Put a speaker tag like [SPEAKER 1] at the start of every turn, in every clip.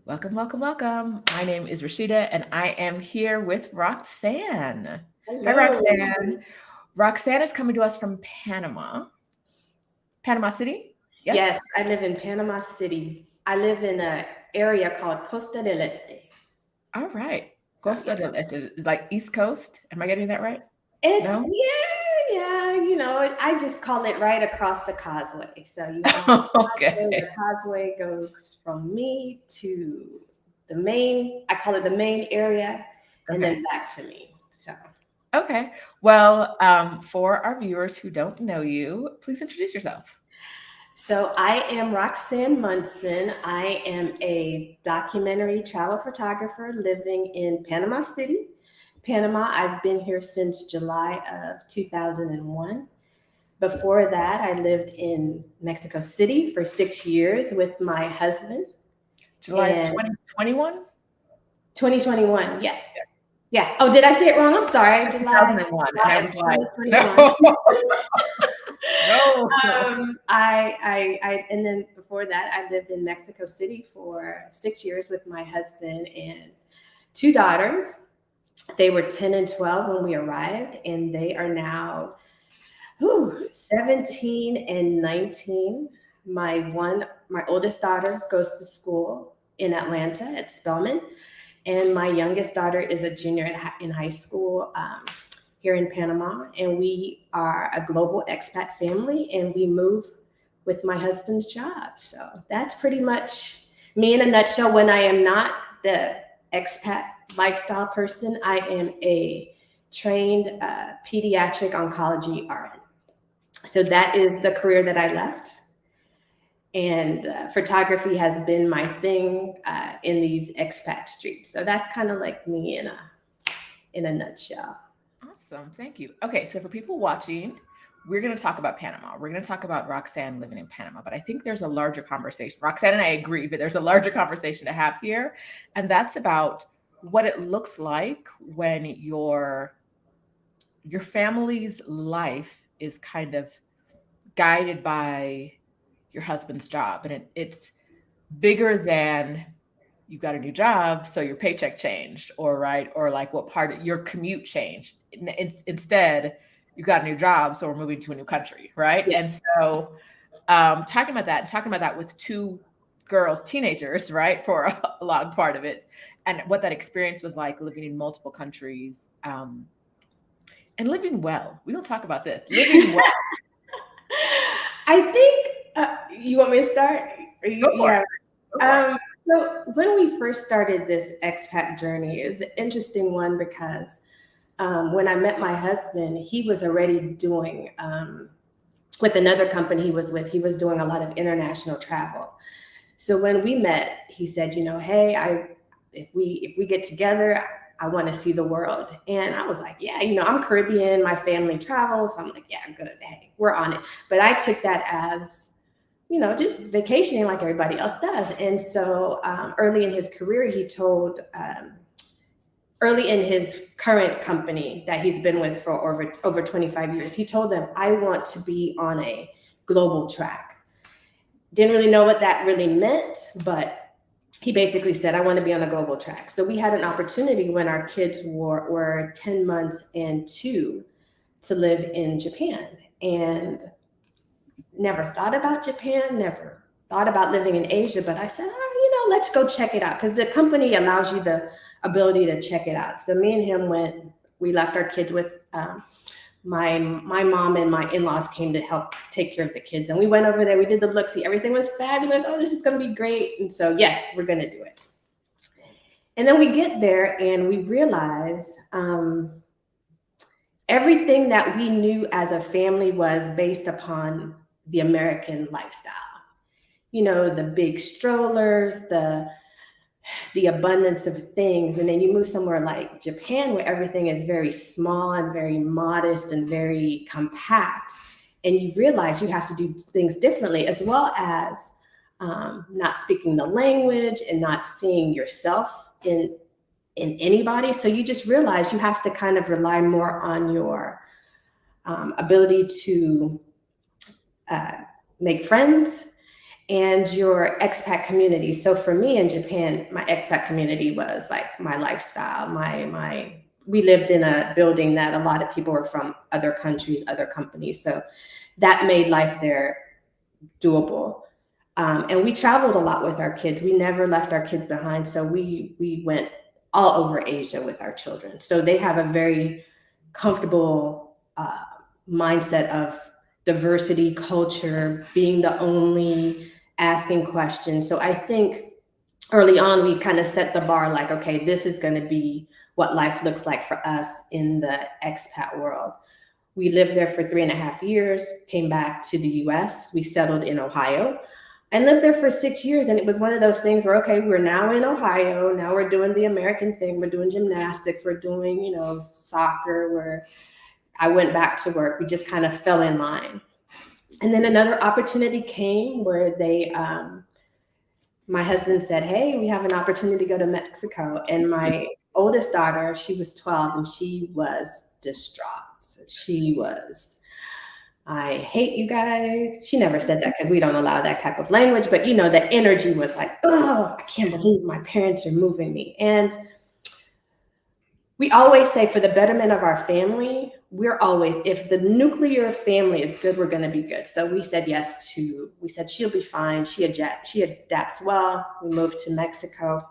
[SPEAKER 1] Welcome, welcome, welcome. My name is Roshida, and I am here with Roxanne. Hi,
[SPEAKER 2] Hello.
[SPEAKER 1] Roxanne. Roxanne is coming to us from Panama City. Yes.
[SPEAKER 2] Yes, I live in Panama City. I live in an area called Costa del Este.
[SPEAKER 1] All right.
[SPEAKER 2] So
[SPEAKER 1] Costa
[SPEAKER 2] yeah,
[SPEAKER 1] del Este is like East Coast. Am I getting that right?
[SPEAKER 2] it's
[SPEAKER 1] No?
[SPEAKER 2] yeah. I just call it right across the causeway. So you have the
[SPEAKER 1] Okay.
[SPEAKER 2] causeway goes from me to the main. I call it the main area, and then
[SPEAKER 1] Okay.
[SPEAKER 2] back to me. So
[SPEAKER 1] Okay. Well, for our viewers who don't know you, please introduce yourself.
[SPEAKER 2] So I am Roxanne Munson. I am a documentary travel photographer living in Panama City, Panama. I've been here since July of 2001. Before that, I lived in Mexico City for 6 years with my husband.
[SPEAKER 1] July of
[SPEAKER 2] And
[SPEAKER 1] 2021?
[SPEAKER 2] 2021, yeah. Yeah. Oh, did I say it wrong? I'm sorry.
[SPEAKER 1] Two 2001. And I
[SPEAKER 2] July of
[SPEAKER 1] was like,
[SPEAKER 2] 2021.
[SPEAKER 1] no, no.
[SPEAKER 2] And then before that, I lived in Mexico City for 6 years with my husband and two daughters. They were 10 and 12 when we arrived, and they are now 17 and 19. My oldest daughter goes to school in Atlanta at Spelman, and my youngest daughter is a junior in high school here in Panama. And we are a global expat family, and we move with my husband's job. So that's pretty much me in a nutshell. When I am not the expat lifestyle person, I am a trained pediatric oncology RN. So that is the career that I left. And photography has been my thing in these expat streets. So that's kind of like me in a nutshell.
[SPEAKER 1] Awesome. Thank you. Okay. So for people watching, we're going to talk about Panama. We're going to talk about Roxanne living in Panama, but I think there's a larger conversation. Roxanne and I agree, but there's a larger conversation to have here. And that's about what it looks like when your family's life is kind of guided by your husband's job. And it's bigger than you got a new job, so your paycheck changed, or right, or like what part of your commute changed. Instead, you got a new job, so we're moving to a new country, right?
[SPEAKER 2] Yeah.
[SPEAKER 1] And so, talking about that with two girls, teenagers, right, for a long part of it, and what that experience was like living in multiple countries, and living well. We don't talk about this. Living well.
[SPEAKER 2] I think you want me to start?
[SPEAKER 1] Go for it.
[SPEAKER 2] Yeah.
[SPEAKER 1] Go for it.
[SPEAKER 2] Um, so when we first started this expat journey, it was an interesting one because when I met my husband, he was already doing with another company he was with. He was doing a lot of international travel. So when we met, he said, hey, if we get together, I want to see the world. And I was like, yeah, I'm Caribbean, my family travels. So I'm like, yeah, good. Hey, we're on it. But I took that as, just vacationing like everybody else does. And so early in his career, he told, early in his current company that he's been with for over 25 years, he told them, I want to be on a global track. Didn't really know what that really meant, but he basically said, I want to be on a global track. So we had an opportunity when our kids were 10 months and 2 to live in Japan. And never thought about Japan, never thought about living in Asia, but I said, let's go check it out, because the company allows you the ability to check it out. So me and him we left our kids with my mom, and my in-laws came to help take care of the kids. And we went over there, we did the look-see, everything was fabulous. Oh, this is going to be great. And so, yes, we're going to do it. And then we get there and we realize everything that we knew as a family was based upon the American lifestyle. The big strollers, the abundance of things. And then you move somewhere like Japan, where everything is very small and very modest and very compact. And you realize you have to do things differently, as well as not speaking the language and not seeing yourself in anybody. So you just realize you have to kind of rely more on your ability to make friends and your expat community. So for me in Japan, my expat community was like my lifestyle. My we lived in a building that a lot of people were from other countries, other companies. So that made life there doable. And we traveled a lot with our kids. We never left our kids behind. So we went all over Asia with our children. So they have a very comfortable mindset of diversity, culture, being the only, asking questions. So I think early on we kind of set the bar like, okay, this is going to be what life looks like for us in the expat world. We lived there for 3.5 years, came back to the US. We settled in Ohio and lived there for 6 years. And it was one of those things where, okay, we're now in Ohio. Now we're doing the American thing. We're doing gymnastics. We're doing, soccer. I went back to work. We just kind of fell in line. And then another opportunity came where my husband said, hey, we have an opportunity to go to Mexico. And my oldest daughter, she was 12 and she was distraught. She was, I hate you guys. She never said that because we don't allow that type of language, but the energy was like, oh, I can't believe my parents are moving me. And we always say for the betterment of our family, if the nuclear family is good, we're going to be good. So we said yes we said she'll be fine. She adapts well. We moved to Mexico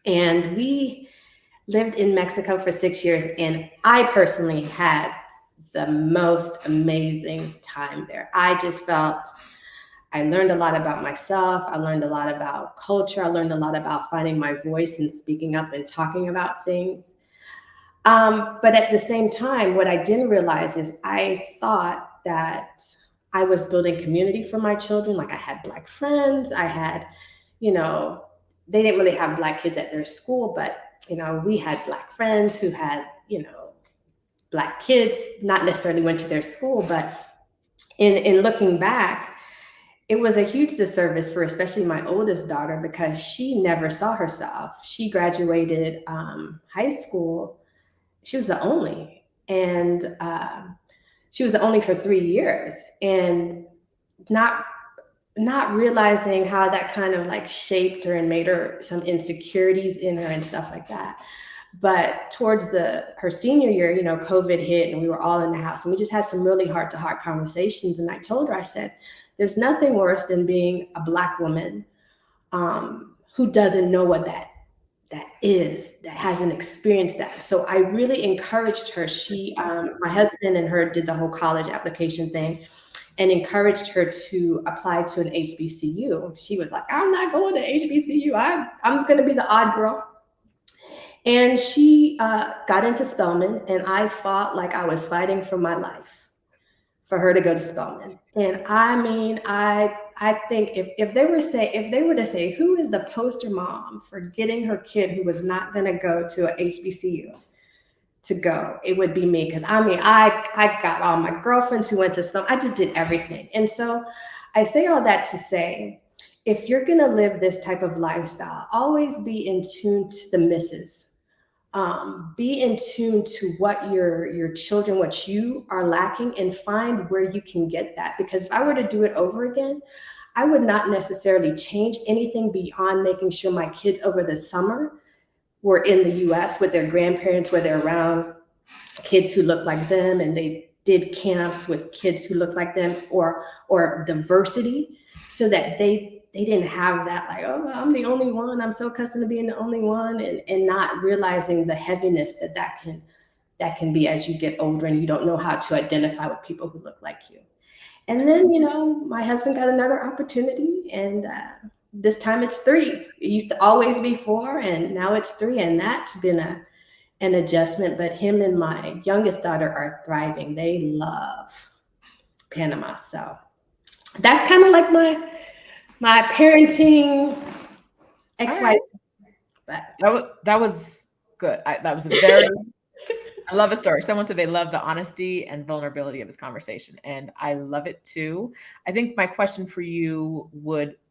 [SPEAKER 2] and we lived in Mexico for 6 years. And I personally had the most amazing time there. I just felt I learned a lot about myself. I learned a lot about culture. I learned a lot about finding my voice and speaking up and talking about things. But at the same time, what I didn't realize is I thought that I was building community for my children. Like I had Black friends. I had, they didn't really have Black kids at their school, but, we had Black friends who had, Black kids, not necessarily went to their school. But in looking back, it was a huge disservice for especially my oldest daughter because she never saw herself. She graduated high school. She was the only, and she was the only for 3 years, and not realizing how that kind of like shaped her and made her some insecurities in her and stuff like that. But towards her senior year, COVID hit and we were all in the house and we just had some really heart to heart conversations. And I told her, I said, there's nothing worse than being a Black woman who doesn't know what that hasn't experienced that. So I really encouraged her. My husband and her did the whole college application thing and encouraged her to apply to an HBCU. She was like, I'm not going to HBCU. I'm going to be the odd girl. And she got into Spelman, and I fought like I was fighting for my life for her to go to Spelman. And I mean, I think if they were to say who is the poster mom for getting her kid who was not going to go to a HBCU to go, it would be me. Because I mean, I got all my girlfriends who went to Spelman. I just did everything. And so I say all that to say, if you're going to live this type of lifestyle, always be in tune to the misses. Be in tune to what your children, what you are lacking, and find where you can get that. Because if I were to do it over again, I would not necessarily change anything beyond making sure my kids over the summer were in the US with their grandparents, where they're around kids who look like them, and they did camps with kids who look like them, or diversity, so that they didn't have that like, oh, I'm the only one. I'm so accustomed to being the only one, and not realizing the heaviness that can be as you get older and you don't know how to identify with people who look like you. And then, my husband got another opportunity, and this time it's 3. It used to always be 4, and now it's 3, and that's been an adjustment. But him and my youngest daughter are thriving. They love Panama. So that's kind of like my parenting ex-wife.
[SPEAKER 1] But that was good. That was a very I love a story. Someone said they love the honesty and vulnerability of his conversation, and I love it too. I think my question for you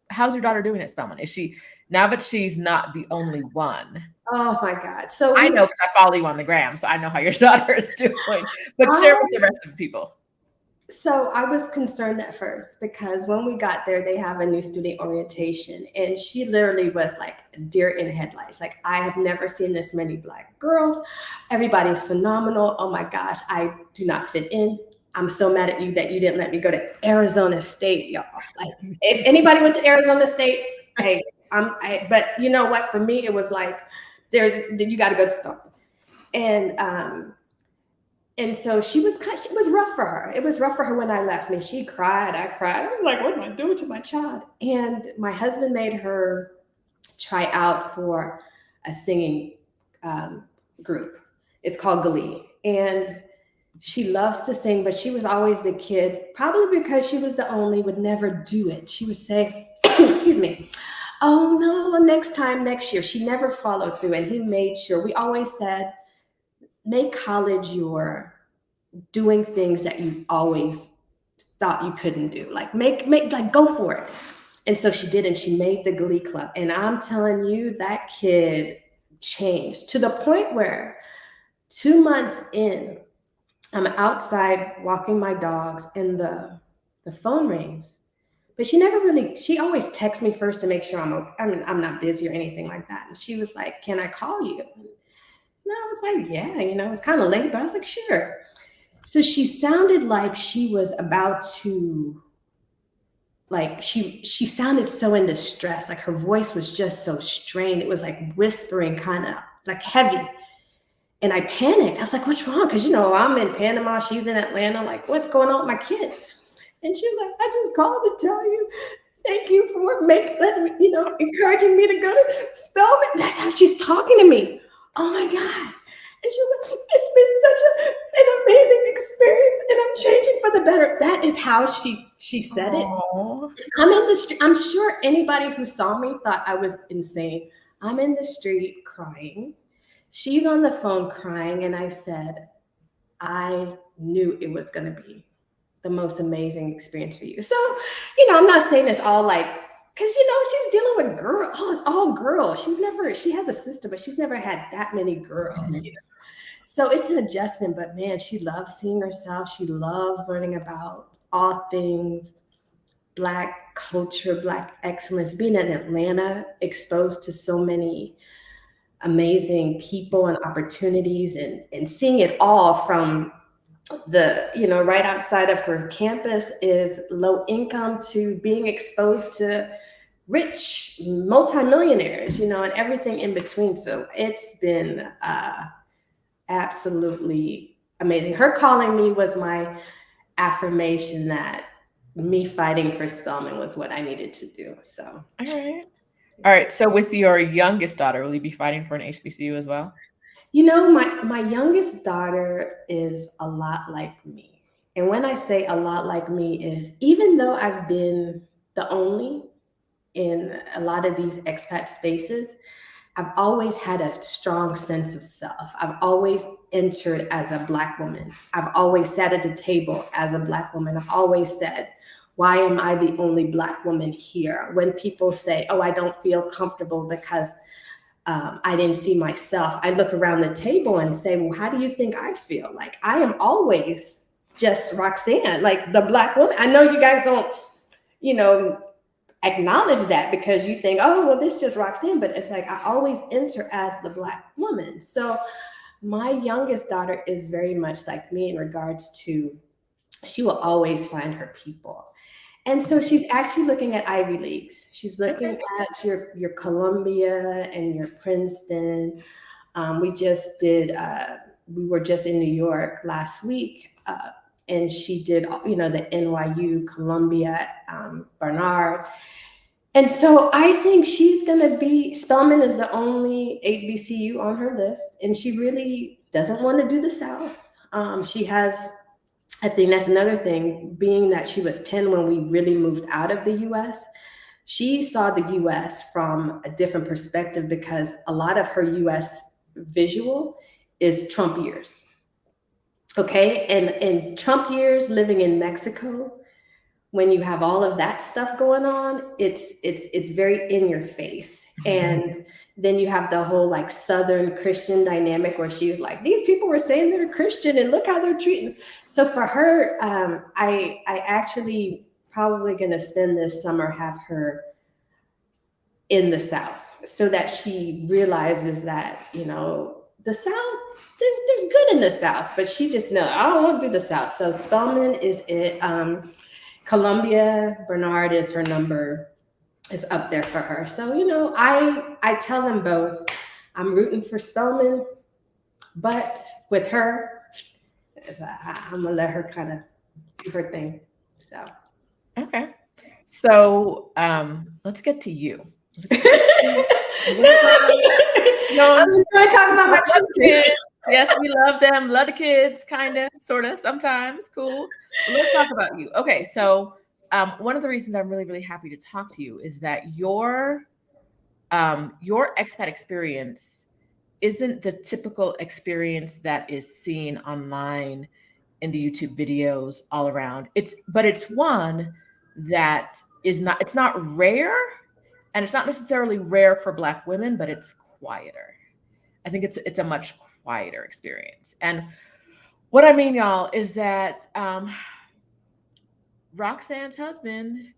[SPEAKER 1] how's your daughter doing at Spelman? Is she, now that she's not the only one?
[SPEAKER 2] Oh my God. So
[SPEAKER 1] I know because I follow you on the gram, so I know how your daughter is doing. But share with the rest of the people.
[SPEAKER 2] So I was concerned at first because when we got there, they have a new student orientation, and she literally was like a deer in headlights. Like, I have never seen this many Black girls. Everybody's phenomenal. Oh my gosh, I do not fit in. I'm so mad at you that you didn't let me go to Arizona State, y'all. Like, if anybody went to Arizona State, hey, but you know what? For me, it was like, you got to go to Starkville. And so she was rough for her. It was rough for her when I left me. She cried. I cried. I was like, what am I doing to my child? And my husband made her try out for a singing group. It's called Glee. And she loves to sing, but she was always the kid, probably because she was the only, would never do it. She would say, excuse me, oh no, next time, next year. She never followed through. And he made sure, we always said, make college your doing things that you always thought you couldn't do. Like like go for it. And so she did, and she made the Glee Club. And I'm telling you, that kid changed to the point where 2 months in, I'm outside walking my dogs, and the phone rings. But she always texts me first to make sure I'm not busy or anything like that. And she was like, can I call you? And I was like, yeah, it's kind of late, but I was like, sure. So she sounded like she was about to, like, she sounded so in distress. Like, her voice was just so strained. It was like whispering, kind of like heavy. And I panicked. I was like, what's wrong? Because, I'm in Panama. She's in Atlanta. Like, what's going on with my kid? And she was like, I just called to tell you, thank you for letting me, encouraging me to go to Spelman. That's how she's talking to me. Oh my God. And she was like, it's been such an amazing experience, and I'm changing for the better. That is how she said it. I'm in the street. I'm sure anybody who saw me thought I was insane. I'm in the street crying. She's on the phone crying. And I said, I knew it was going to be the most amazing experience for you. So, I'm not saying this all like, because, she's dealing with girls. Oh, it's all girls. She has a sister, but she's never had that many girls.
[SPEAKER 1] Mm-hmm.
[SPEAKER 2] So it's an adjustment, but man, she loves seeing herself. She loves learning about all things Black culture, Black excellence. Being in Atlanta, exposed to so many amazing people and opportunities, and seeing it all from the, right outside of her campus is low income to being exposed to rich multimillionaires, and everything in between. So it's been absolutely amazing. Her calling me was my affirmation that me fighting for Spelman was what I needed to do. So,
[SPEAKER 1] all right. So with your youngest daughter, will you be fighting for an HBCU as well?
[SPEAKER 2] my youngest daughter is a lot like me. And when I say a lot like me is, even though I've been the only in a lot of these expat spaces, I've always had a strong sense of self. I've always entered as a Black woman. I've always sat at the table as a Black woman. I've always said, why am I the only Black woman here? When people say, oh, I don't feel comfortable because I didn't see myself, I look around the table and say, well, how do you think I feel? Like, I am always just Roxanne, like the Black woman. I know you guys don't, acknowledge that because you think, oh, well, this is just Roxanne, but it's like I always enter as the Black woman. So my youngest daughter is very much like me in regards to, she will always find her people. And so she's actually looking at Ivy Leagues. She's looking at your Columbia and your Princeton. We were just in New York last week, and she did, the NYU, Columbia, Barnard. And so I think she's going to be, Spelman is the only HBCU on her list, and she really doesn't want to do the South. She has, I think that's another thing, being that she was 10 when we really moved out of the US, she saw the US from a different perspective because a lot of her US visual is Trump years. Okay, and in Trump years, living in Mexico, when you have all of that stuff going on, it's very in your face. And Then you have the whole like Southern Christian dynamic where she's like, these people were saying they're Christian and look how they're treating. So for her, I actually probably going to spend this summer, have her in the South so that she realizes that, you know, the South, there's good in the South, but she just know I don't want to do the South. So Spelman is it. Columbia Bernard is her number, is up there for her. So, you know, I tell them both, I'm rooting for Spelman, but with her, I'm gonna let her kind of do her thing. So
[SPEAKER 1] Okay. So let's get to you.
[SPEAKER 2] No, I'm enjoying talking about my children.
[SPEAKER 1] Yes, we love them, love the kids, kind of, sort of, sometimes. Cool. But let's talk about you. Okay, so one of the reasons I'm really, really happy to talk to you is that your expat experience isn't the typical experience that is seen online in the YouTube videos all around. But it's one that is not, it's not rare, and it's not necessarily rare for Black women, but it's quieter. I think it's a much quieter experience. And what I mean, y'all, is that Roxanne's husband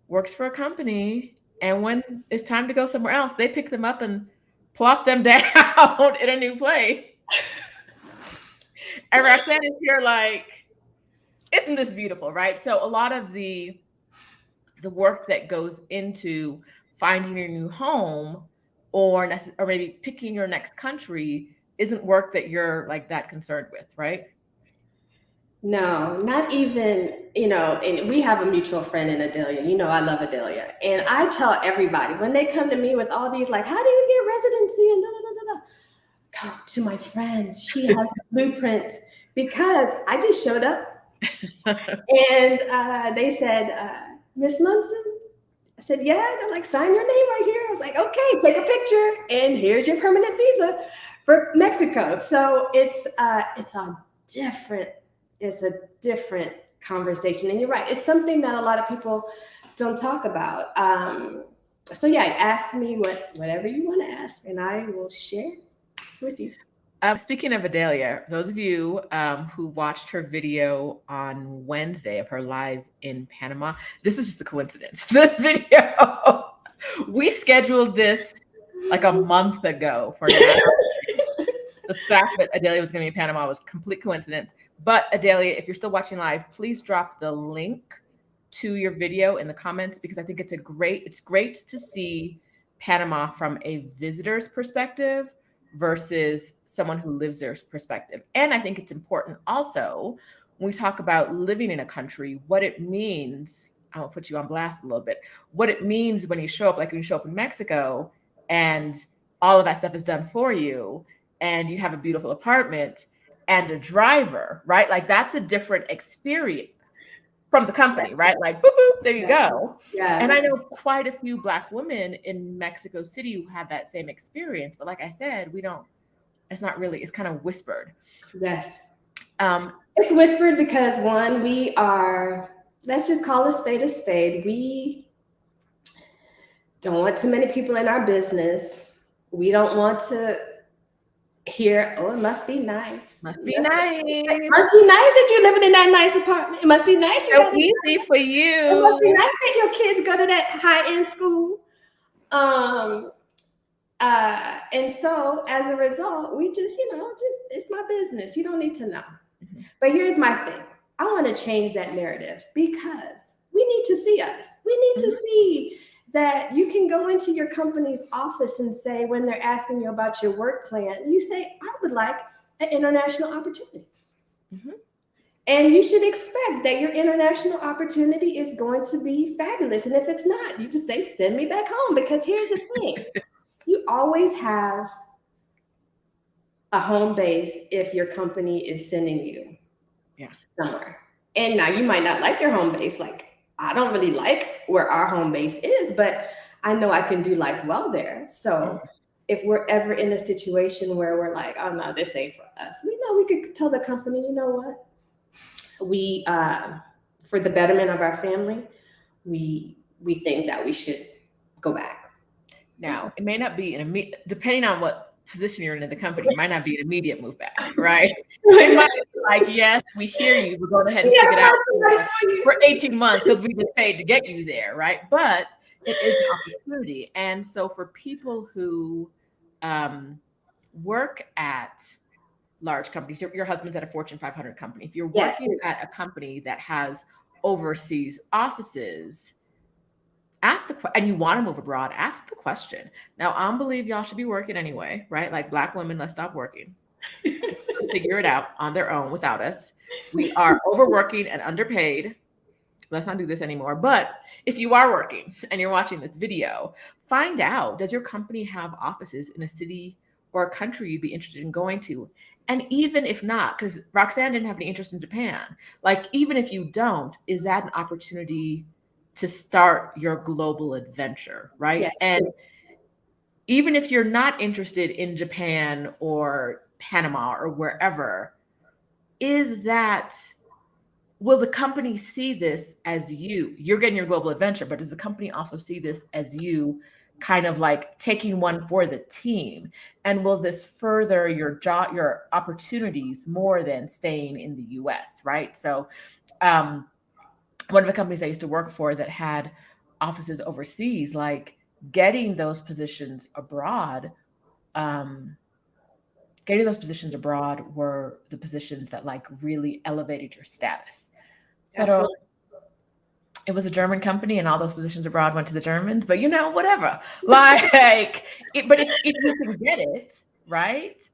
[SPEAKER 1] works for a company, and when it's time to go somewhere else, they pick them up and plop them down in a new place. And Roxanne is here like, isn't this beautiful, right? So a lot of the work that goes into finding your new home or maybe picking your next country isn't work that you're like that concerned with, right?
[SPEAKER 2] No, not even, you know, and we have a mutual friend in Adelia. You know, I love Adelia. And I tell everybody when they come to me with all these, like, how do you get residency and da da da da da, go to my friend. She has the blueprint, because I just showed up and they said, Miss Munson. I said, yeah. They're like, sign your name right here. I was like, okay, take a picture, and here's your permanent visa for Mexico. So it's a different conversation. And you're right, it's something that a lot of people don't talk about. So yeah, ask me whatever you want to ask, and I will share with you.
[SPEAKER 1] Speaking of Adelia, those of you who watched her video on Wednesday of her live in Panama, this is just a coincidence. This video, we scheduled this like a month ago for now. The fact that Adelia was going to be in Panama was complete coincidence. But Adelia, if you're still watching live, please drop the link to your video in the comments, because I think it's great to see Panama from a visitor's perspective versus someone who lives there's perspective. And I think it's important also when we talk about living in a country, what it means. I'll put you on blast a little bit. What it means when you show up, like when you show up in Mexico and all of that stuff is done for you, and you have a beautiful apartment and a driver, right? Like that's a different experience from the company, yes. Right? Like, boop, boop, there you go. Yes. And I know quite a few Black women in Mexico City who have that same experience. But like I said, it's not really, it's kind of whispered.
[SPEAKER 2] Yes. It's whispered because one, we are, let's just call a spade a spade. We don't want too many people in our business. We don't want to hear, oh, it must be nice.
[SPEAKER 1] Must be nice.
[SPEAKER 2] It must be nice that you're living in that nice apartment. It must be nice.
[SPEAKER 1] So easy for you.
[SPEAKER 2] It must be nice that your kids go to that high-end school. And so as a result, we just, it's my business. You don't need to know. Mm-hmm. But here's my thing. I want to change that narrative, because we need to see us. We need to see that you can go into your company's office and say, when they're asking you about your work plan, you say, I would like an international opportunity. Mm-hmm. And you should expect that your international opportunity is going to be fabulous. And if it's not, you just say, send me back home. Because here's the thing. You always have a home base if your company is sending you somewhere. And now you might not like your home base. Like, I don't really like where our home base is, but I know I can do life well there. So if we're ever in a situation where we're like, oh no, this ain't for us, we know we could tell the company, you know what? We, for the betterment of our family, we think that we should go back.
[SPEAKER 1] Now, it may not be an immediate, depending on what position you're in the company, it might not be an immediate move back, right? It might be like, yes, we hear you, we're going ahead and stick it out for 18 months because we just paid to get you there, right? But it is an opportunity. And so for people who work at large companies, your husband's at a Fortune 500 company. If you're working at a company that has overseas offices, ask the question, and you want to move abroad, ask the question. Now, I don't believe y'all should be working anyway, right? Like Black women, let's stop working. Figure it out on their own without us. We are overworking and underpaid. Let's not do this anymore. But if you are working and you're watching this video, find out, does your company have offices in a city or a country you'd be interested in going to? And even if not, because Roxanne didn't have any interest in Japan, like even if you don't, is that an opportunity to start your global adventure, right?
[SPEAKER 2] Yes.
[SPEAKER 1] And even if you're not interested in Japan or Panama or wherever, will the company see this as you're getting your global adventure, but does the company also see this as you kind of like taking one for the team? And will this further your job, your opportunities more than staying in the US, right? So one of the companies I used to work for that had offices overseas, like getting those positions abroad were the positions that like really elevated your status. But it was a German company and all those positions abroad went to the Germans, but whatever. Like, but if you can get it, right,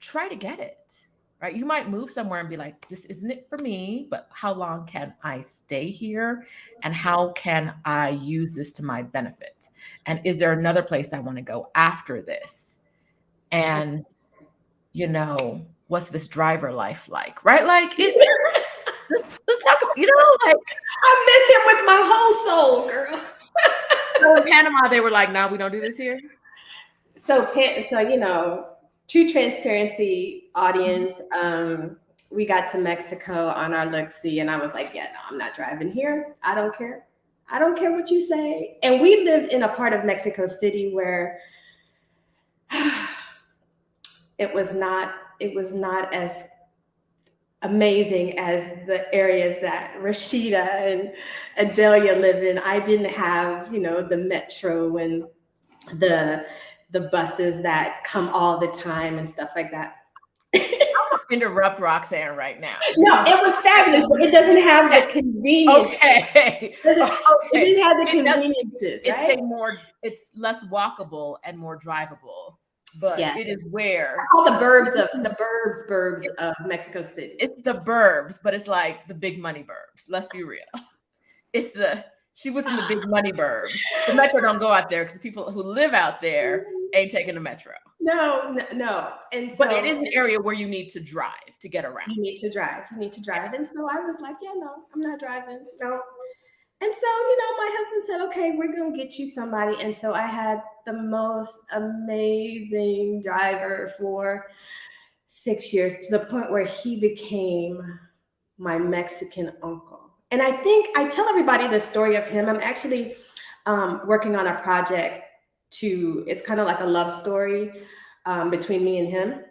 [SPEAKER 1] try to get it, right? You might move somewhere and be like, this isn't it for me, but how long can I stay here? And how can I use this to my benefit? And is there another place I want to go after this? And, what's this driver life like, right? Like, let's talk about, like,
[SPEAKER 2] I miss him with my whole soul, girl.
[SPEAKER 1] So in Panama, they were like, "No, we don't do this here."
[SPEAKER 2] So true transparency, audience. We got to Mexico on our look-see, and I was like, "Yeah, no, I'm not driving here. I don't care. I don't care what you say." And we lived in a part of Mexico City where it was not as amazing as the areas that Roshida and Adelia live in. I didn't have, the metro and the buses that come all the time and stuff like that.
[SPEAKER 1] I'm gonna interrupt Roxanne right now.
[SPEAKER 2] No, it was fabulous, but it doesn't have the convenience.
[SPEAKER 1] Okay.
[SPEAKER 2] It didn't have the conveniences, right?
[SPEAKER 1] It's less walkable and more drivable. But it is where
[SPEAKER 2] all the burbs of Mexico City.
[SPEAKER 1] It's the burbs, but it's like the big money burbs. Let's be real. She was in the big money burbs. The metro don't go out there because the people who live out there ain't taking the metro.
[SPEAKER 2] No.
[SPEAKER 1] But it is an area where you need to drive to get around.
[SPEAKER 2] You need to drive. And so I was like, yeah, no, I'm not driving. No. And so, my husband said, okay, we're going to get you somebody. And so I had the most amazing driver for 6 years, to the point where he became my Mexican uncle. And I think I tell everybody the story of him. I'm actually working on a project it's kind of like a love story between me and him.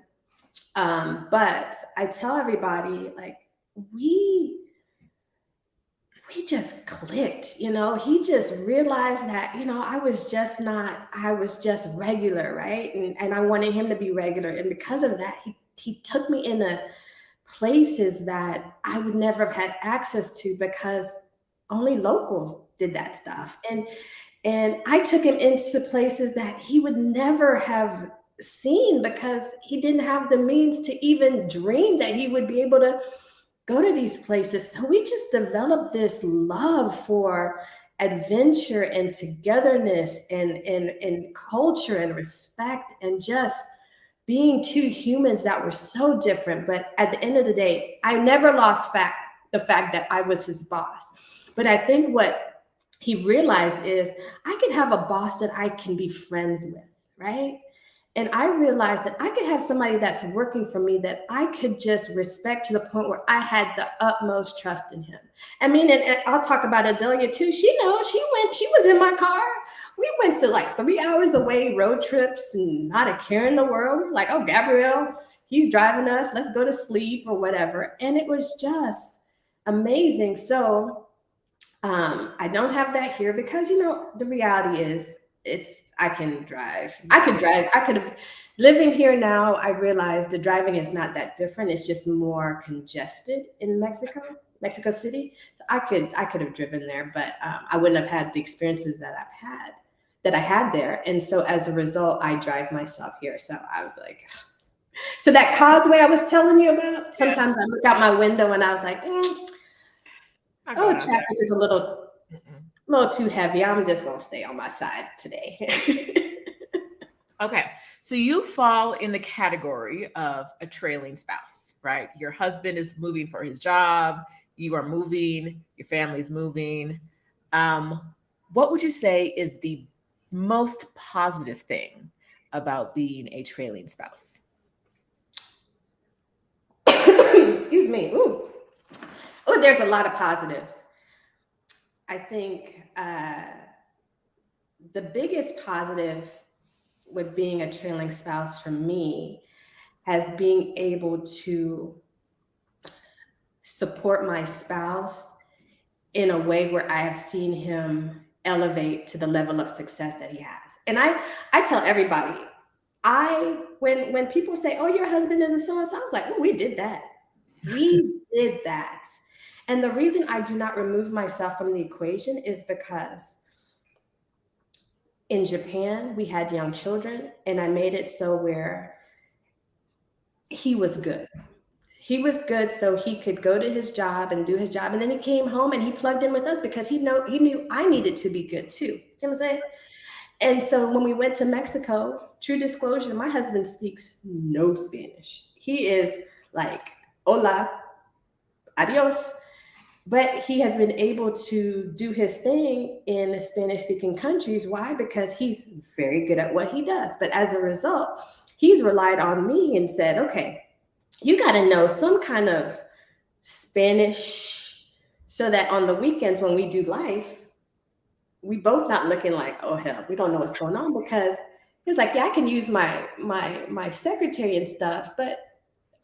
[SPEAKER 2] But I tell everybody, like, we just clicked, he just realized that, I was just regular, right? And I wanted him to be regular. And because of that, he took me into places that I would never have had access to because only locals did that stuff. And I took him into places that he would never have seen because he didn't have the means to even dream that he would be able to go to these places. So we just developed this love for adventure and togetherness and culture and respect, and just being two humans that were so different. But at the end of the day, I never lost the fact that I was his boss. But I think what he realized is I could have a boss that I can be friends with, right? And I realized that I could have somebody that's working for me that I could just respect to the point where I had the utmost trust in him. I mean, and I'll talk about Adelia too. She knows, she was in my car We went to like 3 hours away road trips and not a care in the world. We're like, oh, Gabrielle, he's driving us. Let's go to sleep or whatever. And it was just amazing. So I don't have that here because, the reality is I can drive. I could drive. I could have living here now. I realize the driving is not that different. It's just more congested in Mexico City. So I could have driven there, but I wouldn't have had the experiences that I had there. And so as a result, I drive myself here. So I was like, so that causeway I was telling you about, sometimes I look out my window and I was like, traffic is a little too heavy. I'm just going to stay on my side today.
[SPEAKER 1] Okay. So you fall in the category of a trailing spouse, right? Your husband is moving for his job. You are moving. Your family's moving. What would you say is the most positive thing about being a trailing spouse?
[SPEAKER 2] Excuse me. Ooh. Oh, there's a lot of positives. I think the biggest positive with being a trailing spouse for me has being able to support my spouse in a way where I have seen him elevate to the level of success that he has. And I tell everybody, when people say, oh, your husband is a so-and-so, I was like, oh, we did that. We did that. And the reason I do not remove myself from the equation is because in Japan, we had young children, and I made it so where he was good. He was good so he could go to his job and do his job. And then he came home and he plugged in with us because he knew I needed to be good too. See what I'm saying? And so when we went to Mexico, true disclosure, my husband speaks no Spanish. He is like, hola, adios. But he has been able to do his thing in the Spanish-speaking countries. Why? Because he's very good at what he does. But as a result, he's relied on me and said, okay, you got to know some kind of Spanish so that on the weekends when we do life, we both not looking like, oh, hell, we don't know what's going on. Because he's like, yeah, I can use my secretary and stuff, but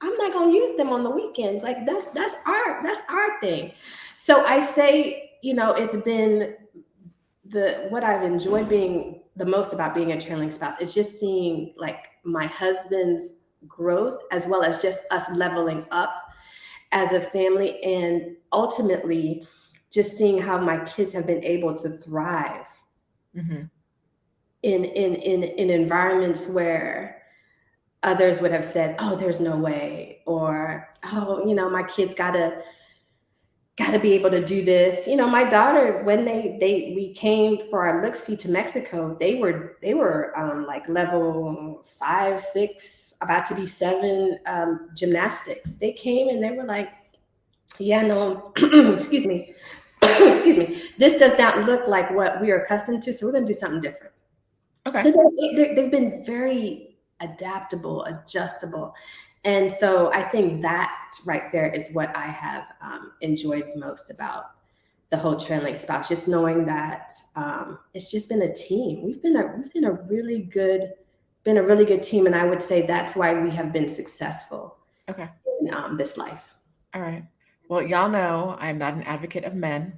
[SPEAKER 2] I'm not going to use them on the weekends. Like that's our thing. So I say, it's been what I've enjoyed being the most about being a trailing spouse is just seeing like my husband's growth as well as just us leveling up as a family, and ultimately just seeing how my kids have been able to thrive in environments where others would have said, oh, there's no way, or, oh, my kids gotta be able to do this. My daughter, when we came for our look-see to Mexico, they were like level 5, 6, about to be 7 gymnastics. They came and they were like, yeah, no, excuse me, this does not look like what we are accustomed to, so we're gonna do something different. Okay. So they've been very adaptable, adjustable. And so I think that right there is what I have enjoyed most about the whole trailing spouse, just knowing that it's just been a team. We've been a really good team. And I would say that's why we have been successful in this life.
[SPEAKER 1] All right. Well, y'all know I'm not an advocate of men,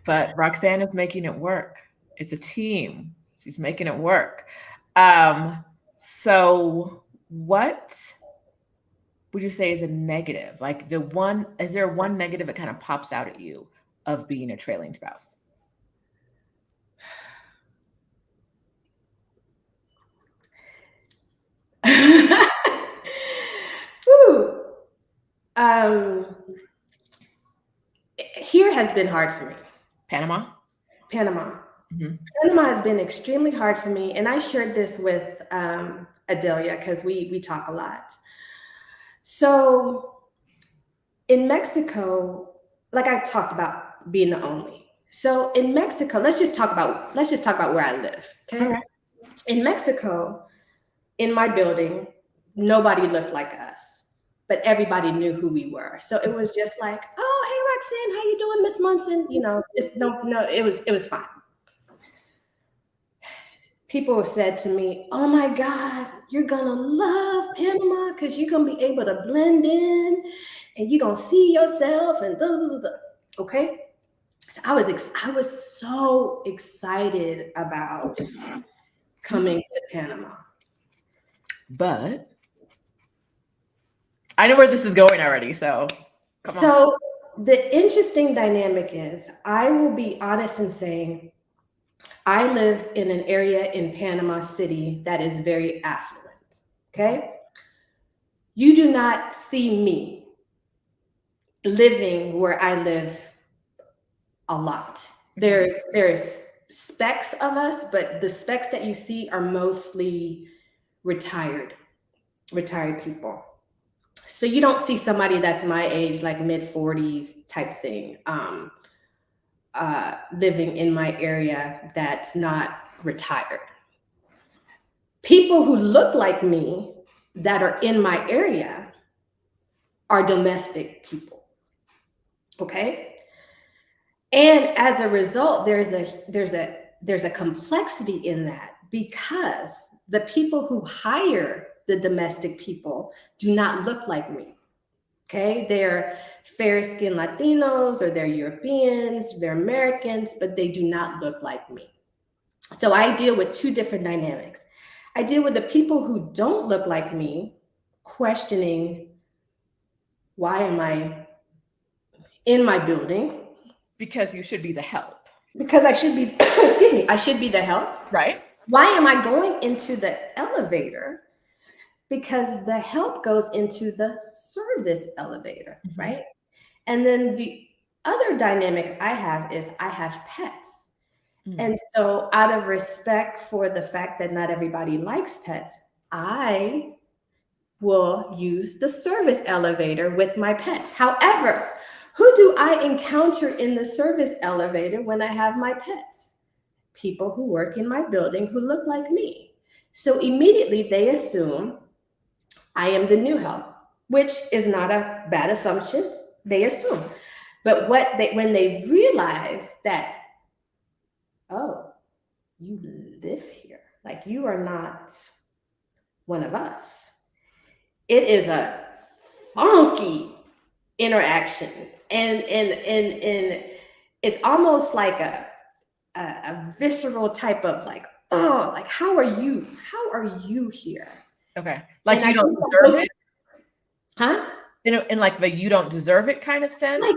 [SPEAKER 1] but Roxanne is making it work. It's a team. She's making it work. So what would you say is a negative? Like is there one negative that kind of pops out at you of being a trailing spouse?
[SPEAKER 2] Here has been hard for me.
[SPEAKER 1] Panama.
[SPEAKER 2] Mm-hmm. Panama has been extremely hard for me. And I shared this with Adelia because we talk a lot. So in Mexico, like I talked about being the only. So in Mexico, let's just talk about where I live. Okay. In Mexico, in my building, nobody looked like us. but everybody knew who we were. So it was just like, oh, hey Roxanne, how you doing, Miss Munson? You know, it's no, it was fine. People said to me, oh my God, you're gonna love Panama because you're gonna be able to blend in and you're gonna see yourself and blah, blah, blah, blah. Okay. So I was so excited about coming to Panama.
[SPEAKER 1] But I know where this is going already, so come on.
[SPEAKER 2] The interesting dynamic is, I will be honest in saying, I live in an area in Panama City that is very affluent. Okay. You do not see me living where I live a lot. There's specks of us, but the specks that you see are mostly retired people. So you don't see somebody that's my age, like mid 40s type thing, living in my area that's not retired. People who look like me that are in my area are domestic people. Okay. And as a result, there's a complexity in that, because the people who hire the domestic people do not look like me. Okay, they're fair-skinned Latinos, or they're Europeans, they're Americans, but they do not look like me. So I deal with two different dynamics. I deal with the people who don't look like me, questioning, why am I in my building?
[SPEAKER 1] Because you should be the help.
[SPEAKER 2] Because I should be, excuse me, I should be the help.
[SPEAKER 1] Right.
[SPEAKER 2] Why am I going into the elevator? Because the help goes into the service elevator, right? And then the other dynamic I have is, I have pets. And so, out of respect for the fact that not everybody likes pets, I will use the service elevator with my pets. However, who do I encounter in the service elevator when I have my pets? People who work in my building who look like me. So immediately they assume I am the new help, which is not a bad assumption. They assume. But when they realize that, oh, you live here, like you are not one of us, it is a funky interaction. And it's almost like a visceral type of like, oh, like, how are you here?
[SPEAKER 1] Okay. Like, and you don't deserve it?
[SPEAKER 2] Huh?
[SPEAKER 1] In like the you don't deserve it kind of sense?
[SPEAKER 2] Like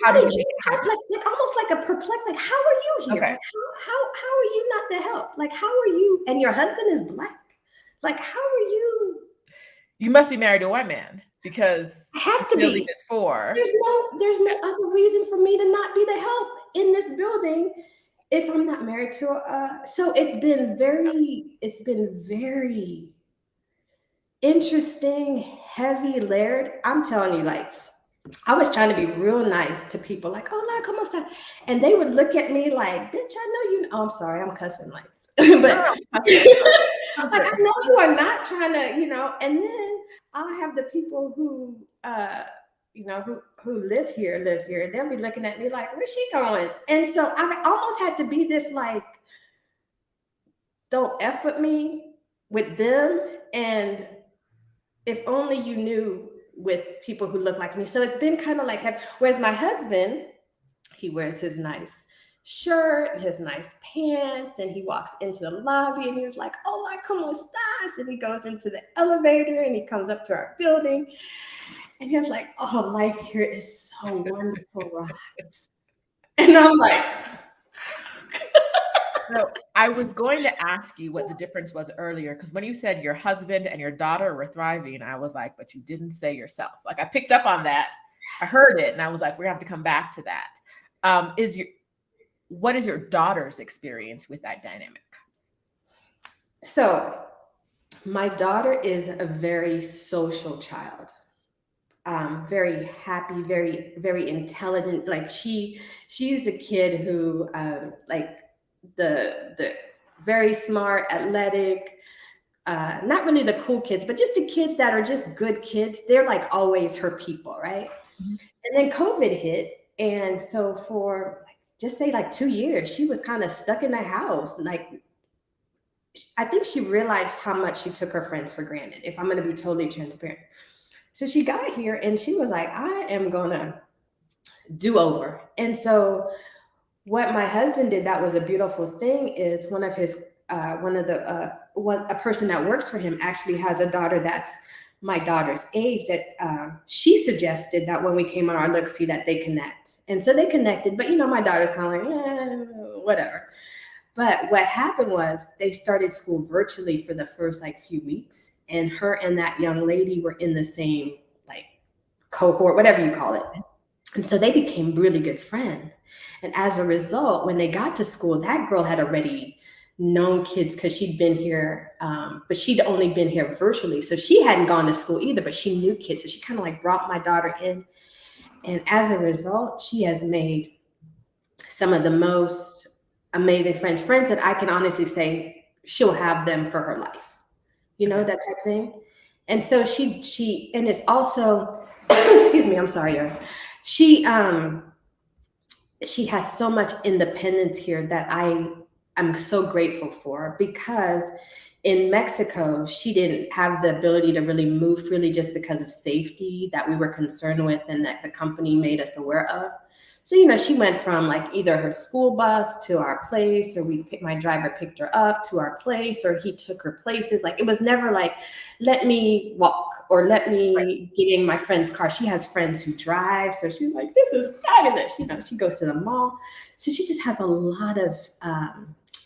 [SPEAKER 2] how did you, like almost like a perplexed, like, how are you here?
[SPEAKER 1] Okay.
[SPEAKER 2] Like, how are you not the help? Like, how are you, and your husband is Black? Like, how are you?
[SPEAKER 1] You must be married to a white man, because
[SPEAKER 2] I have to be.
[SPEAKER 1] Is for.
[SPEAKER 2] There's no other reason for me to not be the help in this building if I'm not married to a. So it's been very interesting, heavy, layered. I'm telling you, like, I was trying to be real nice to people, like, oh, like, come on, son. And they would look at me like, bitch, I know you. Oh, I'm sorry, I'm cussing, like, but like, I know you are not trying to, you know. And then I'll have the people who, you know, who live here. They'll be looking at me like, where's she going? And so I almost had to be this, like, don't F with me with them. And if only you knew with people who look like me. So it's been kind of like, whereas my husband, he wears his nice shirt and his nice pants, and he walks into the lobby and he was like, hola, ¿cómo estás? And he goes into the elevator and he comes up to our building and he's like, oh, life here is so wonderful, Rox. And I'm like,
[SPEAKER 1] so I was going to ask you what the difference was earlier, because when you said your husband and your daughter were thriving, I was like, but you didn't say yourself. Like, I picked up on that. I heard it and I was like, we're gonna have to come back to that. What is your daughter's experience with that dynamic?
[SPEAKER 2] So my daughter is a very social child. Very happy, very, very intelligent. Like, she's the kid who, like, the very smart, athletic, not really the cool kids, but just the kids that are just good kids. They're like always her people, right?
[SPEAKER 1] Mhm.
[SPEAKER 2] And then COVID hit. And so for like, just say like 2 years, she was kind of stuck in the house. Like, I think she realized how much she took her friends for granted, if I'm going to be totally transparent. So she got here and she was like, I am going to do over. And so what my husband did that was a beautiful thing is a person that works for him actually has a daughter that's my daughter's age that she suggested that when we came on our look see that they connect, and so they connected. But my daughter's kind of like whatever. But what happened was they started school virtually for the first like few weeks, and her and that young lady were in the same like cohort, whatever you call it. And so they became really good friends. And as a result, when they got to school, that girl had already known kids because she'd been here, but she'd only been here virtually. So she hadn't gone to school either, but she knew kids. So she kind of like brought my daughter in. And as a result, she has made some of the most amazing friends that I can honestly say she'll have them for her life, that type of thing. And so and it's also, excuse me, I'm sorry, y'all. She has so much independence here that I'm so grateful for, because in Mexico, she didn't have the ability to really move freely just because of safety that we were concerned with and that the company made us aware of. So, she went from like either her school bus to our place, or my driver picked her up to our place, or he took her places. Like, it was never like, let me walk or let me get in my friend's car. She has friends who drive. So she's like, this is fabulous. She goes to the mall. So she just has a lot of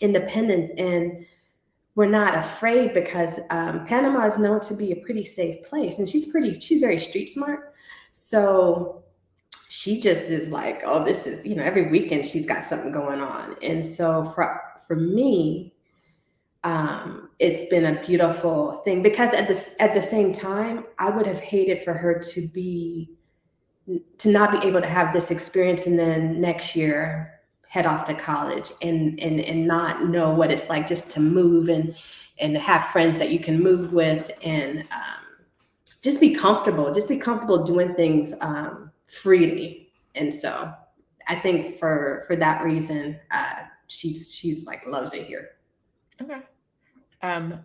[SPEAKER 2] independence, and we're not afraid because Panama is known to be a pretty safe place, and she's very street smart. So she just is like, oh, this is, every weekend she's got something going on. And so for me, it's been a beautiful thing, because at the same time, I would have hated for her to not be able to have this experience and then next year head off to college and not know what it's like just to move and have friends that you can move with, and just be comfortable doing things freely. And so I think for that reason, she's like loves it here.
[SPEAKER 1] Okay.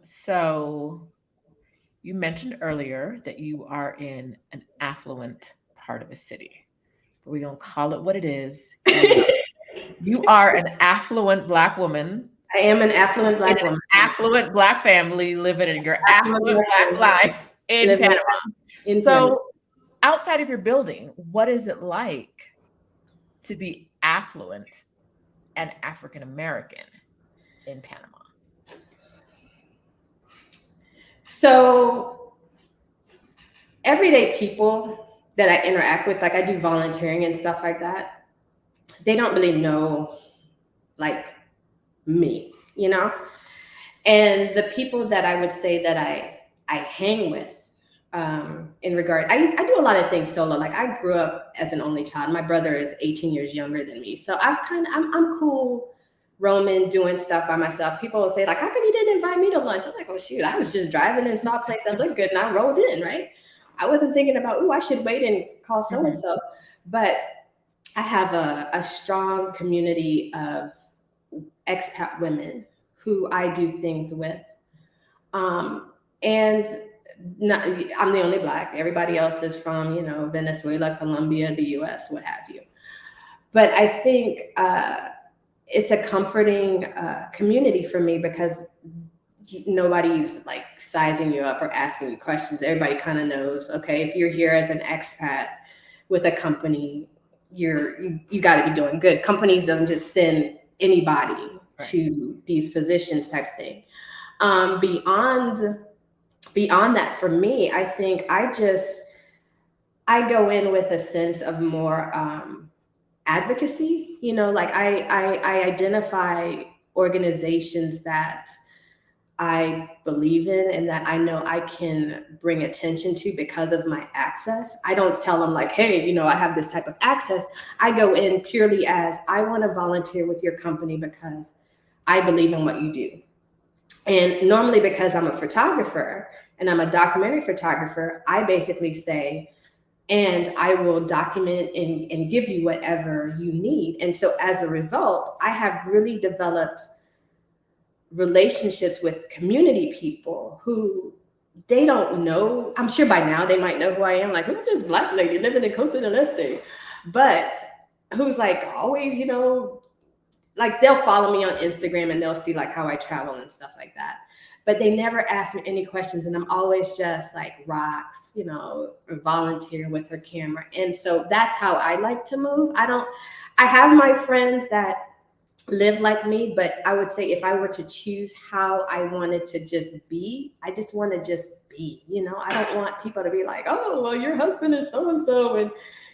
[SPEAKER 1] So you mentioned earlier that you are in an affluent part of a city, but we're gonna call it what it is. You are an affluent Black woman
[SPEAKER 2] I am an affluent
[SPEAKER 1] in
[SPEAKER 2] Black
[SPEAKER 1] an
[SPEAKER 2] woman.
[SPEAKER 1] affluent Black family living in your affluent Black life in
[SPEAKER 2] Living
[SPEAKER 1] Panama.
[SPEAKER 2] in
[SPEAKER 1] So
[SPEAKER 2] Panama.
[SPEAKER 1] outside of your building, what is it like to be affluent and African American in Panama?
[SPEAKER 2] So everyday people that I interact with, like I do volunteering and stuff like that, they don't really know like me, And the people that I would say that I hang with, in regard, I do a lot of things solo. Like I grew up as an only child. My brother is 18 years younger than me, so I'm cool roaming, doing stuff by myself. People will say like, how come you didn't invite me to lunch? I'm like, oh shoot, I was just driving and saw a place that looked good and I rolled in, right? I wasn't thinking about, I should wait and call so and so. But I have a strong community of expat women who I do things with. And I'm the only Black. Everybody else is from, Venezuela, Colombia, the US, what have you. But I think it's a comforting community for me, because nobody's like sizing you up or asking you questions. Everybody kind of knows, okay, if you're here as an expat with a company, you got to be doing good. Companies don't just send anybody to these positions type thing. Beyond that, for me, I think I go in with a sense of more advocacy. Like I identify organizations that I believe in and that I know I can bring attention to because of my access. I don't tell them like, hey, I have this type of access. I go in purely as I want to volunteer with your company because I believe in what you do. And normally, because I'm a photographer and I'm a documentary photographer, I basically say, and I will document and give you whatever you need. And so as a result, I have really developed relationships with community people who they don't know. I'm sure by now they might know who I am. Like, who's this Black lady living in Costa del Este? But who's like always, you know, like they'll follow me on Instagram and they'll see like how I travel and stuff like that. But they never ask me any questions. And I'm always just like rocks, you know, volunteer with her camera. And so that's how I like to move. I have my friends that live like me, but I would say if I were to choose how I wanted to just be, I just want to just be, you know. I don't want people to be like, oh, well, your husband is so and so and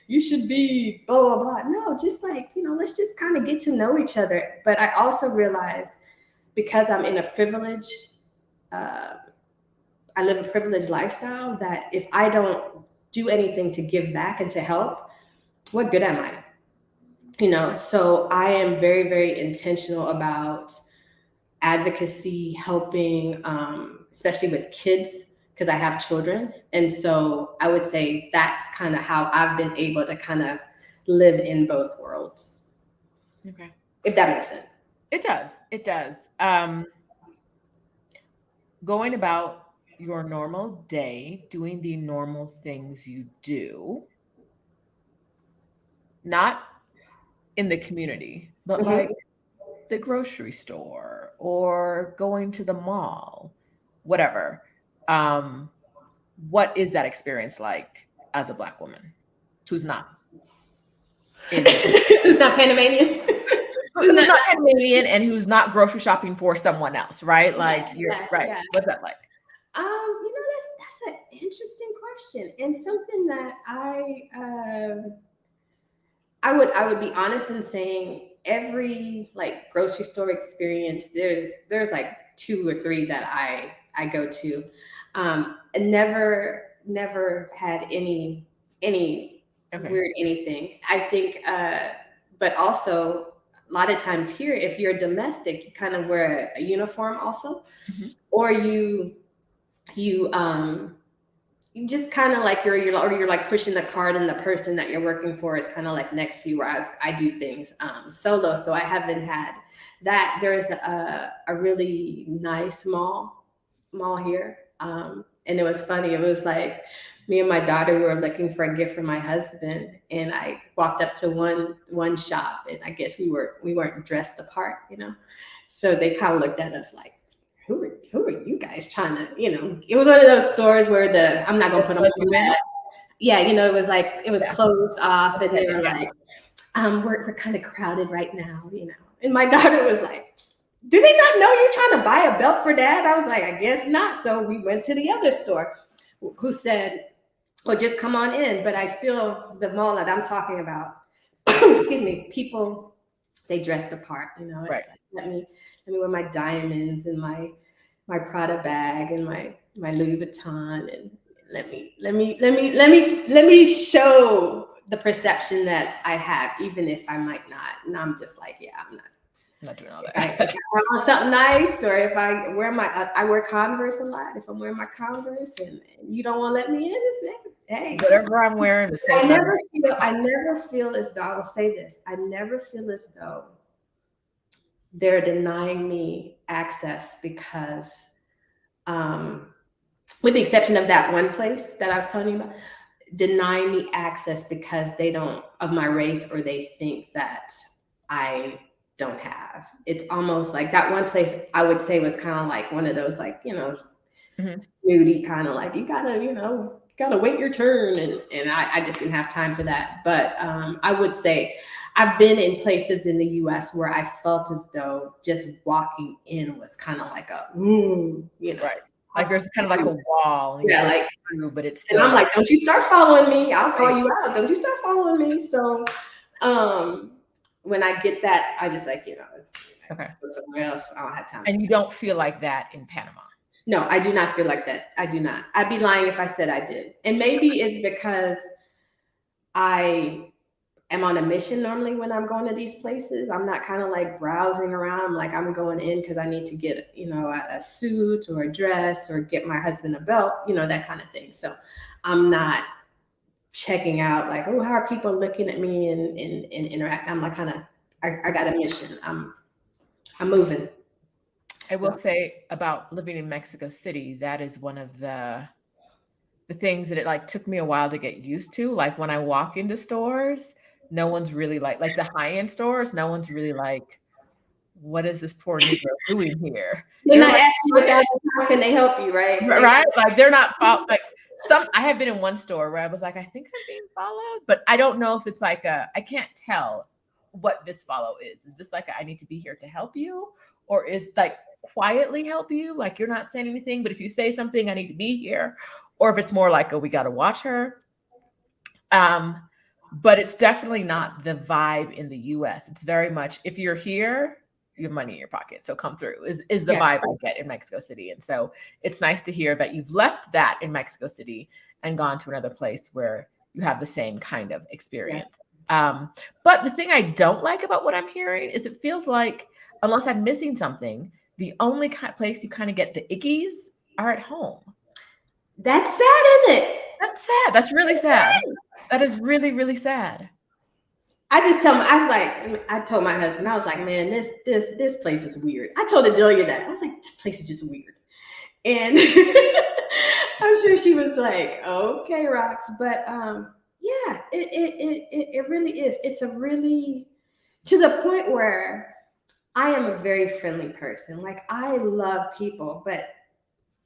[SPEAKER 2] you should be blah blah blah. No, just like, you know, let's just kind of get to know each other. But I also realize, because I'm in a privileged I live a privileged lifestyle, that if I don't do anything to give back and to help, what good am I? You know, so I am very, very intentional about advocacy, helping, especially with kids, because I have children. And so I would say that's kind of how I've been able to kind of live in both worlds.
[SPEAKER 1] Okay.
[SPEAKER 2] If that makes sense.
[SPEAKER 1] It does. It does. Going about your normal day, doing the normal things you do, not in the community, but
[SPEAKER 2] Mhm.
[SPEAKER 1] like the grocery store or going to the mall, whatever. What is that experience like as a Black woman who's not in
[SPEAKER 2] Who's not Panamanian?
[SPEAKER 1] who's not Panamanian and who's not grocery shopping for someone else, right? Like
[SPEAKER 2] Yes,
[SPEAKER 1] you're
[SPEAKER 2] yes,
[SPEAKER 1] right.
[SPEAKER 2] yes.
[SPEAKER 1] What's that like?
[SPEAKER 2] You know, that's an interesting question, and something that I would be honest in saying every like grocery store experience, there's like two or three that I go to. And never had any
[SPEAKER 1] Okay.
[SPEAKER 2] weird anything. I think, but also a lot of times here, if you're domestic, you kind of wear a uniform also,
[SPEAKER 1] Mhm.
[SPEAKER 2] or you you just kind of like you're like pushing the cart, and the person that you're working for is kind of like next to you, whereas I do things solo, so I haven't had that. There's a really nice mall here, and it was funny. It was like me and my daughter were looking for a gift for my husband, and I walked up to one shop, and I guess we weren't dressed the part, you know, so they kind of looked at us like, who are you guys trying to, you know, it was one of those stores where I'm not gonna put them on blast. Yeah, you know, it was like it was closed off, and they were like, we're kind of crowded right now, you know. And my daughter was like, do they not know you're trying to buy a belt for dad? I was like, I guess not. So we went to the other store, who said, well, just come on in. But I feel the mall that I'm talking about, excuse me, people, they dress the part, you know. It's
[SPEAKER 1] Right.
[SPEAKER 2] like, let me wear my diamonds and my Prada bag and my Louis Vuitton, and let me show the perception that I have, even if I might not. And I'm just like, yeah, I'm
[SPEAKER 1] not doing all
[SPEAKER 2] if
[SPEAKER 1] that.
[SPEAKER 2] I want something nice, or if I wear Converse a lot. If I'm wearing my Converse and you don't want to let me in, it's hey,
[SPEAKER 1] Whatever I'm wearing, the same.
[SPEAKER 2] I never feel as though, I will say this, I never feel as though they're denying me access because, with the exception of that one place that I was telling you about, denying me access because they don't, of my race, or they think that I don't have. It's almost like that one place I would say was kind of like one of those, like, you know, snooty kind of like, you gotta, you know, you gotta wait your turn. And I just didn't have time for that. But I would say I've been in places in the US where I felt as though just walking in was kind of like you know.
[SPEAKER 1] Right. Like there's kind of like a wall.
[SPEAKER 2] Yeah, like,
[SPEAKER 1] through, but it's
[SPEAKER 2] and
[SPEAKER 1] still.
[SPEAKER 2] I'm like, don't you start following me. I'll call you out. Don't you start following me. So when I get that, I just like, you know, it's
[SPEAKER 1] okay.
[SPEAKER 2] Go somewhere else. I don't have time.
[SPEAKER 1] And you don't feel like that in Panama?
[SPEAKER 2] No, I do not feel like that. I do not. I'd be lying if I said I did. And maybe it's because am on a mission normally when I'm going to these places. I'm not kind of like browsing around. Like I'm going in because I need to get, a suit or a dress or get my husband a belt, that kind of thing. So I'm not checking out like, oh, how are people looking at me and interact. I'm like I got a mission. I'm moving.
[SPEAKER 1] I will
[SPEAKER 2] So,
[SPEAKER 1] say about living in Mexico City, that is one of the things that it like took me a while to get used to. Like when I walk into stores, no one's really like the high-end stores, no one's really like, what is this poor Negro doing here?
[SPEAKER 2] they're
[SPEAKER 1] They're
[SPEAKER 2] not
[SPEAKER 1] like,
[SPEAKER 2] asking you 1,000 times, can they help you, right?
[SPEAKER 1] right? Like they're not like I have been in one store where I was like, I think I'm being followed, but I don't know if it's like I can't tell what this follow is. Is this like I need to be here to help you? Or is like quietly help you? Like you're not saying anything, but if you say something, I need to be here. Or if it's more like, oh, we got to watch her. But it's definitely not the vibe in the US. It's very much if you're here, you have money in your pocket. So come through is the
[SPEAKER 2] Yeah.
[SPEAKER 1] vibe I get in Mexico City. And so it's nice to hear that you've left that in Mexico City and gone to another place where you have the same kind of experience. But the thing I don't like about what I'm hearing is it feels like, unless I'm missing something, the only place you kind of get the ickies are at home.
[SPEAKER 2] That's sad, isn't it?
[SPEAKER 1] That's sad. That's really sad. That is really, really sad.
[SPEAKER 2] I told my husband, I was like, man, this place is weird. I told Adelia that. I was like, this place is just weird. And I'm sure she was like, okay, Rox. But yeah, it really is. It's a really, to the point where I am a very friendly person. Like I love people, but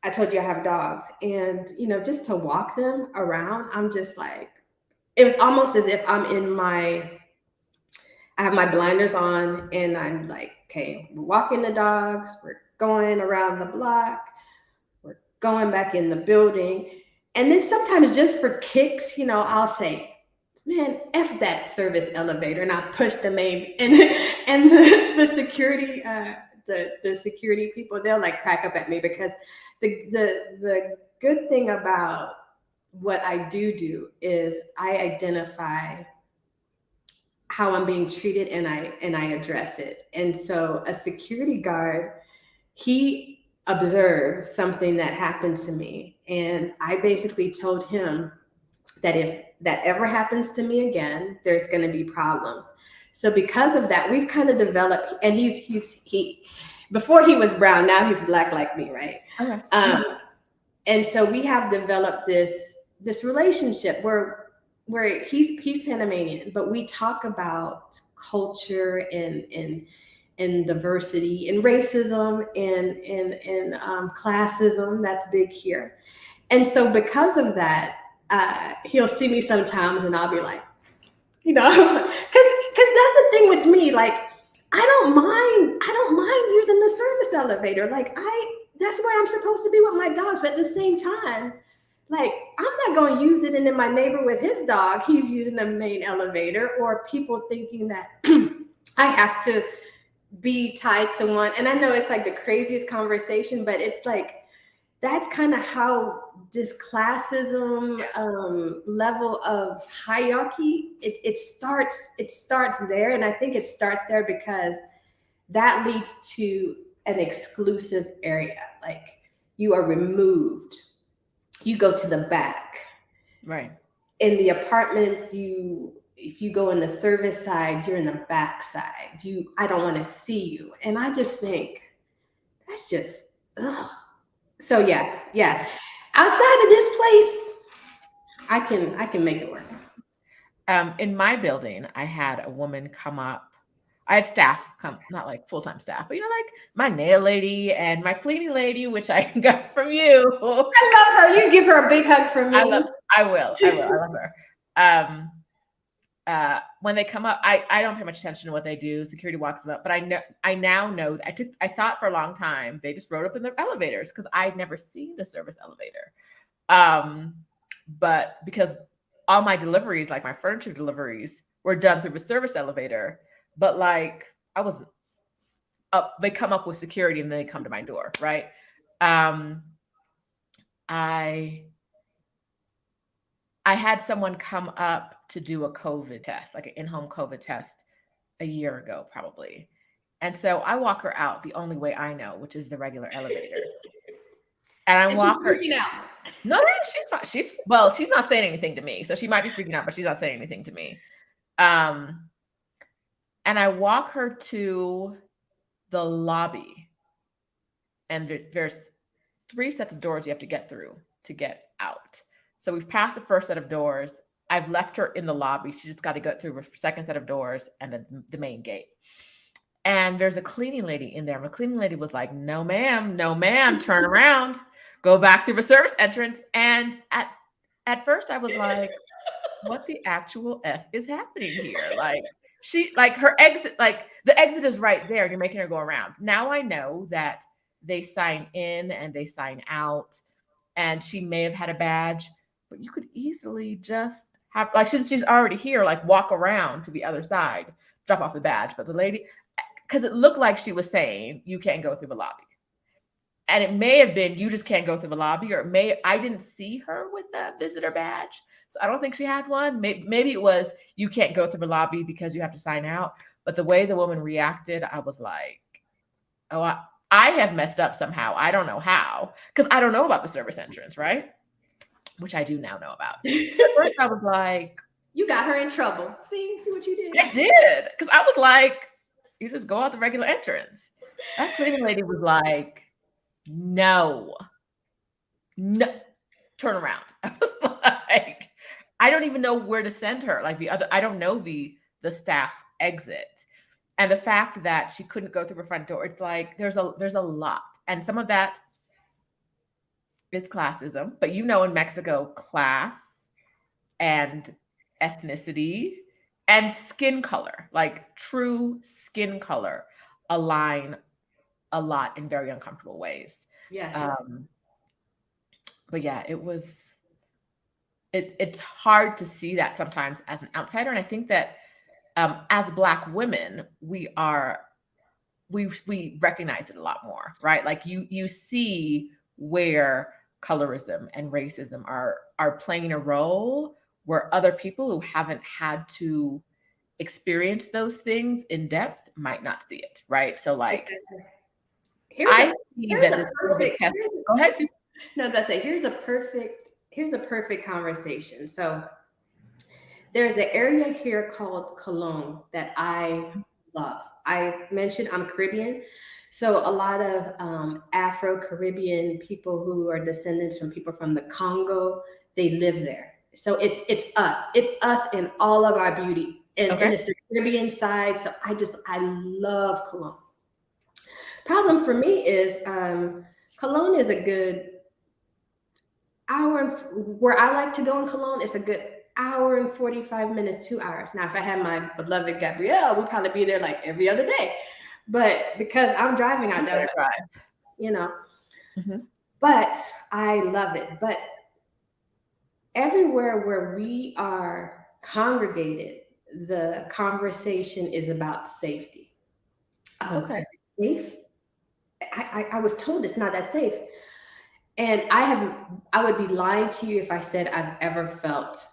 [SPEAKER 2] I told you I have dogs. And, just to walk them around, I'm just like, it was almost as if I have my blinders on and I'm like, okay, we're walking the dogs, we're going around the block, we're going back in the building. And then sometimes just for kicks, I'll say, man, F that service elevator. And I push the main and the security, the security people, they'll like crack up at me because the good thing about what I do is I identify how I'm being treated and I address it. And so a security guard, he observed something that happened to me. And I basically told him that if that ever happens to me again, there's going to be problems. So because of that, we've kind of developed, and he before he was brown, now he's black like me, right?
[SPEAKER 1] Okay.
[SPEAKER 2] And so we have developed this relationship where he's Panamanian, but we talk about culture and diversity and racism and classism. That's big here. And so because of that, he'll see me sometimes and I'll be like, because that's the thing with me. Like, I don't mind using the service elevator. Like that's where I'm supposed to be with my dogs. But at the same time, like, I'm not going to use it. And then my neighbor with his dog, he's using the main elevator, or people thinking that I have to be tied to one. And I know it's like the craziest conversation, but it's like, that's kind of how this classism level of hierarchy, it starts there. And I think it starts there because that leads to an exclusive area. Like you are removed. You go to the back.
[SPEAKER 1] Right.
[SPEAKER 2] In the apartments, if you go in the service side, you're in the back side. I don't want to see you. And I just think that's just, ugh. So yeah. Outside of this place, I can make it work.
[SPEAKER 1] In my building, I had a woman come up. I have staff come, not like full-time staff, but like my nail lady and my cleaning lady, which I got from you.
[SPEAKER 2] I love her. You give her a big hug from me.
[SPEAKER 1] I will. I love her. When they come up, I don't pay much attention to what they do. Security walks them up, but I now know. I thought for a long time they just rode up in the elevators because I'd never seen the service elevator. But because all my deliveries, like my furniture deliveries, were done through the service elevator, but like I wasn't up. They come up with security and then they come to my door, right? I had someone come up to do a COVID test, like an in-home COVID test a year ago, probably. And so I walk her out the only way I know, which is the regular elevator. And I
[SPEAKER 2] And she's
[SPEAKER 1] walk her.
[SPEAKER 2] freaking out.
[SPEAKER 1] No, she's fine. She's not saying anything to me. So she might be freaking out, but she's not saying anything to me. And I walk her to the lobby, and there's 3 sets of doors you have to get through to get out. So we've passed the first set of doors. I've left her in the lobby. She just got to go through the second set of doors and then the main gate. And there's a cleaning lady in there. And the cleaning lady was like, no, ma'am, turn around, go back through the service entrance. And at first I was like, what the actual F is happening here? Like her exit, like the exit is right there and you're making her go around. Now I know that they sign in and they sign out, and she may have had a badge, but you could easily just have, like, since she's already here, like walk around to the other side, drop off the badge. But the lady, because it looked like she was saying you can't go through the lobby. And it may have been you just can't go through the lobby, or I didn't see her with a visitor badge. So I don't think she had one. Maybe it was you can't go through the lobby because you have to sign out. But the way the woman reacted, I was like, oh, I have messed up somehow. I don't know how, because I don't know about the service entrance, right? Which I do now know about. At first I was like,
[SPEAKER 2] you got her in trouble. See what you did?
[SPEAKER 1] I did. Because I was like, you just go out the regular entrance. That cleaning lady was like, no, turn around. I was like, I don't even know where to send her. Like I don't know the staff exit. And the fact that she couldn't go through the front door, it's like there's a lot. And some of that is classism. But in Mexico, class and ethnicity and skin color, like true skin color, align a lot in very uncomfortable ways.
[SPEAKER 2] Yes.
[SPEAKER 1] But yeah, it's hard to see that sometimes as an outsider. And I think that as Black women, we recognize it a lot more, right? Like you see where colorism and racism are playing a role, where other people who haven't had to experience those things in depth might not see it, right? So like,
[SPEAKER 2] here's a perfect conversation. So there's an area here called Cologne that I love. I mentioned I'm Caribbean. So a lot of Afro-Caribbean people who are descendants from people from the Congo, they live there. So it's us in all of our beauty. And it's the Caribbean side. So I love Cologne. Problem for me is Cologne is a good hour, where I like to go in Cologne, it's a good hour and 45 minutes, 2 hours. Now, if I had my beloved Gabrielle, we'd probably be there like every other day. But because I'm driving out there, but I love it. But everywhere where we are congregated, the conversation is about safety.
[SPEAKER 1] Okay.
[SPEAKER 2] Is it safe? I was told it's not that safe. And I would be lying to you if I said I've ever felt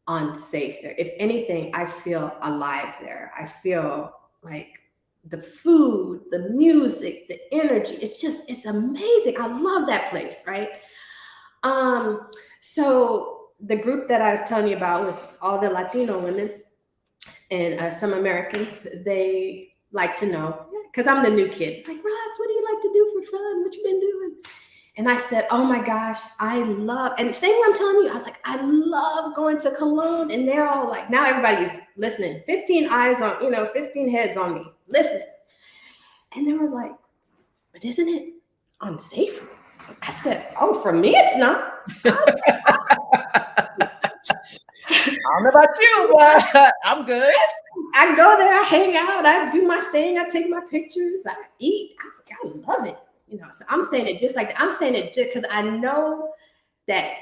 [SPEAKER 2] unsafe there. If anything, I feel alive there. I feel like the food, the music, the energy, it's amazing. I love that place, right? So the group that I was telling you about with all the Latino women and some Americans, they like to know, because I'm the new kid. Like, Rox, what do you like to do for fun? What you been doing? And I said, oh my gosh, I love, and same way I'm telling you, I was like, I love going to Cologne. And they're all like, now everybody's listening. 15 eyes on, 15 heads on me, listening. And they were like, but isn't it unsafe? I said, oh, for me, it's not.
[SPEAKER 1] I don't know about you, but I'm good.
[SPEAKER 2] I go there, I hang out, I do my thing, I take my pictures, I eat. I was like, I love it. So I'm saying it just like that. I'm saying it just because I know that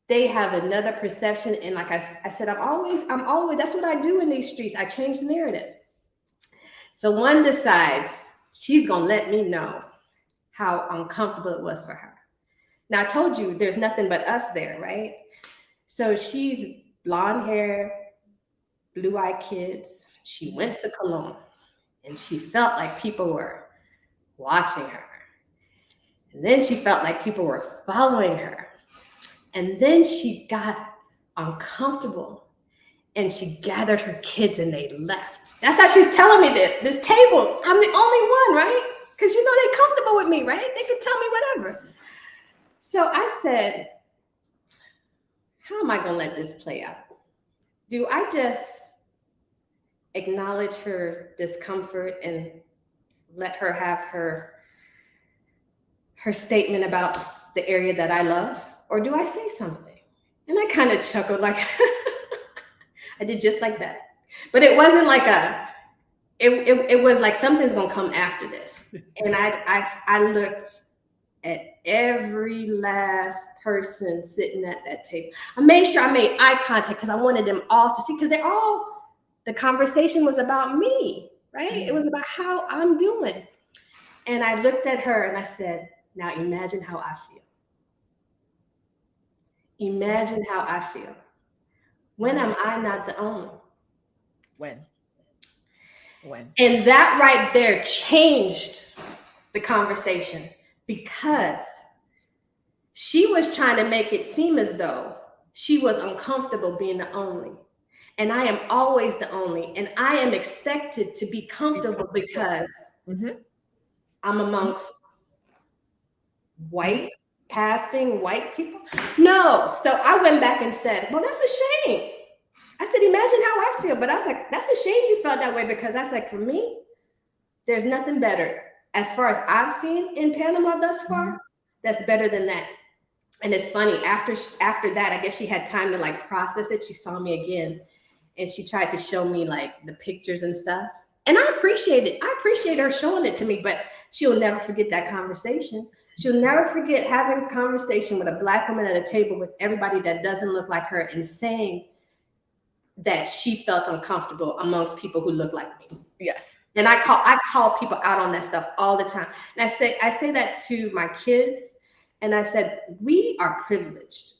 [SPEAKER 2] they have another perception. And like I said, I'm always, that's what I do in these streets. I change the narrative. So one decides she's going to let me know how uncomfortable it was for her. Now I told you there's nothing but us there, right? So she's blonde hair, blue-eyed kids. She went to Cologne and she felt like people were watching her. And then she felt like people were following her. And then she got uncomfortable and she gathered her kids and they left. That's how she's telling me this table. I'm the only one, right? Because they're comfortable with me, right? They can tell me whatever. So I said, how am I going to let this play out? Do I just acknowledge her discomfort and let her have her statement about the area that I love? Or do I say something? And I kind of chuckled like, I did just like that. But it wasn't like it was like something's going to come after this. And I looked at every last person sitting at that table. I made sure I made eye contact because I wanted them all to see, because the conversation was about me, right? Mm-hmm. It was about how I'm doing. And I looked at her and I said, now imagine how I feel. Imagine how I feel. When am I not the only?
[SPEAKER 1] When?
[SPEAKER 2] And that right there changed the conversation, because she was trying to make it seem as though she was uncomfortable being the only. And I am always the only. And I am expected to be comfortable because I'm amongst passing white people. No. So I went back and said, well, that's a shame. I said, imagine how I feel. But I was like, that's a shame you felt that way, because I was like, for me, there's nothing better. As far as I've seen in Panama thus far, that's better than that. And it's funny, after that, I guess she had time to like process it. She saw me again and she tried to show me like the pictures and stuff. And I appreciate it. I appreciate her showing it to me, but she'll never forget that conversation. She'll never forget having a conversation with a Black woman at a table with everybody that doesn't look like her and saying that she felt uncomfortable amongst people who look like me.
[SPEAKER 1] Yes.
[SPEAKER 2] And I call people out on that stuff all the time. And I say that to my kids. And I said, we are privileged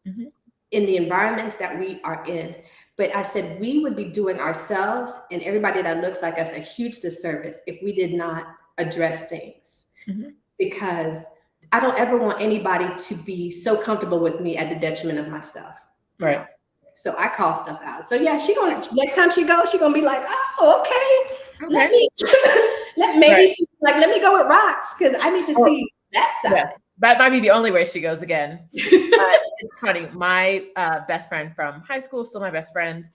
[SPEAKER 2] in the environments that we are in. But I said, we would be doing ourselves and everybody that looks like us a huge disservice if we did not address things. Because I don't ever want anybody to be so comfortable with me at the detriment of myself.
[SPEAKER 1] Right.
[SPEAKER 2] So I call stuff out. So yeah, next time she goes, she's gonna be like, oh, okay. Let me let me go with rocks, because I need to see that side.
[SPEAKER 1] Yeah. That might be the only way she goes again. It's funny. My best friend from high school, still my best friend,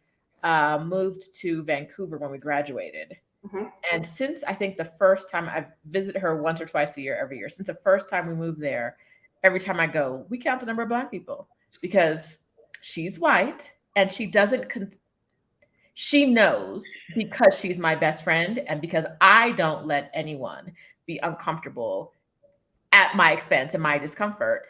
[SPEAKER 1] moved to Vancouver when we graduated. And since I think the first time, I visit her once or twice a year every year. Since the first time we moved there, every time I go, we count the number of Black people, because she's white and she doesn't. She knows, because she's my best friend and because I don't let anyone be uncomfortable at my expense and my discomfort,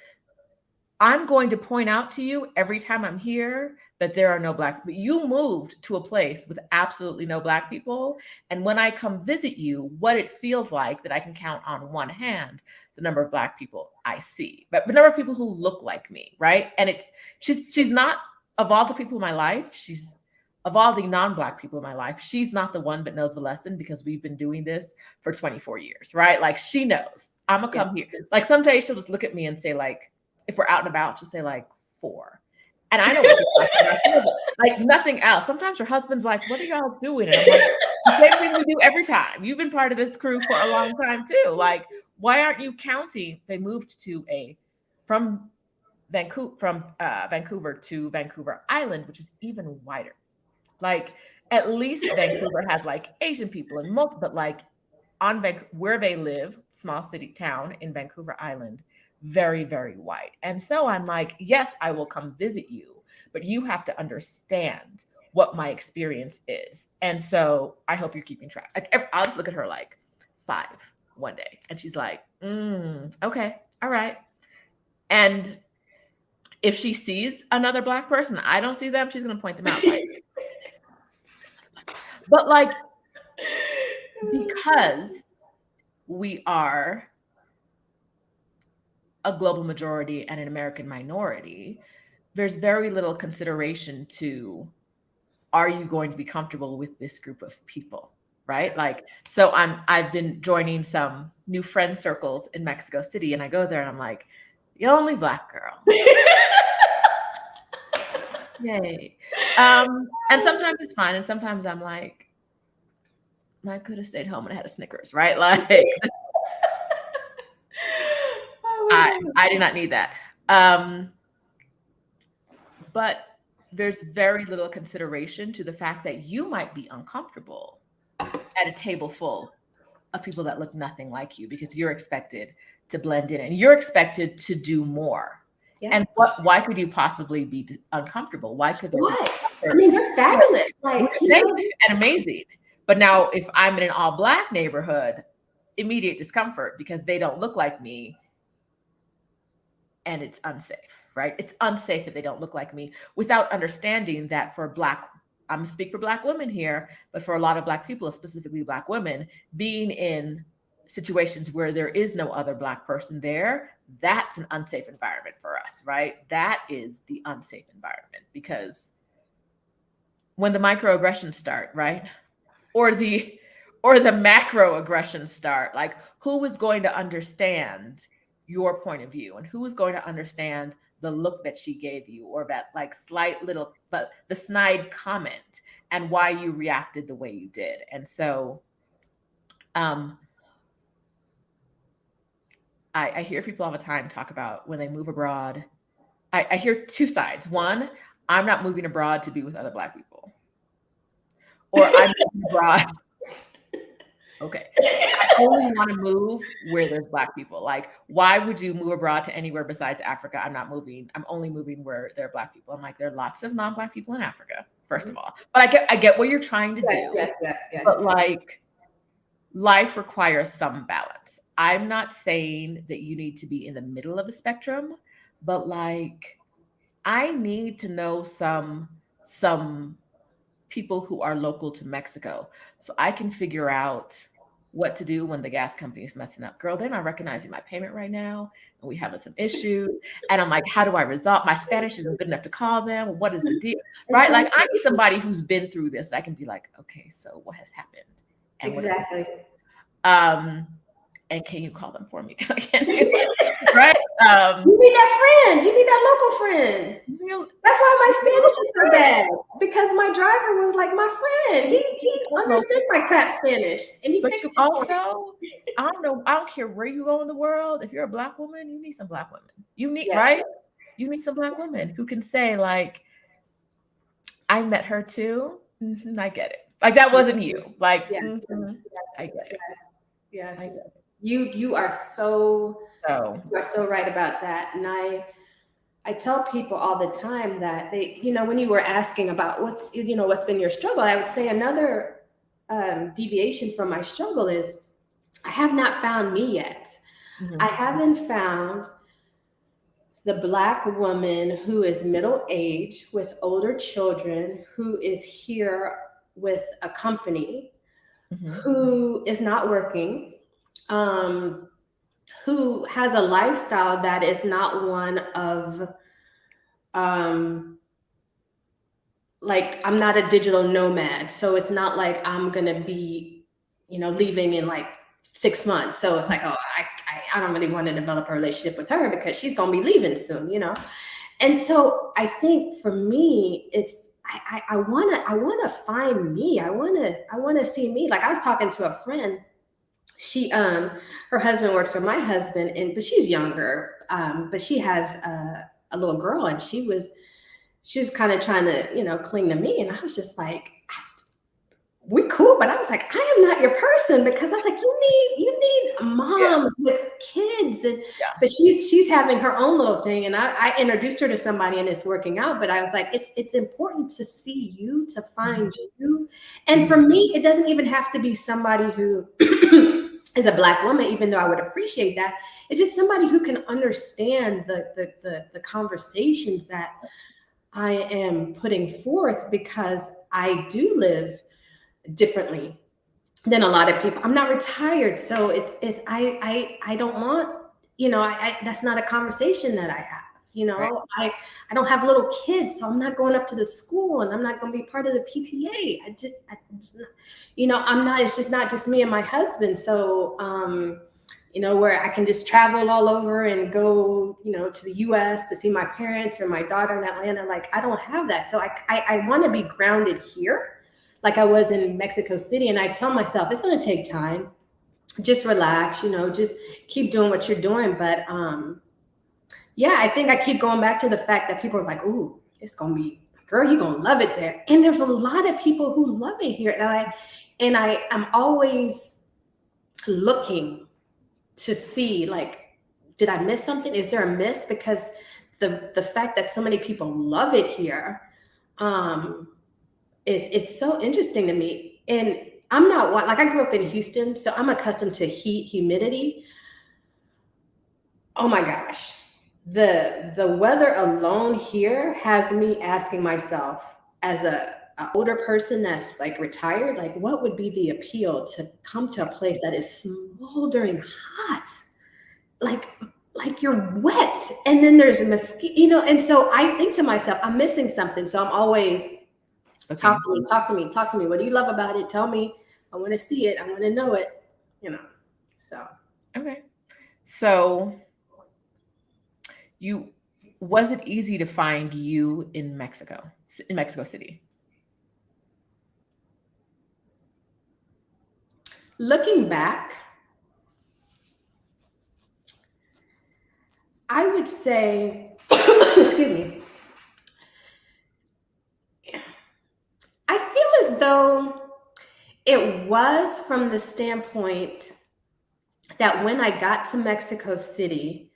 [SPEAKER 1] I'm going to point out to you every time I'm here that there are no Black people. You moved to a place with absolutely no Black people. And when I come visit you, what it feels like that I can count on one hand the number of Black people I see, but the number of people who look like me, right? And she's not, of all the people in my life, of all the non-Black people in my life, she's not the one that knows the lesson, because we've been doing this for 24 years, right? Like, she knows I'm gonna come here. Like, some days she'll just look at me and say, like, if we're out and about, she'll say like 4. And I know what she's talking about, like nothing else. Sometimes her husband's like, what are y'all doing? And I'm like, the same thing we do every time. You've been part of this crew for a long time too. Like, why aren't you counting? They moved from Vancouver to Vancouver Island, which is even wider. Like, at least Vancouver has like Asian people and but like on where they live, small city town in Vancouver Island, very, very white. And so I'm like, yes, I will come visit you, but you have to understand what my experience is. And so I hope you're keeping track. Like, I'll just look at her like 5 one day, and she's like, okay, all right. And if she sees another Black person, I don't see them, she's going to point them out. Like, but like, because we are a global majority and an American minority, there's very little consideration to, are you going to be comfortable with this group of people, right? Like, so I've been joining some new friend circles in Mexico City, and I go there and I'm like, the only Black girl. Yay. And sometimes it's fine, and sometimes I'm like, I could have stayed home and had a Snickers, right? Like, I did not need that. But there's very little consideration to the fact that you might be uncomfortable at a table full of people that look nothing like you, because you're expected to blend in and you're expected to do more. Yeah. And why could you possibly be uncomfortable? Why could there be?
[SPEAKER 2] I mean, they're fabulous.
[SPEAKER 1] Like, we're safe and amazing. But now if I'm in an all Black neighborhood, immediate discomfort because they don't look like me, and it's unsafe, right? It's unsafe that they don't look like me, without understanding that for Black, I'm gonna speak for Black women here, but for a lot of Black people, specifically Black women, being in situations where there is no other Black person there, that's an unsafe environment for us, right? That is the unsafe environment, because when the microaggressions start, right? Or the macroaggressions start, like, who is going to understand your point of view, and who is going to understand the look that she gave you, or that like slight little, but the snide comment, and why you reacted the way you did. And so I hear people all the time talk about when they move abroad. I hear two sides. One, I'm not moving abroad to be with other Black people, or I'm moving abroad. Okay, I only want to move where there's Black people. Like, why would you move abroad to anywhere besides Africa? I'm not moving. I'm only moving where there are Black people. I'm like, there are lots of non-Black people in Africa, first of all. But I get what you're trying to do.
[SPEAKER 2] Yes.
[SPEAKER 1] But like, life requires some balance. I'm not saying that you need to be in the middle of a spectrum, but like, I need to know some people who are local to Mexico, so I can figure out what to do when the gas company is messing up. Girl, they're not recognizing my payment right now, and we having some issues. And I'm like, how do I resolve? My Spanish isn't good enough to call them. What is the deal? Right? Like, I need somebody who's been through this. I can be like, okay, so what has happened? And
[SPEAKER 2] exactly.
[SPEAKER 1] And can you call them for me? Because I can't do it. Right?
[SPEAKER 2] You need that friend. You need that local friend. That's why my Spanish is so bad, because my driver was like my friend. He understood my crap Spanish, and he fixed it.
[SPEAKER 1] Also, I don't care where you go in the world. If you're a Black woman, you need some Black women. You need, right? You need some Black women who can say like, I met her too. Mm-hmm, I get it. Like, that wasn't you. Like, I get it.
[SPEAKER 2] Yes. I get it. You are so right about that. And I tell people all the time that they, when you were asking about what's been your struggle, I would say another deviation from my struggle is I have not found me yet. Mm-hmm. I haven't found the Black woman who is middle-aged with older children, who is here with a company, mm-hmm. who is not working, who has a lifestyle that is not one of, like, I'm not a digital nomad. So it's not like I'm going to be, leaving in like 6 months. So it's like, oh, I don't really want to develop a relationship with her because she's going to be leaving soon, And so I think for me, it's, I want to find me. I want to see me. Like, I was talking to a friend. She, her husband works for my husband, but she's younger. But she has a little girl, and she was kind of trying to, cling to me. And I was just like, we're cool. But I was like, I am not your person, because I was like, you need moms with kids. And but she's having her own little thing. And I introduced her to somebody, and it's working out. But I was like, it's important to see you, to find you. And for me, it doesn't even have to be somebody who is a Black woman, even though I would appreciate that. It's just somebody who can understand the conversations that I am putting forth, because I do live differently than a lot of people. I'm not retired, so I don't want, that's not a conversation that I have,
[SPEAKER 1] Right.
[SPEAKER 2] I don't have little kids, so I'm not going up to the school, and I'm not going to be part of the PTA. I'm not. It's just not just me and my husband. So where I can just travel all over and go, to the US to see my parents or my daughter in Atlanta. Like, I don't have that. So I want to be grounded here, like I was in Mexico City. And I tell myself it's going to take time. Just relax, just keep doing what you're doing. But yeah, I think I keep going back to the fact that people are like, ooh, it's going to be, girl, you're going to love it there. And there's a lot of people who love it here. And I'm always looking to see, like, did I miss something? Is there a miss? Because the fact that so many people love it here it's so interesting to me. And I'm not one, like, I grew up in Houston, so I'm accustomed to heat, humidity. Oh my gosh. The weather alone here has me asking myself, as a older person that's like retired, like, what would be the appeal to come to a place that is smoldering hot? Like like you're wet, and then there's a mosquito, and so I think to myself, I'm missing something. So I'm always,
[SPEAKER 1] Okay.
[SPEAKER 2] talk to me. What do you love about it? Tell me. I want to see it. I want to know it. So
[SPEAKER 1] Okay. So was it easy to find you in Mexico City?
[SPEAKER 2] looking back, I would say, excuse me, I feel as though it was, from the standpoint that when I got to Mexico City,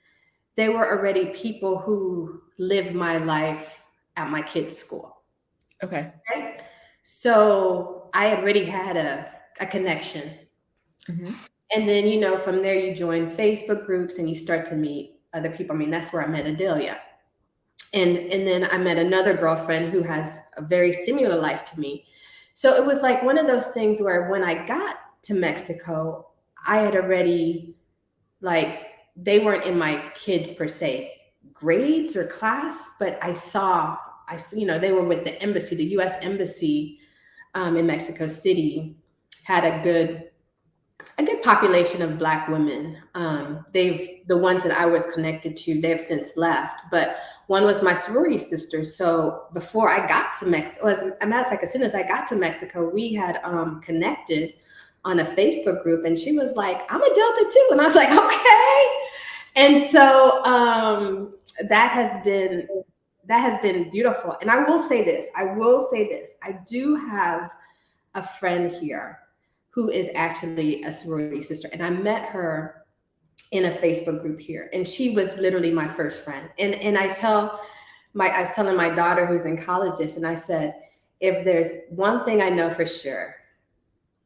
[SPEAKER 2] there were already people who lived my life at my kids' school.
[SPEAKER 1] Okay.
[SPEAKER 2] Okay? So I already had a connection.
[SPEAKER 1] Mm-hmm.
[SPEAKER 2] And then, from there, you join Facebook groups and you start to meet other people. I mean, that's where I met Adelia. And then I met another girlfriend who has a very similar life to me. So it was like one of those things where when I got to Mexico, I had already, like, they weren't in my kids per se grades or class, but they were with the embassy, the U.S. embassy in Mexico City had a good population of Black women. The ones that I was connected to, they've since left, but one was my sorority sister. So before I got to Mexico, as a matter of fact, as soon as I got to Mexico, we had connected on a Facebook group, and she was like, I'm a Delta too. And I was like, okay. And so that has been beautiful. And I will say this, I do have a friend here who is actually a sorority sister. And I met her in a Facebook group here. And she was literally my first friend. And I was telling my daughter who's in college this, and I said, if there's one thing I know for sure,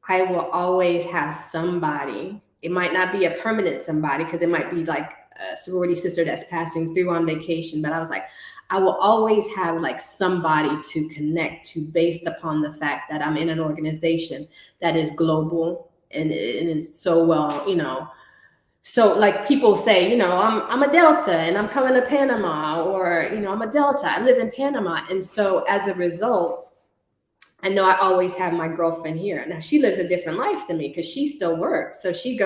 [SPEAKER 2] I will always have somebody. It might not be a permanent somebody, because it might be like a sorority sister that's passing through on vacation. But I was like, I will always have like somebody to connect to, based upon the fact that I'm in an organization that is global and is so well. So like people say, I'm a Delta and I'm coming to Panama, or, I'm a Delta, I live in Panama. And so as a result, I know I always have my girlfriend here. Now she lives a different life than me because she still works. So she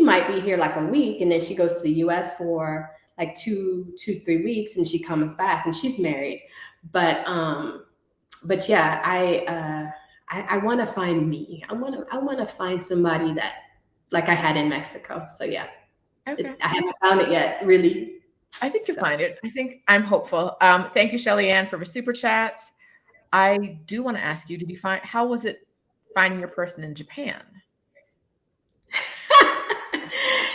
[SPEAKER 2] might be here like a week, and then she goes to the US for like 3 weeks, and she comes back, and she's married. But yeah, I want to find me. I want to find somebody that, like I had in Mexico. So yeah,
[SPEAKER 1] Okay.
[SPEAKER 2] I haven't found it yet, really.
[SPEAKER 1] I think you'll find it. I'm hopeful. Thank you, Shelly Ann, for the super chats. I do want to ask you, how was it finding your person in Japan?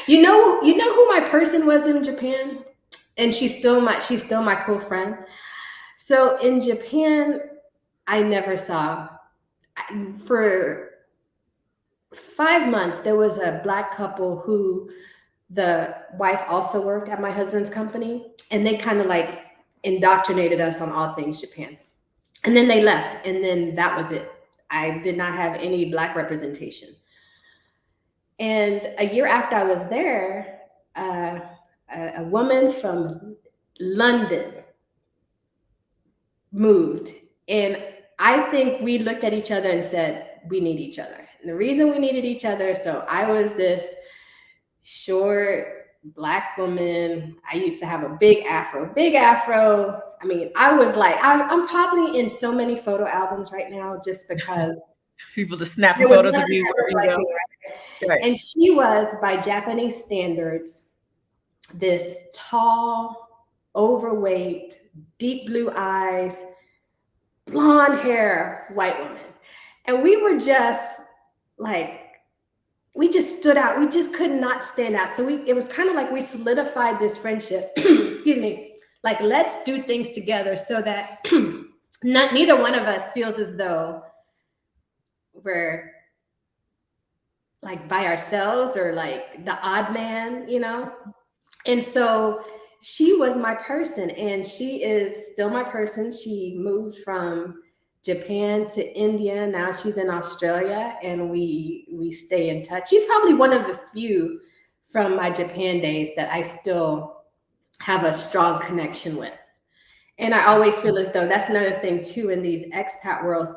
[SPEAKER 2] You know who my person was in Japan? And she's still my cool friend. So in Japan, I never saw, for 5 months, there was a Black couple who the wife also worked at my husband's company, and they kind of like indoctrinated us on all things Japan. And then they left, and then that was it. I did not have any Black representation. And a year after I was there, a woman from London moved. And I think we looked at each other and said, we need each other. And the reason we needed each other, so I was this short Black woman. I used to have a big afro, big afro. I mean, I was like, I'm probably in so many photo albums right now just because
[SPEAKER 1] People just snapping
[SPEAKER 2] there was
[SPEAKER 1] photos of
[SPEAKER 2] nothing
[SPEAKER 1] you
[SPEAKER 2] that
[SPEAKER 1] wherever
[SPEAKER 2] looked
[SPEAKER 1] you
[SPEAKER 2] like
[SPEAKER 1] go.
[SPEAKER 2] me, right?
[SPEAKER 1] Right.
[SPEAKER 2] And she was, by Japanese standards, this tall, overweight, deep blue eyes, blonde hair white woman. And we were just like, we just stood out. We just could not stand out. So it was kind of like we solidified this friendship. Excuse me. Like, let's do things together so that neither one of us feels as though we're like by ourselves or like the odd man, you know? And so she was my person, and she is still my person. She moved from Japan to India. Now she's in Australia, and we stay in touch. She's probably one of the few from my Japan days that I still have a strong connection with. And I always feel as though that's another thing too in these expat worlds,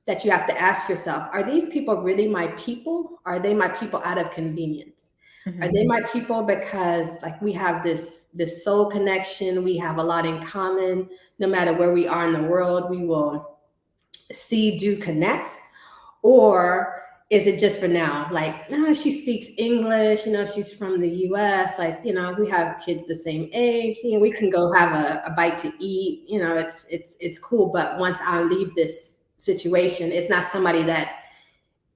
[SPEAKER 2] that you have to ask yourself: are these people really my people? Are they my people out of convenience?
[SPEAKER 1] Mm-hmm.
[SPEAKER 2] Are they my people because like we have this soul connection, we have a lot in common, no matter where we are in the world, we will see, do, connect? Or is it just for now? Like, no, she speaks English, you know, she's from the US, like, you know, we have kids the same age, you know, we can go have a bite to eat, you know, it's cool. But once I leave this situation, it's not somebody that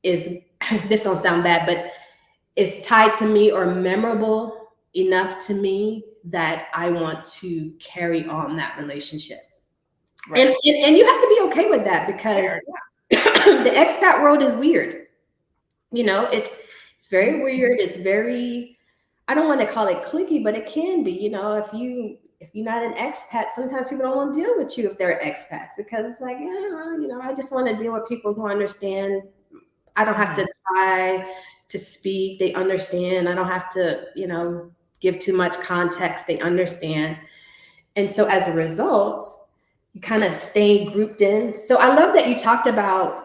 [SPEAKER 2] is, this don't sound bad, but is tied to me or memorable enough to me that I want to carry on that relationship. Right. And you have to be okay with that, because the expat world is weird. You know, it's very weird. It's very, I don't want to call it cliquey, but it can be. You know, if you're not an expat, sometimes people don't want to deal with you if they're expats, because it's like, yeah, well, you know, I just want to deal with people who understand. I don't have to try to speak. They understand. I don't have to, you know, give too much context. They understand. And so as a result, you kind of stay grouped in. So I love that you talked about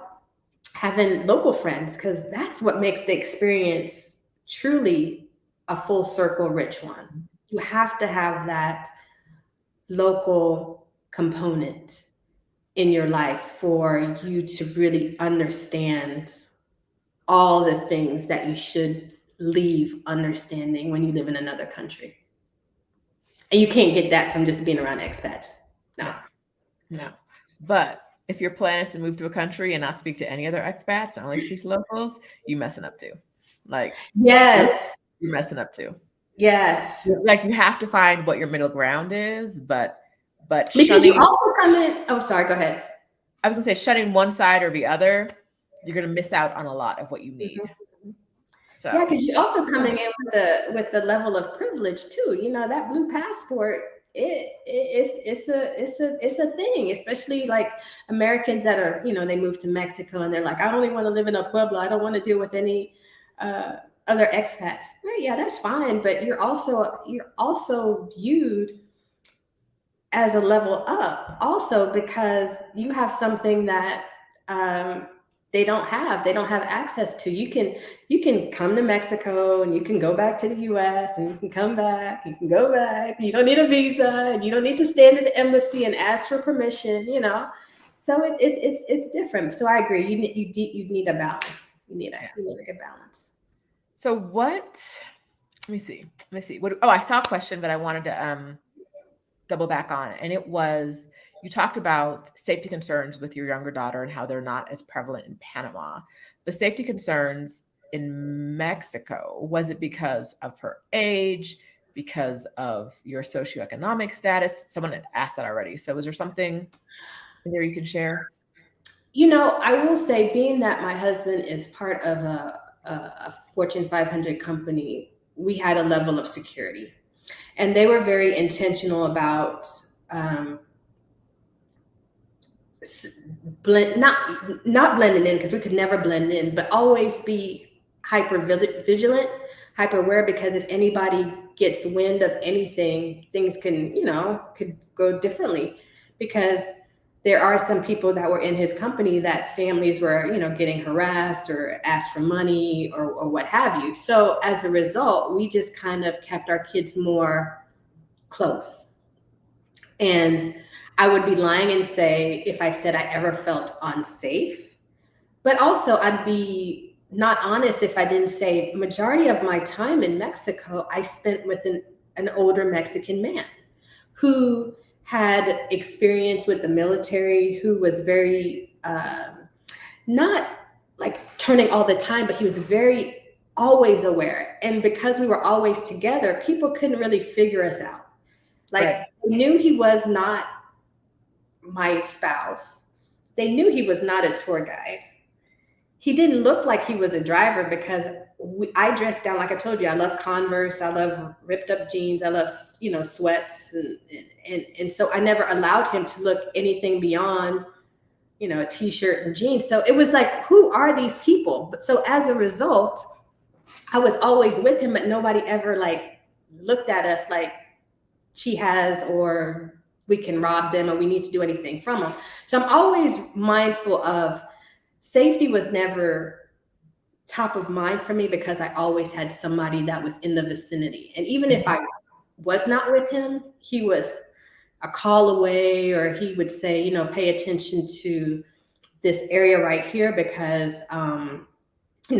[SPEAKER 2] having local friends, because that's what makes the experience truly a full circle rich one. You have to have that local component in your life for you to really understand all the things that you should leave understanding when you live in another country. And you can't get that from just being around expats.
[SPEAKER 1] No. But if your plan is to move to a country and not speak to any other expats and only speak to locals, you messing up too. Like,
[SPEAKER 2] yes,
[SPEAKER 1] you're messing up too.
[SPEAKER 2] Yes.
[SPEAKER 1] Like, you have to find what your middle ground is, but
[SPEAKER 2] because
[SPEAKER 1] shunning,
[SPEAKER 2] you also come in. Oh, sorry. Go ahead.
[SPEAKER 1] I was gonna say, shunning one side or the other, you're gonna miss out on a lot of what you need.
[SPEAKER 2] Mm-hmm.
[SPEAKER 1] So
[SPEAKER 2] yeah, because you're also coming in with the level of privilege too. You know, that blue passport, it's a thing, especially like Americans that are, you know, they move to Mexico and they're like, I only want to live in a Pueblo. I don't want to deal with any other expats. Well, yeah, that's fine, but you're also viewed as a level up, also because you have something that they don't have. They don't have access to. You can come to Mexico and you can go back to the US and you can come back. You can go back. You don't need a visa and you don't need to stand at the embassy and ask for permission. You know, so it's different. So I agree. You need a balance. You need a good balance.
[SPEAKER 1] So what? Let me see. I saw a question that I wanted to double back on, and it was, you talked about safety concerns with your younger daughter and how they're not as prevalent in Panama. The safety concerns in Mexico, was it because of her age, because of your socioeconomic status? Someone had asked that already. So is there something in there you can share?
[SPEAKER 2] You know, I will say, being that my husband is part of a Fortune 500 company, we had a level of security. And they were very intentional about not blending in, because we could never blend in, but always be hyper vigilant, hyper aware, because if anybody gets wind of anything, things can, could go differently, because there are some people that were in his company that families were, getting harassed or asked for money or what have you. So as a result, we just kind of kept our kids more close. And I would be lying and say if I said I ever felt unsafe, but also I'd be not honest if I didn't say majority of my time in Mexico I spent with an older Mexican man who had experience with the military, who was very not like turning all the time, but he was very always aware. And because we were always together, people couldn't really figure us out. Like,
[SPEAKER 1] Right.
[SPEAKER 2] they knew he was not my spouse. They knew he was not a tour guide. He didn't look like he was a driver, because I dressed down, like I told you, I love Converse, I love ripped up jeans, I love, sweats, and so I never allowed him to look anything beyond, a t-shirt and jeans. So it was like, who are these people? But so as a result, I was always with him, but nobody ever like looked at us like she has, or we can rob them, or we need to do anything from them. So I'm always mindful of safety. Was never top of mind for me, because I always had somebody that was in the vicinity. And even if I was not with him, he was a call away, or he would say, pay attention to this area right here, because,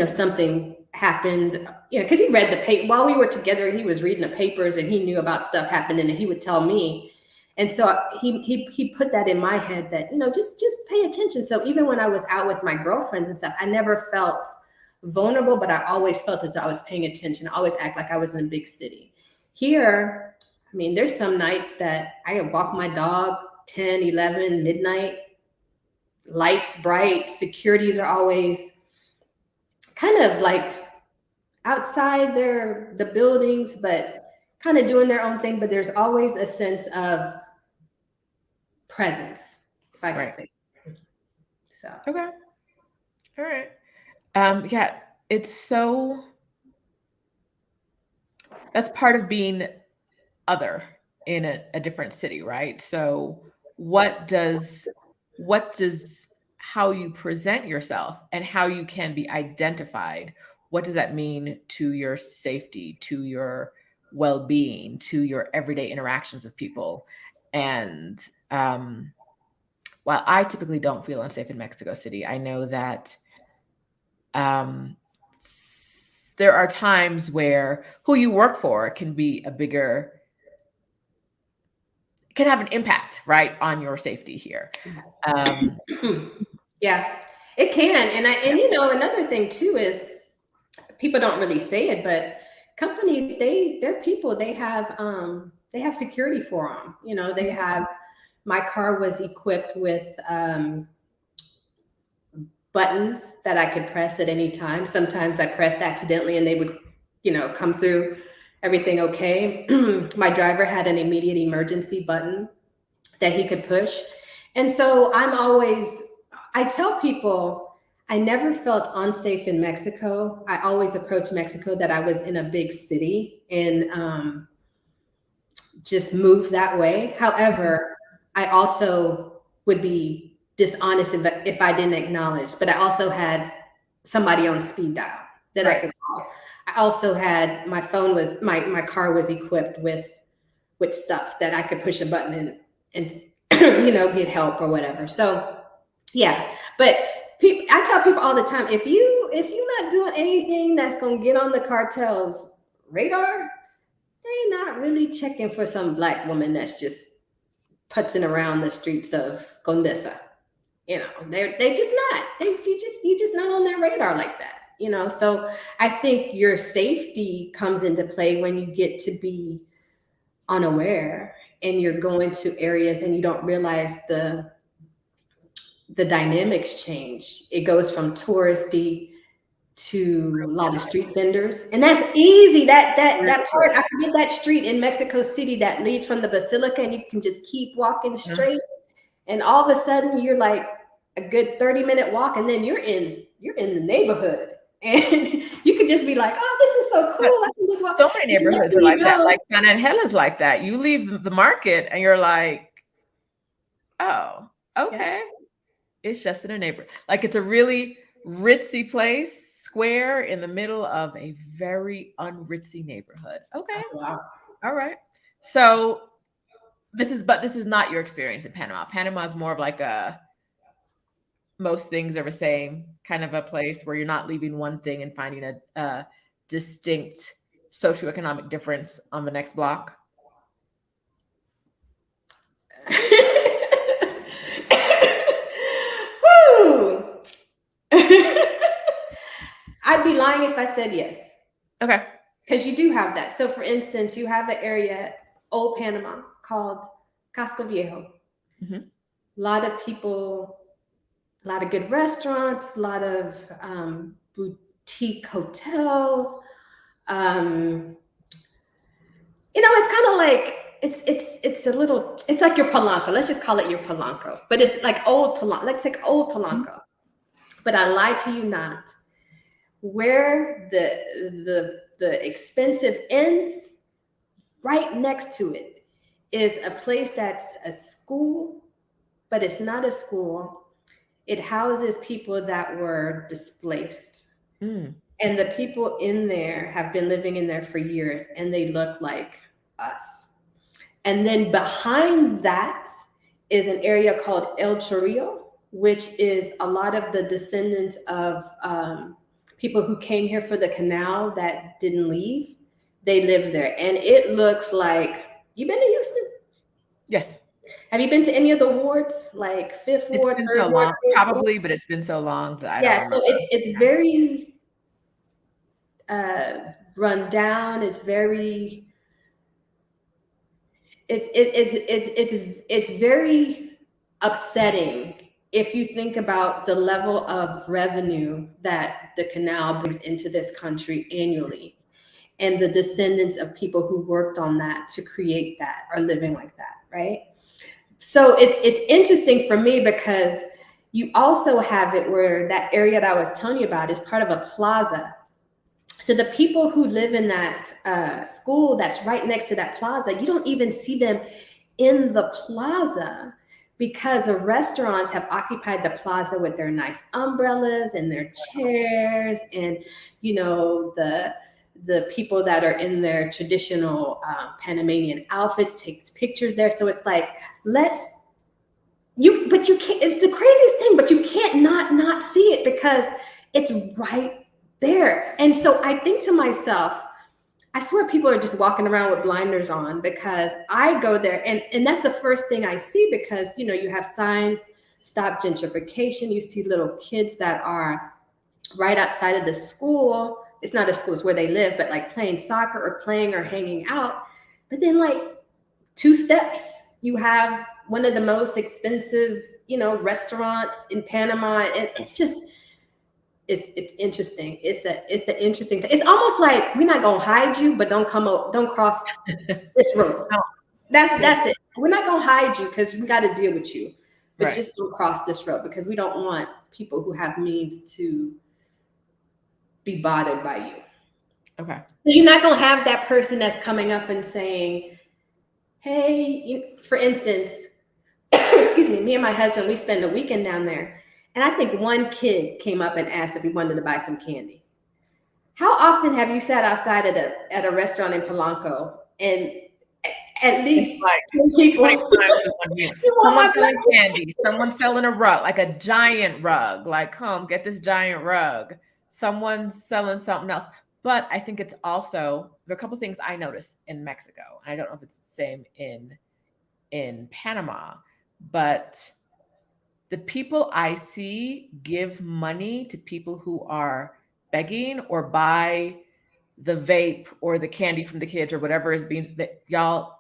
[SPEAKER 2] something happened, because he read the paper while we were together. He was reading the papers and he knew about stuff happening, and he would tell me. And so he put that in my head that, just pay attention. So even when I was out with my girlfriends and stuff, I never felt vulnerable, but I always felt as though I was paying attention. I always act like I was in a big city. Here, I mean, there's some nights that I walk my dog 10, 11, midnight, lights bright, securities are always kind of like outside the buildings, but kind of doing their own thing. But there's always a sense of presence, if I can say. So
[SPEAKER 1] Okay. All right. Yeah, it's so, that's part of being other in a different city, right? So what does how you present yourself and how you can be identified, what does that mean to your safety, to your well-being, to your everyday interactions with people? And while I typically don't feel unsafe in Mexico City, I know that there are times where who you work for can be can have an impact, right, on your safety here.
[SPEAKER 2] Yeah, it can. And another thing too is, people don't really say it, but companies, they're people, they have security for them. They have, my car was equipped with buttons that I could press at any time. Sometimes I pressed accidentally and they would, come through, everything okay. My driver had an immediate emergency button that he could push. And so I tell people, I never felt unsafe in Mexico. I always approached Mexico that I was in a big city and just moved that way. However, I also would be dishonest if I didn't acknowledge, but I also had somebody on speed dial that I could call. I also had, my phone was, my car was equipped with stuff that I could push a button and get help or whatever. So yeah, but I tell people all the time, if you're not doing anything that's going to get on the cartel's radar, they're not really checking for some black woman that's just putzing around the streets of Condesa. They just not. You just not on their radar like that. So I think your safety comes into play when you get to be unaware and you're going to areas and you don't realize the dynamics change. It goes from touristy to a lot of street vendors, and that's easy. That part, I forget that street in Mexico City that leads from the Basilica, and you can just keep walking straight, and all of a sudden you're like a good 30-minute walk, and then you're in the neighborhood. And you could just be like, oh, this is so cool.
[SPEAKER 1] But
[SPEAKER 2] I can just walk.
[SPEAKER 1] so many
[SPEAKER 2] And next
[SPEAKER 1] neighborhoods are
[SPEAKER 2] thing you
[SPEAKER 1] like that.
[SPEAKER 2] know,
[SPEAKER 1] Like San Angel is like that. You leave the market and you're like, oh,
[SPEAKER 2] yeah,
[SPEAKER 1] okay. It's just in a neighborhood. Like it's a really ritzy place, square in the middle of a very unritzy neighborhood. Okay.
[SPEAKER 2] oh, wow.
[SPEAKER 1] All right. So this is not your experience in Panama. Panama is more of like a most things are the same kind of a place where you're not leaving one thing and finding a distinct socioeconomic difference on the next block.
[SPEAKER 2] Woo! I'd be lying if I said yes.
[SPEAKER 1] Okay.
[SPEAKER 2] Because you do have that. So, for instance, you have an area, Old Panama, called Casco Viejo.
[SPEAKER 1] Mm-hmm.
[SPEAKER 2] A lot of people, a lot of good restaurants, a lot of boutique hotels. Um, it's kind of like it's a little. It's like your Polanco. Let's just call it your Polanco, but it's like old Polanco. Like it's like old Polanco. But I lie to you not. Where the expensive ends, right next to it is a place that's a school, but it's not a school. It houses people that were displaced.
[SPEAKER 1] Mm.
[SPEAKER 2] And the people in there have been living in there for years and they look like us. And then behind that is an area called El Chorrillo, which is a lot of the descendants of people who came here for the canal that didn't leave. They live there. And it looks like, you been to Houston?
[SPEAKER 1] Yes.
[SPEAKER 2] Have you been to any of the wards, like Fifth
[SPEAKER 1] It's
[SPEAKER 2] Ward,
[SPEAKER 1] been
[SPEAKER 2] Third
[SPEAKER 1] so
[SPEAKER 2] Ward,
[SPEAKER 1] long,
[SPEAKER 2] Fourth Ward?
[SPEAKER 1] probably, but it's been so long that I don't
[SPEAKER 2] Yeah, so
[SPEAKER 1] remember.
[SPEAKER 2] it's very run down. It's very it's very upsetting if you think about the level of revenue that the canal brings into this country annually, and the descendants of people who worked on that to create that are living like that, right? So it's interesting for me because you also have it where that area that I was telling you about is part of a plaza. So the people who live in that school that's right next to that plaza, you don't even see them in the plaza because the restaurants have occupied the plaza with their nice umbrellas and their chairs, and the people that are in their traditional Panamanian outfits takes pictures there. So it's like, but you can't. It's the craziest thing, but you can't not see it because it's right there. And so I think to myself, I swear people are just walking around with blinders on, because I go there and that's the first thing I see, because you have signs, stop gentrification. You see little kids that are right outside of the school. It's not a school, it's where they live, but like playing soccer or playing or hanging out. But then like 2 steps, you have one of the most expensive, restaurants in Panama. And it's interesting. It's an interesting thing. It's almost like, we're not gonna hide you, but don't cross this road.
[SPEAKER 1] No.
[SPEAKER 2] That's it. We're not gonna hide you because we got to deal with you, but
[SPEAKER 1] Right.
[SPEAKER 2] just don't cross this road, because we don't want people who have means to be bothered by you.
[SPEAKER 1] Okay.
[SPEAKER 2] So you're not gonna have that person that's coming up and saying, hey, for instance, excuse me and my husband, we spend a weekend down there. And I think one kid came up and asked if we wanted to buy some candy. How often have you sat outside at a restaurant in Polanco and at least
[SPEAKER 1] like
[SPEAKER 2] people
[SPEAKER 1] 20 times in 1 year. Someone's selling candy. Someone's selling a rug, like a giant rug. Like, come get this giant rug. Someone's selling something else. But I think it's also, there are a couple of things I noticed in Mexico. I don't know if it's the same in Panama, but the people I see give money to people who are begging or buy the vape or the candy from the kids or whatever is being, that y'all,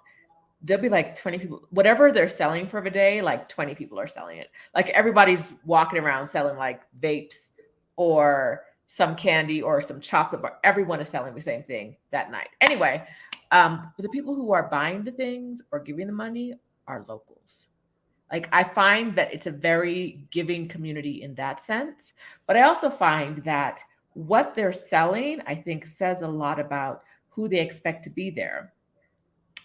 [SPEAKER 1] there'll be like 20 people, whatever they're selling for the day, like 20 people are selling it. Like everybody's walking around selling like vapes or some candy or some chocolate bar. Everyone is selling the same thing that night. Anyway, the people who are buying the things or giving the money are locals. Like I find that it's a very giving community in that sense, but I also find that what they're selling, I think, says a lot about who they expect to be there.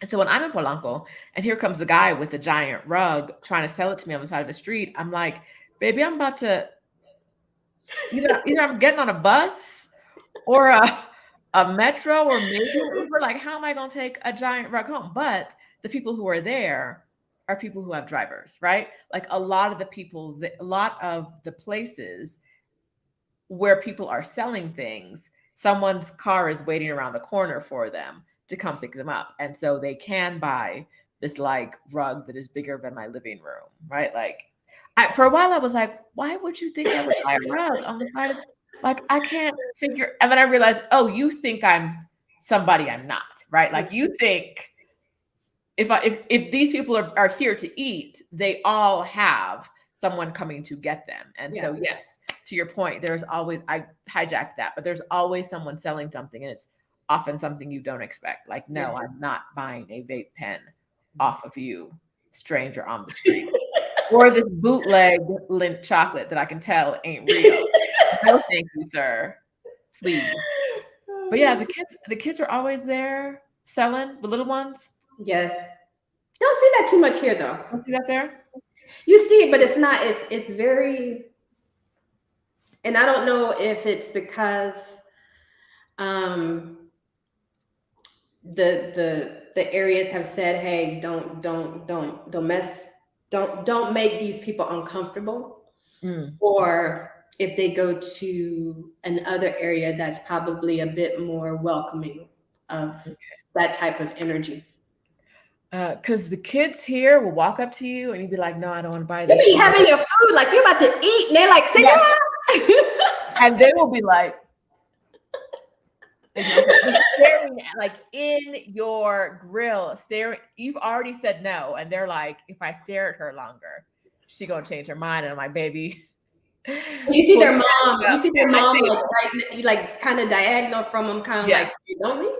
[SPEAKER 1] And so when I'm in Polanco and here comes the guy with a giant rug trying to sell it to me on the side of the street, I'm like, baby, I'm about to either I'm getting on a bus or a metro or maybe an Uber. Like, how am I going to take a giant rug home? But the people who are there are people who have drivers, right? Like a lot of the people, a lot of the places where people are selling things, someone's car is waiting around the corner for them to come pick them up. And so they can buy this like rug that is bigger than my living room, right? Like for a while I was like, why would you think I would buy a rug on the side of, like, I can't figure, and then I realized, oh, you think I'm somebody I'm not, right? Like you think if these people are here to eat, they all have someone coming to get them. And so yes, to your point, there's always, I hijacked that, but there's always someone selling something, and it's often something you don't expect. Like, no, I'm not buying a vape pen off of you, stranger on the street. Or this bootleg Lindt chocolate that I can tell ain't real. No, thank you, sir. Please. But yeah, the kids are always there selling, the little ones.
[SPEAKER 2] Yes. You don't see that too much here though.
[SPEAKER 1] Don't see that there?
[SPEAKER 2] You see it, but it's not, it's very, and I don't know if it's because the areas have said, hey, don't mess, don't make these people uncomfortable. Or if they go to another area that's probably a bit more welcoming of that type of energy.
[SPEAKER 1] Because the kids here will walk up to you and you'd be like, no, I don't want to buy this.
[SPEAKER 2] You be having your food, like you're about to eat, and they're like, sit down.
[SPEAKER 1] And they will be like, staring at, like in your grill, staring. You've already said no. And they're like, if I stare at her longer, she gonna change her mind. And I'm like, baby.
[SPEAKER 2] You see their mom, like kind of diagonal from them, kind of like, don't leave.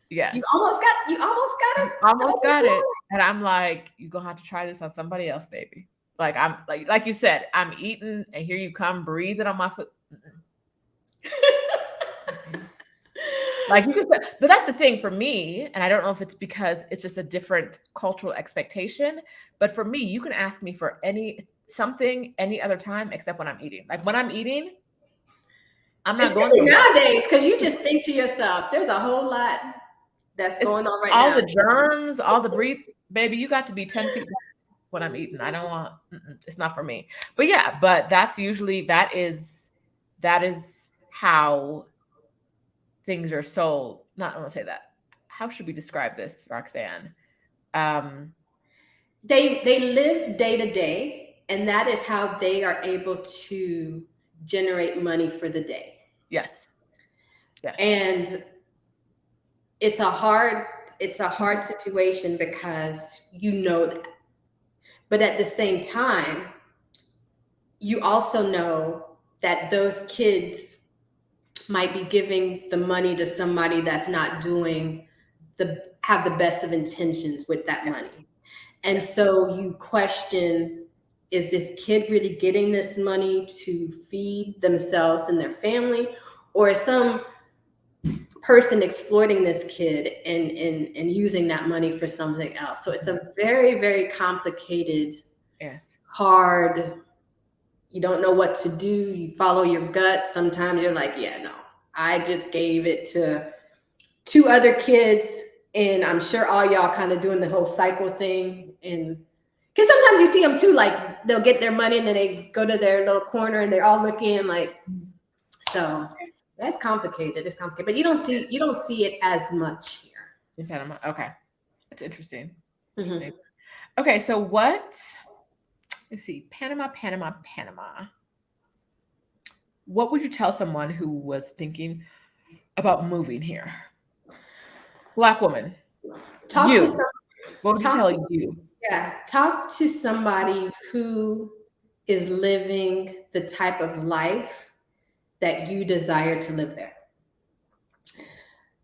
[SPEAKER 1] Yes.
[SPEAKER 2] You almost got it.
[SPEAKER 1] And I'm like, you're gonna have to try this on somebody else, baby. Like I'm like you said, I'm eating and here you come breathing on my foot. Like you just, but that's the thing for me, and I don't know if it's because it's just a different cultural expectation, but for me, you can ask me for something any other time except when I'm eating. Like when I'm eating, I'm not
[SPEAKER 2] especially
[SPEAKER 1] going to
[SPEAKER 2] nowadays, because you just think to yourself, there's a whole lot that's going on right now.
[SPEAKER 1] All the germs, all the breathe, baby, you got to be 10 feet when I'm eating. I don't want, it's not for me. But yeah, but that's usually, that is how things are sold. Not, I want to say that. How should we describe this, Roxanne?
[SPEAKER 2] They live day to day, and that is how they are able to generate money for the day.
[SPEAKER 1] Yes.
[SPEAKER 2] And it's a hard situation because you know that. But at the same time, you also know that those kids might be giving the money to somebody that's not have the best of intentions with that money. And so you question, is this kid really getting this money to feed themselves and their family? Or is some person exploiting this kid and using that money for something else? So it's a very, very complicated, hard, you don't know what to do. You follow your gut. Sometimes you're like, yeah, no, I just gave it to 2 other kids. And I'm sure all y'all kind of doing the whole cycle thing. And because sometimes you see them too, like they'll get their money and then they go to their little corner and they're all looking like, so that's complicated. It's complicated, but you don't see it as much here
[SPEAKER 1] in Panama. Okay, that's interesting. Okay, so let's see, Panama. What would you tell someone who was thinking about moving here? Black woman. What would you tell you?
[SPEAKER 2] Yeah, talk to somebody who is living the type of life that you desire to live there.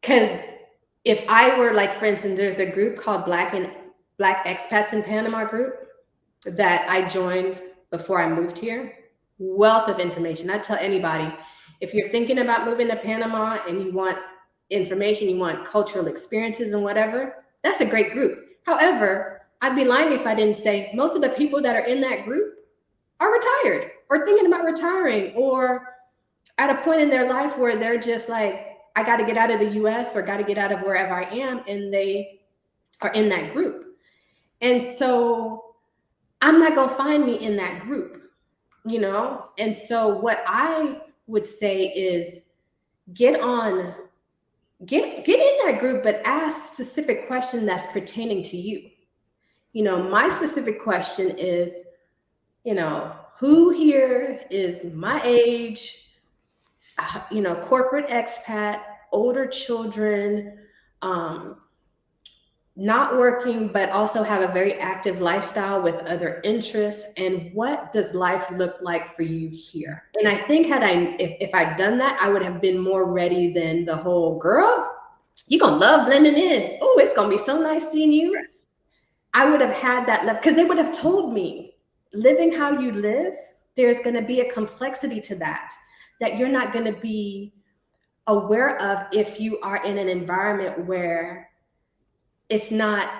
[SPEAKER 2] Because if I were, like, for instance, there's a group called Black Expats in Panama group that I joined before I moved here. Wealth of information. I tell anybody, If you're thinking about moving to Panama and you want information, you want cultural experiences and whatever, that's a great group. However, I'd be lying if I didn't say most of the people that are in that group are retired or thinking about retiring or at a point in their life where they're just like, I got to get out of the US or got to get out of wherever I am. And they are in that group. And so I'm not going to find me in that group, you know? And so what I would say is get in that group, but ask specific question that's pertaining to you. You know, my specific question is, you know, who here is my age, you know, corporate expat, older children, not working, but also have a very active lifestyle with other interests. And what does life look like for you here? And I think if I'd done that, I would have been more ready than the whole girl, you're going to love blending in. Oh, it's going to be so nice seeing you. I would have had that love because they would have told me living how you live, there's going to be a complexity to that you're not going to be aware of if you are in an environment where it's not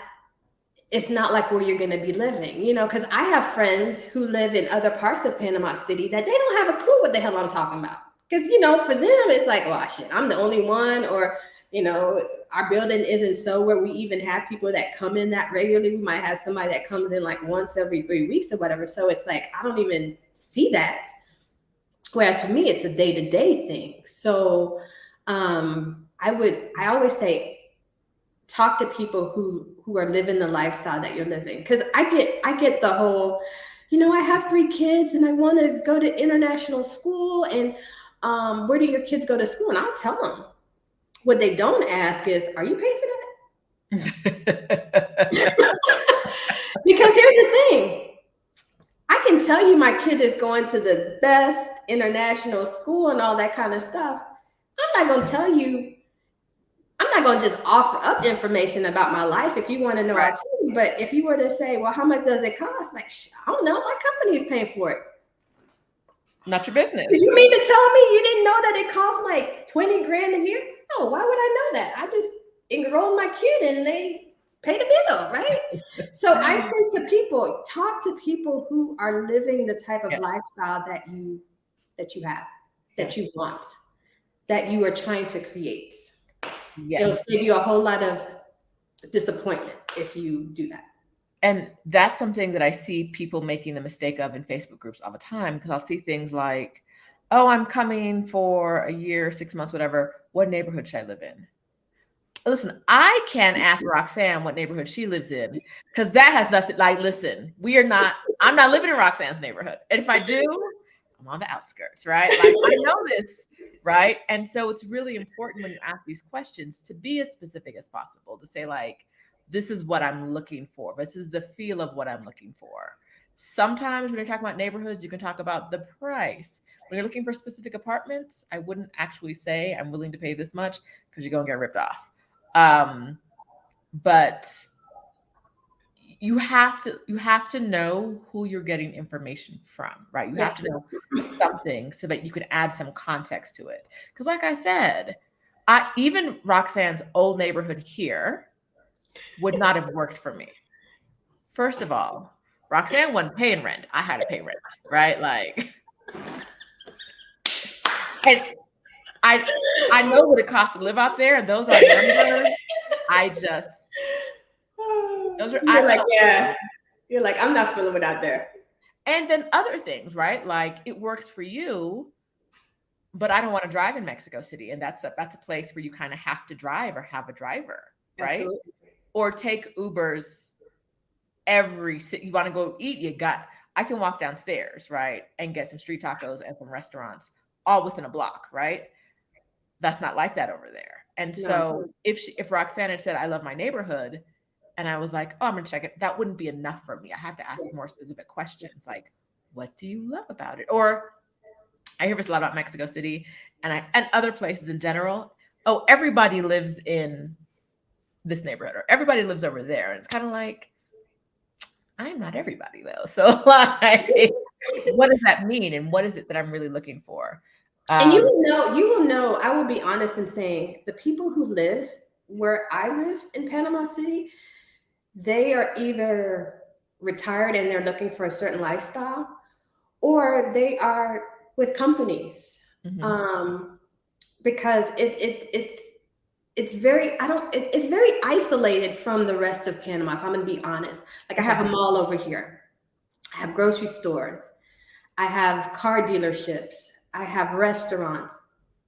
[SPEAKER 2] like where you're going to be living, you know, because I have friends who live in other parts of Panama City that they don't have a clue what the hell I'm talking about. Because, you know, for them, it's like, well, shit, I'm the only one, or, you know, our building isn't so where we even have people that come in that regularly. We might have somebody that comes in like once every 3 weeks or whatever. So it's like, I don't even see that. Whereas for me, it's a day-to-day thing. So I always say, talk to people who are living the lifestyle that you're living. Because I get the whole, you know, I have 3 kids and I want to go to international school, and where do your kids go to school? And I'll tell them. What they don't ask is, are you paying for that? Because here's the thing. I can tell you my kid is going to the best international school and all that kind of stuff. I'm not going to tell you, I'm not going to just offer up information about my life. If you want to know, right, I'll tell you. But if you were to say, well, how much does it cost? Like, I don't know. My company is paying for it.
[SPEAKER 1] Not your business.
[SPEAKER 2] You mean to tell me you didn't know that it costs like 20 grand a year? No, why would I know that? I just enrolled my kid and they pay the bill, right? So I say to people, talk to people who are living the type of lifestyle that you have, that you want, that you are trying to create. Yes. It'll save you a whole lot of disappointment if you do that.
[SPEAKER 1] And that's something that I see people making the mistake of in Facebook groups all the time, because I'll see things like, oh, I'm coming for a year, 6 months, whatever. What neighborhood should I live in? Listen, I can't ask Roxanne what neighborhood she lives in, because that has nothing, like, listen, I'm not living in Roxanne's neighborhood. And if I do, I'm on the outskirts, right? Like, I know this, right? And so it's really important when you ask these questions to be as specific as possible, to say, like, this is what I'm looking for. This is the feel of what I'm looking for. Sometimes when you're talking about neighborhoods, you can talk about the price. When you're looking for specific apartments, I wouldn't actually say I'm willing to pay this much, because you're going to get ripped off. But you have to know who you're getting information from, right? You have to know something so that you can add some context to it. Because like I said, even Roxanne's old neighborhood here would not have worked for me. First of all, Roxanne wasn't paying rent. I had to pay rent, right? Like, and I know what it costs to live out there. Those are numbers.
[SPEAKER 2] You're like, I'm not feeling it out there.
[SPEAKER 1] And then other things, right? Like, it works for you, but I don't want to drive in Mexico City. And that's a place where you kind of have to drive or have a driver, right? Absolutely. Or take Ubers you want to go eat, I can walk downstairs, right? And get some street tacos and some restaurants all within a block, right? That's not like that over there. And so if Roxanne had said, I love my neighborhood, and I was like, oh, I'm going to check it, that wouldn't be enough for me. I have to ask more specific questions. Like, what do you love about it? Or I hear this a lot about Mexico City and other places in general. Oh, everybody lives in this neighborhood, or everybody lives over there. And it's kind of like, I'm not everybody though. So like, what does that mean? And what is it that I'm really looking for?
[SPEAKER 2] And
[SPEAKER 1] Um,
[SPEAKER 2] you will know, I will be honest in saying the people who live where I live in Panama City, they are either retired and they're looking for a certain lifestyle, or they are with companies.
[SPEAKER 1] mhm.
[SPEAKER 2] Um, because it's very I don't it's very isolated from the rest of Panama, if I'm gonna be honest. Like I
[SPEAKER 1] Okay.
[SPEAKER 2] have a mall over here, I have grocery stores, I have car dealerships, I have restaurants.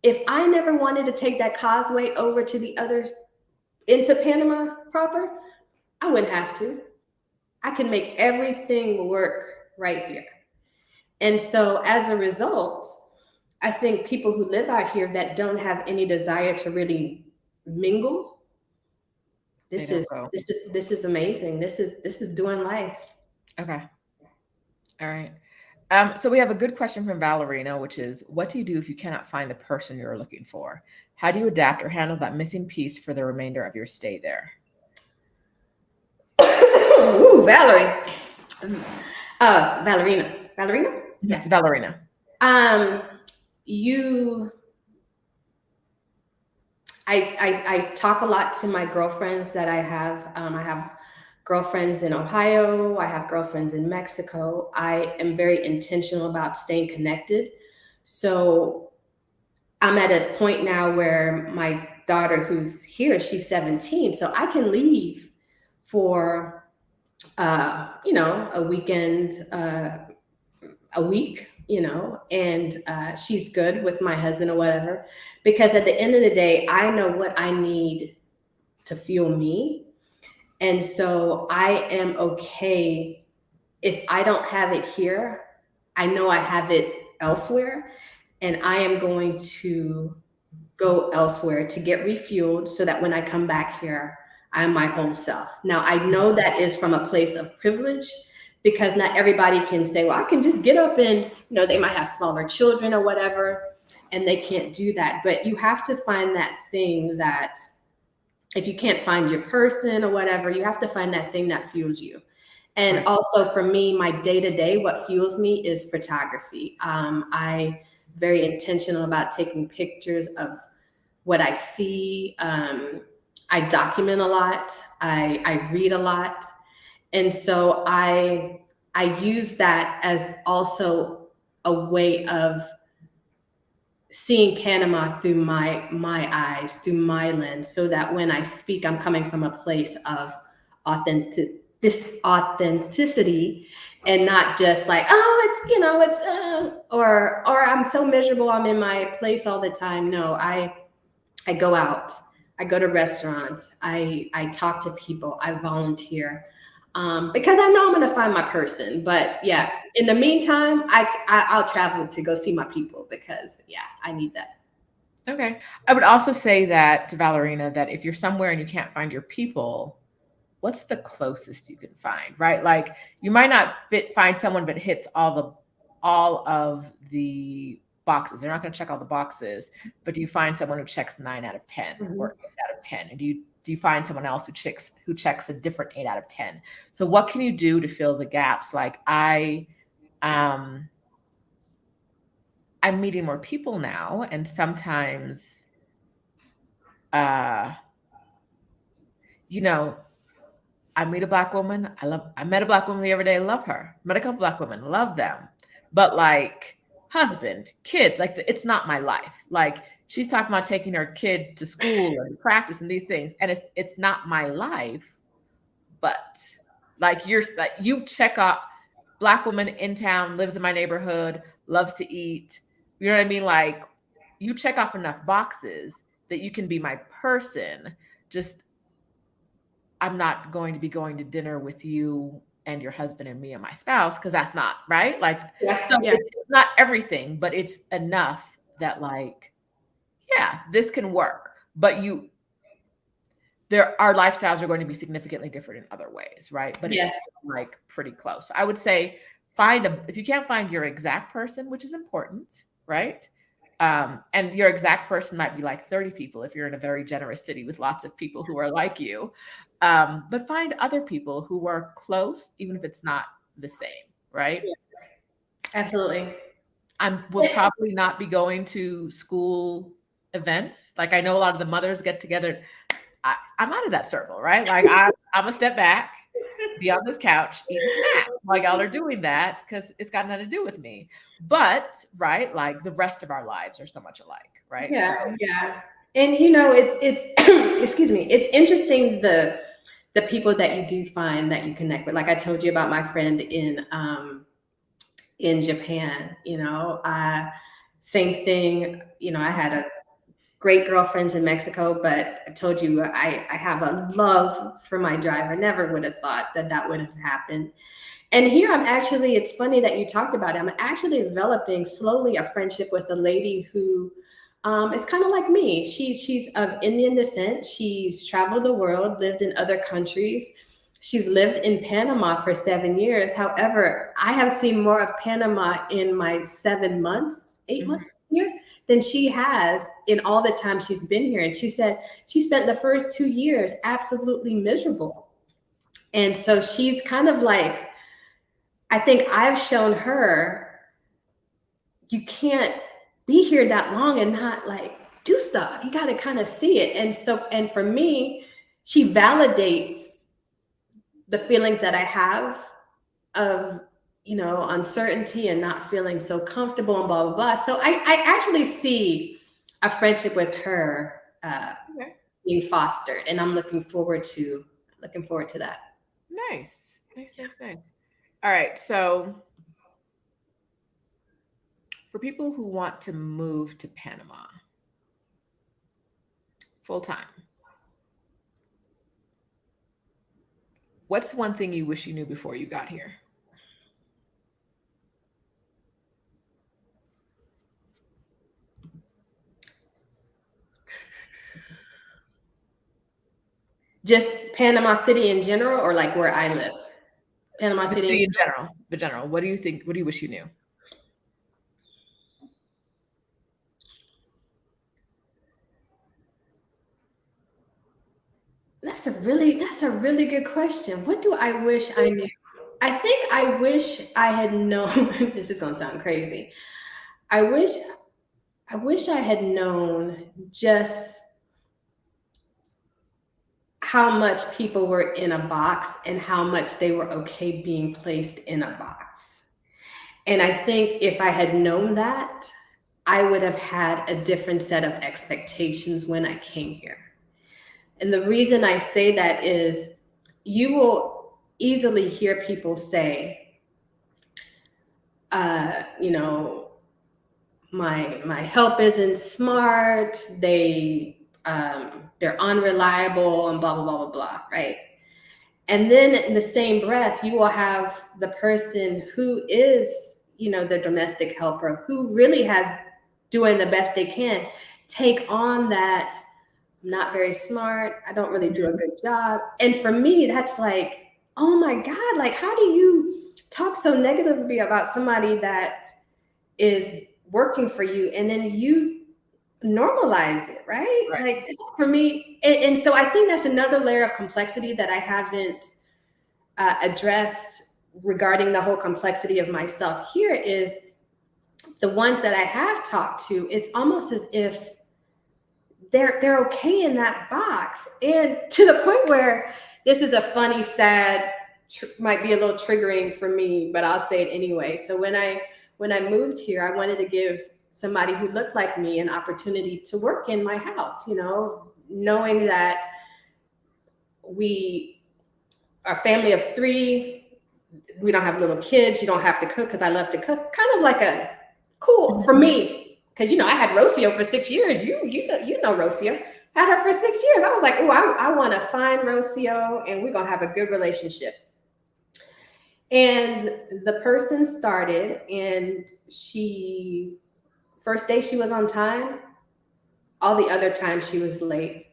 [SPEAKER 2] If I never wanted to take that causeway over to the others into Panama proper, I wouldn't have to. I can make everything work right here. And so as a result, I think people who live out here that don't have any desire to really mingle,
[SPEAKER 1] They don't go.
[SPEAKER 2] this is amazing. This is doing life.
[SPEAKER 1] Okay. All right. So we have a good question from Valerina, which is, what do you do if you cannot find the person you're looking for? How do you adapt or handle that missing piece for the remainder of your stay there?
[SPEAKER 2] Ooh, Valerie. Valerina. Valerina? Yeah.
[SPEAKER 1] Mhm. Valerina.
[SPEAKER 2] Um, you I talk a lot to my girlfriends that I have. I have girlfriends in Ohio. I have girlfriends in Mexico. I am very intentional about staying connected. So I'm at a point now where my daughter, who's here, she's 17, so I can leave for a weekend, a week, and she's good with my husband or whatever. Because at the end of the day, I know what I need to fuel me. And so I am okay if I don't have it here, I know I have it elsewhere, and I am going to go elsewhere to get refueled so that when I come back here, I'm my whole self. Now, I know that is from a place of privilege because not everybody can say, well, I can just get up and, they might have smaller children or whatever, and they can't do that. But you have to find that thing that, if you can't find your person or whatever, you have to find that thing that fuels you. And
[SPEAKER 1] Right.
[SPEAKER 2] also for me, my day to day, what fuels me is photography. I very intentional about taking pictures of what I see. I document a lot. I read a lot, and so I use that as also a way of seeing Panama through my eyes, through my lens, so that when I speak, I'm coming from a place of this authenticity, and not just like, oh, or I'm so miserable, I'm in my place all the time. No, I go out, I go to restaurants, I talk to people, I volunteer. Because I know I'm going to find my person. But yeah, in the meantime, I'll travel to go see my people because yeah, I need that.
[SPEAKER 1] Okay. I would also say that to Valerina that if you're somewhere and you can't find your people, what's the closest you can find, right? Like you might not find someone that hits all of the boxes. They're not going to check all the boxes, but do you find someone who checks 9 out of 10
[SPEAKER 2] Mhm.
[SPEAKER 1] or 8 out of 10? And do you find someone else who checks a different 8 out of 10? So what can you do to fill the gaps? Like um I'm meeting more people now, and sometimes uh you know I meet a black woman. I met a black woman the other day. Love her. Met a couple black women. Love them. But like husband, kids, like it's not my life. Like she's talking about taking her kid to school and practice and these things, and it's not my life. But like you check off black woman in town, lives in my neighborhood, loves to eat. You know what I mean? Like you check off enough boxes that you can be my person. Just I'm not going to be going to dinner with you and your husband and me and my spouse because that's not right. Like,
[SPEAKER 2] Yeah,
[SPEAKER 1] so
[SPEAKER 2] yeah,
[SPEAKER 1] it's not everything, but it's enough that like, yeah, this can work. But our lifestyles are going to be significantly different in other ways, right? But
[SPEAKER 2] yes,
[SPEAKER 1] it's like pretty close. So I would say if you can't find your exact person, which is important, right? And your exact person might be like 30 people if you're in a very generous city with lots of people who are like you. But find other people who are close, even if it's not the same, right?
[SPEAKER 2] absolutely.
[SPEAKER 1] I will probably not be going to school events. Like I know a lot of the mothers get together. I'm out of that circle, right? Like I'm a step back, be on this couch eating snacks while y'all are doing that because it's got nothing to do with me. But right, like the rest of our lives are so much alike, right?
[SPEAKER 2] Yeah,
[SPEAKER 1] So
[SPEAKER 2] yeah. And you know, it's excuse me, it's interesting the people that you do find that you connect with. Like I told you about my friend in Japan, you know, same thing, you know, I had a great girlfriends in Mexico, but I told you I have a love for my driver. Never would have thought that that would have happened. And here I'm actually, it's funny that you talked about it. I'm actually developing slowly a friendship with a lady who is kind of like me. She's of Indian descent. She's traveled the world, lived in other countries. She's lived in Panama for 7 years. However, I have seen more of Panama in my 7 months, 8 months here than she has in all the time she's been here. And she said she spent the first 2 years absolutely miserable. And so she's kind of like, I think I've shown her you can't be here that long and not like do stuff. You got to kind of see it. And so, and for me, she validates the feelings that I have of, you know, uncertainty and not feeling so comfortable and blah, blah, blah. So I actually see a friendship with her
[SPEAKER 1] okay.
[SPEAKER 2] being fostered, and I'm looking forward to that.
[SPEAKER 1] Nice. Nice. All right. So for people who want to move to Panama full time, what's one thing you wish you knew before you got here?
[SPEAKER 2] Just Panama City in general, or like where I live? Panama
[SPEAKER 1] The
[SPEAKER 2] City.
[SPEAKER 1] city in general. The general. What do you think? What do you wish you knew?
[SPEAKER 2] That's a really good question. What do I wish I knew? I think I wish I had known. This is gonna sound crazy. I wish I had known just how much people were in a box and how much they were okay being placed in a box. And I think if I had known that, I would have had a different set of expectations when I came here. And the reason I say that is you will easily hear people say, you know, my help isn't smart, they're unreliable, and blah blah blah blah blah, right? And then in the same breath, you will have the person who is, you know, the domestic helper who really has doing the best they can take on that. I'm not very smart. I don't really do a good job. And for me, that's like, oh my God, like, how do you talk so negatively about somebody that is working for you and then you normalize it, right?
[SPEAKER 1] Right.
[SPEAKER 2] Like for me, and so I think that's another layer of complexity that I haven't addressed regarding the whole complexity of myself here is the ones that I have talked to, it's almost as if they're okay in that box. And to the point where this is a funny, sad, might be a little triggering for me, but I'll say it anyway. So when I moved here, I wanted to give somebody who looked like me an opportunity to work in my house, you know, knowing that we are a family of 3. We don't have little kids. You don't have to cook because I love to cook. Kind of like a cool for me, because you know I had Rocio for 6 years. You know Rocio. Had her for 6 years. I was like, oh, I want to find Rocio, and we're gonna have a good relationship. And the person started, and she first day she was on time. All the other times she was late.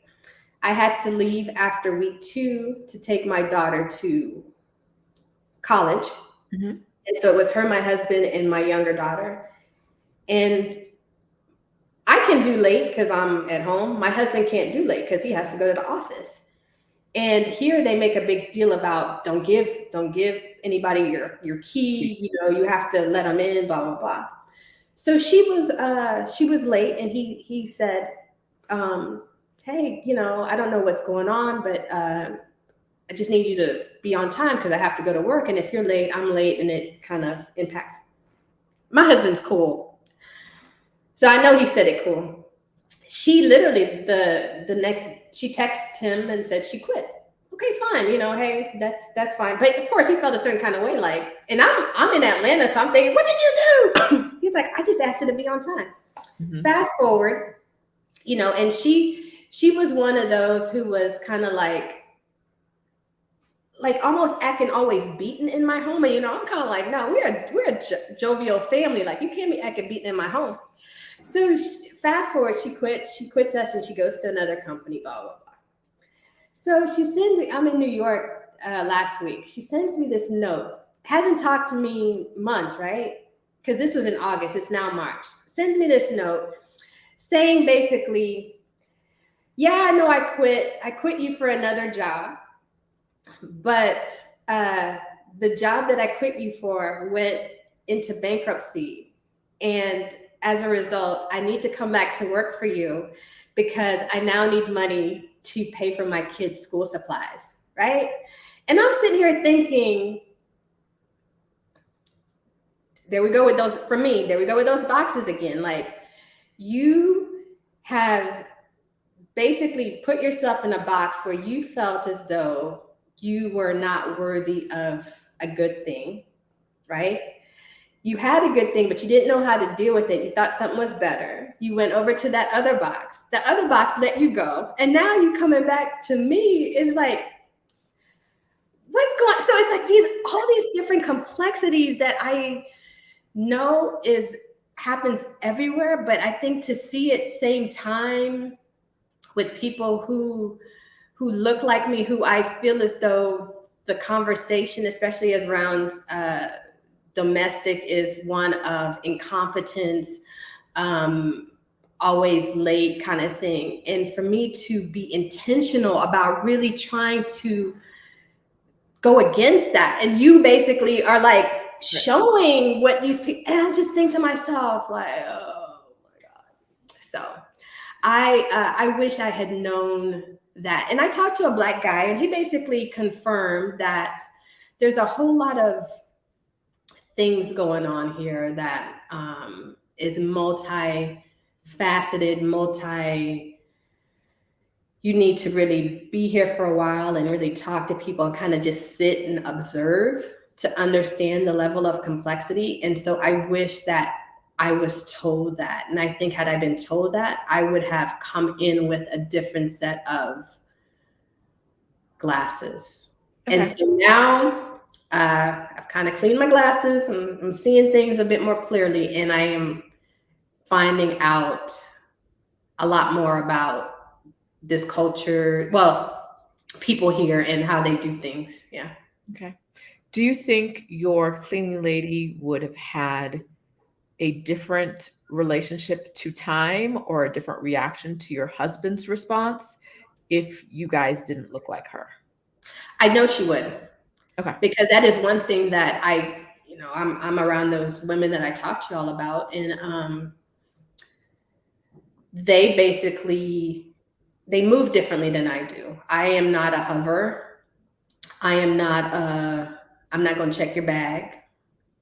[SPEAKER 2] I had to leave after week 2 to take my daughter to college.
[SPEAKER 1] Mm-hmm.
[SPEAKER 2] And so it was her, my husband, and my younger daughter. And I can do late because I'm at home. My husband can't do late because he has to go to the office. And here they make a big deal about don't give anybody your key, you know, you have to let them in, blah, blah, blah. So she was late, and he said, hey, I don't know what's going on, but I just need you to be on time because I have to go to work. And if you're late, I'm late, and it kind of impacts. My husband's cool, so I know he said it cool. She literally the next she texted him and said she quit. Okay, fine. Hey, that's fine. But of course, he felt a certain kind of way. Like, and I'm in Atlanta, so I'm thinking, what did you do? He's like, I just asked her to be on time.
[SPEAKER 1] Mm-hmm.
[SPEAKER 2] Fast forward, and she was one of those who was kind of like almost acting always beaten in my home. And I'm kind of like, no, we're a jovial family. Like, you can't be acting beaten in my home. So fast forward, she quits us, and she goes to another company, blah, blah, blah. So she sends me, I'm in New York last week. She sends me this note. Hasn't talked to me months, right? Because this was in August, it's now March. Sends me this note saying basically, yeah, I know I quit you for another job, but the job that I quit you for went into bankruptcy. And as a result, I need to come back to work for you because I now need money to pay for my kids' school supplies, right? And I'm sitting here thinking, there we go with those, for me, there we go with those boxes again. Like, you have basically put yourself in a box where you felt as though you were not worthy of a good thing, right? You had a good thing, but you didn't know how to deal with it. You thought something was better. You went over to that other box. The other box let you go. And now you coming back to me is like, what's going on? So it's like all these different complexities that I know happens everywhere, but I think to see it same time with people who look like me, who I feel as though the conversation, especially as around domestic, is one of incompetence, always late kind of thing. And for me to be intentional about really trying to go against that, and you basically are like showing what these people, and I just think to myself, like, oh my God. So I wish I had known that. And I talked to a Black guy, and he basically confirmed that there's a whole lot of things going on here that is multifaceted, you need to really be here for a while and really talk to people and kind of just sit and observe to understand the level of complexity. And so I wish that I was told that. And I think had I been told that, I would have come in with a different set of glasses. Okay. And so now I've kind of cleaned my glasses, and I'm seeing things a bit more clearly, and I am finding out a lot more about this culture, well, people here and how they do things. Yeah.
[SPEAKER 1] Okay. Do you think your cleaning lady would have had a different relationship to time or a different reaction to your husband's response if you guys didn't look like her?
[SPEAKER 2] I know she would.
[SPEAKER 1] Okay.
[SPEAKER 2] Because that is one thing that I'm around those women that I talked to y'all about, and they move differently than I do. I am not a hover. I'm not going to check your bag.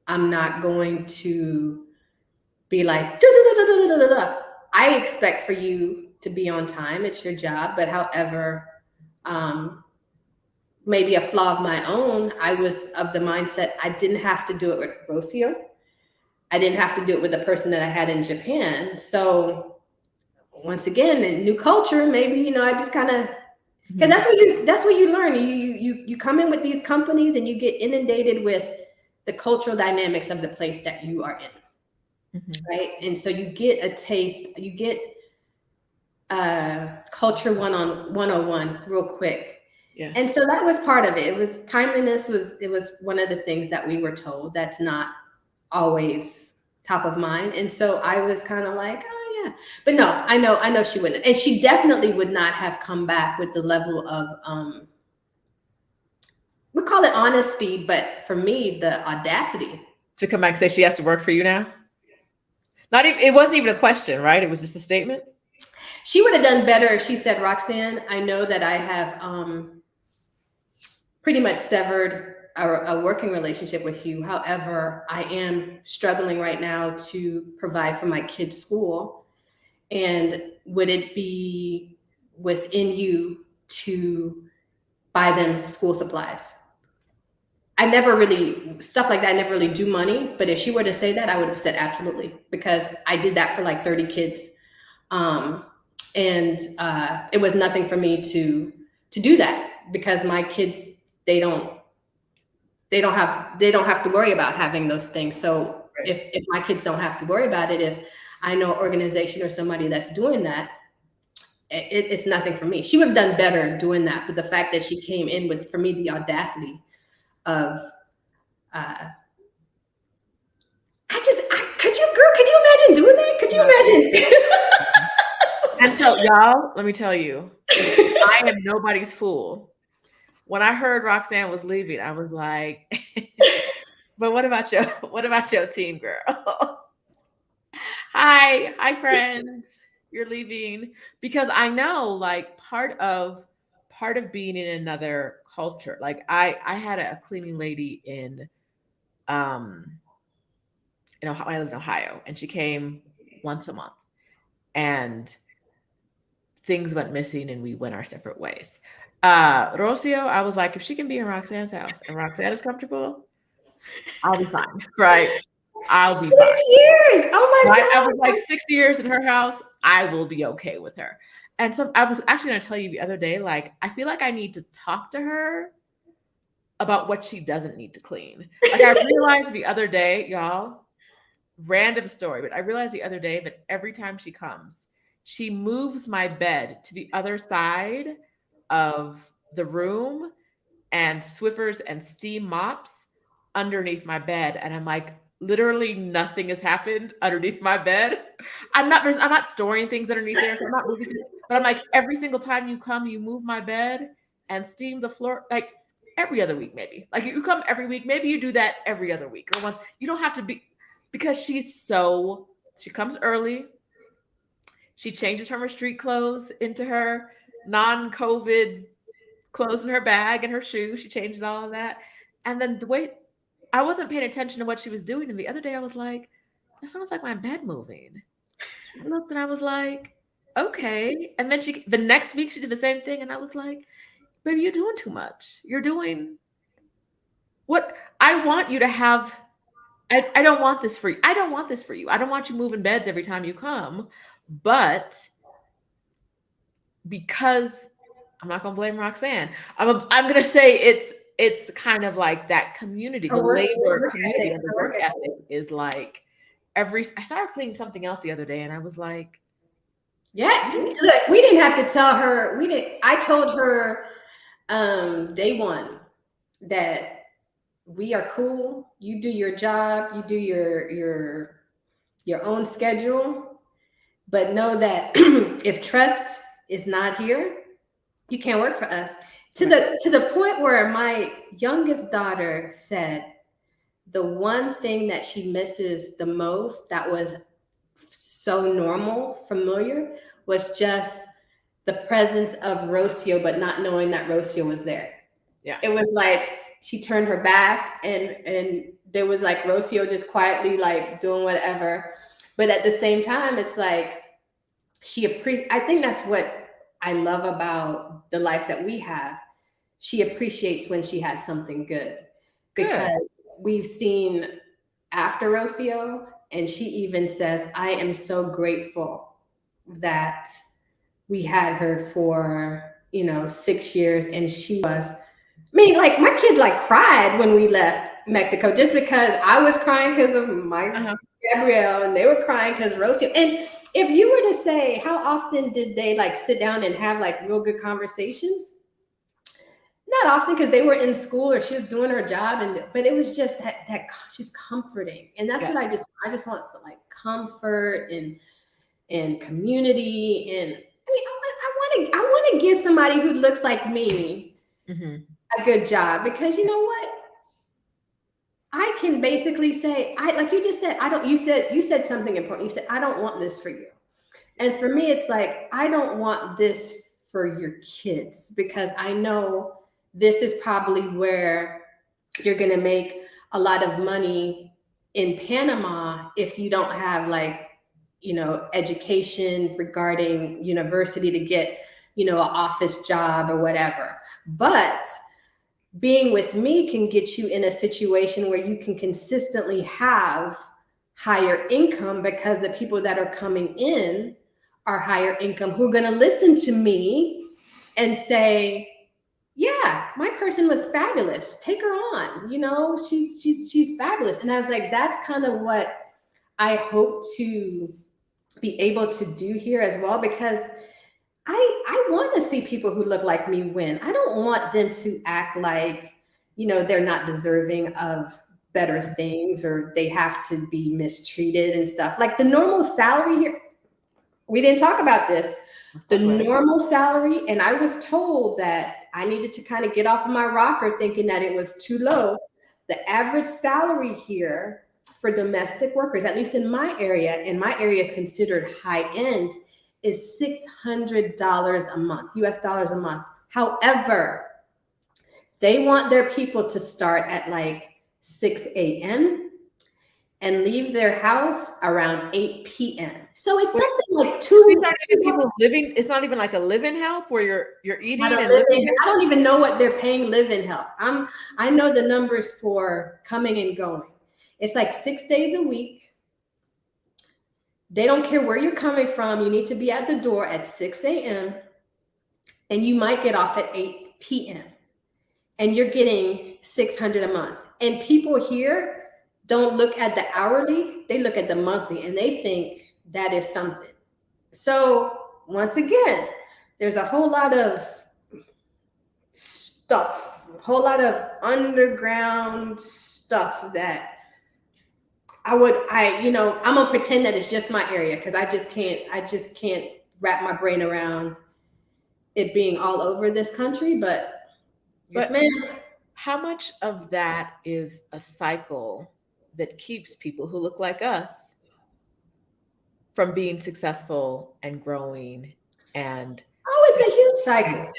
[SPEAKER 2] I'm not going to be like, I expect for you to be on time. It's your job. But however, maybe a flaw of my own, I was of the mindset I didn't have to do it with Rocio. I didn't have to do it with the person that I had in Japan. So once again, in new culture, maybe, I just kind of, because that's what you learn. You come in with these companies and you get inundated with the cultural dynamics of the place that you are in. Mm-hmm. Right. And so you get a taste, you get culture 101 real quick. Yes. And so that was part of it. It was timeliness was one of the things that we were told that's not always top of mind. And so I was kind of like, oh yeah. But no, I know she wouldn't. And she definitely would not have come back with the level of we call it honesty, but for me, the audacity.
[SPEAKER 1] To come back and say she has to work for you now? Not even, it wasn't even a question, right? It was just a statement.
[SPEAKER 2] She would have done better if she said, Roxanne, I know that I have pretty much severed a working relationship with you. However, I am struggling right now to provide for my kids' school. And would it be within you to buy them school supplies? I never really, stuff like that, I never really do money. But if she were to say that, I would have said absolutely, because I did that for like 30 kids. And it was nothing for me to do that, because my kids, they don't have to worry about having those things. So if my kids don't have to worry about it, if I know an organization or somebody that's doing that, it's nothing for me. She would have done better doing that. But the fact that she came in with, for me, the audacity of, could you imagine doing that? Could you imagine?
[SPEAKER 1] And so, y'all, let me tell you, I am nobody's fool. When I heard Roxanne was leaving, I was like, but what about your team, girl? Hi, friends. You're leaving. Because I know, like, part of being in another culture, like I had a cleaning lady in Ohio. I live in Ohio, and she came once a month, and things went missing and we went our separate ways. Rocio, I was like, if she can be in Roxanne's house and Roxanne is comfortable, I'll be fine. Right? I'll be
[SPEAKER 2] 6
[SPEAKER 1] fine.
[SPEAKER 2] years. Oh my
[SPEAKER 1] Right? I
[SPEAKER 2] God.
[SPEAKER 1] was like 6 years in her house, I will be okay with her. And so I was actually going to tell you the other day, like, I feel like I need to talk to her about what she doesn't need to clean. Like, I realized the other day, y'all, random story, but I realized the other day that every time she comes, she moves my bed to the other side of the room and Swiffers and steam mops underneath my bed. And I'm like, literally nothing has happened underneath my bed. I'm not storing things underneath there, so I'm not moving things. But I'm like, every single time you come, you move my bed and steam the floor, like every other week, maybe. Like, you come every week, maybe you do that every other week or once. You don't have to be, because she comes early. She changes from her street clothes into her non-COVID clothes in her bag and her shoes. She changes all of that. And then the way I wasn't paying attention to what she was doing. And the other day I was like, that sounds like my bed moving. I looked and I was like, okay. And then the next week she did the same thing. And I was like, baby, you're doing too much. You're doing what I want you to have. I don't want this for you. I don't want this for you. I don't want you moving beds every time you come. But because I'm not going to blame Roxanne, I'm going to say it's kind of like that community, the labor community and the work ethic is like I saw her cleaning something else the other day and I was like,
[SPEAKER 2] yeah, look, we didn't have to tell her. I told her day one that we are cool. You do your job, you do your own schedule, but know that if trust is not here, you can't work for us. To the point where my youngest daughter said the one thing that she misses the most, that was so normal, familiar, was just the presence of Rocio, but not knowing that Rocio was there.
[SPEAKER 1] Yeah.
[SPEAKER 2] It was like she turned her back and there was like Rocio just quietly like doing whatever. But at the same time, it's like I think that's what I love about the life that we have. She appreciates when she has something good. Because we've seen after Rocio, and she even says, I am so grateful that we had her for 6 years. And she was, I mean, like, my kids like cried when we left Mexico, just because I was crying because of my Gabrielle, and they were crying because Rocio. And if you were to say, how often did they like sit down and have like real good conversations? Not often, because they were in school or she was doing her job, but it was just that she's comforting, and that's what I just want some like comfort and community. And I mean, I want to give somebody who looks like me a good job, because you know what? I can basically say, like you just said, I don't, you said something important. You said, I don't want this for you. And for me, it's like, I don't want this for your kids, because I know this is probably where you're going to make a lot of money in Panama if you don't have, like, education regarding university to get, an office job or whatever. But being with me can get you in a situation where you can consistently have higher income, because the people that are coming in are higher income, who are going to listen to me and say, yeah, my person was fabulous, take her on, she's fabulous. And I was like, that's kind of what I hope to be able to do here as well, because I want to see people who look like me win. I don't want them to act like, they're not deserving of better things, or they have to be mistreated and stuff. Like the normal salary here, we didn't talk about this. The normal salary, and I was told that I needed to kind of get off of my rocker thinking that it was too low. The average salary here for domestic workers, at least in my area, and my area is considered high end, is $600 a month, US dollars a month. However, they want their people to start at like 6 a.m. and leave their house around 8 p.m. So it's something like two
[SPEAKER 1] people living. It's not even like a live-in help where you're eating and
[SPEAKER 2] living. I don't even know what they're paying live-in help. I know the numbers for coming and going. It's like 6 days a week. They don't care where you're coming from. You need to be at the door at 6 a.m. and you might get off at 8 p.m. and you're getting $600 a month. And people here don't look at the hourly, they look at the monthly, and they think that is something. So once again, there's a whole lot of stuff, a whole lot of underground stuff that I'm gonna pretend that it's just my area, because I just can't wrap my brain around it being all over this country. But yes, ma'am.
[SPEAKER 1] How much of that is a cycle that keeps people who look like us from being successful and growing? And
[SPEAKER 2] it's a huge cycle.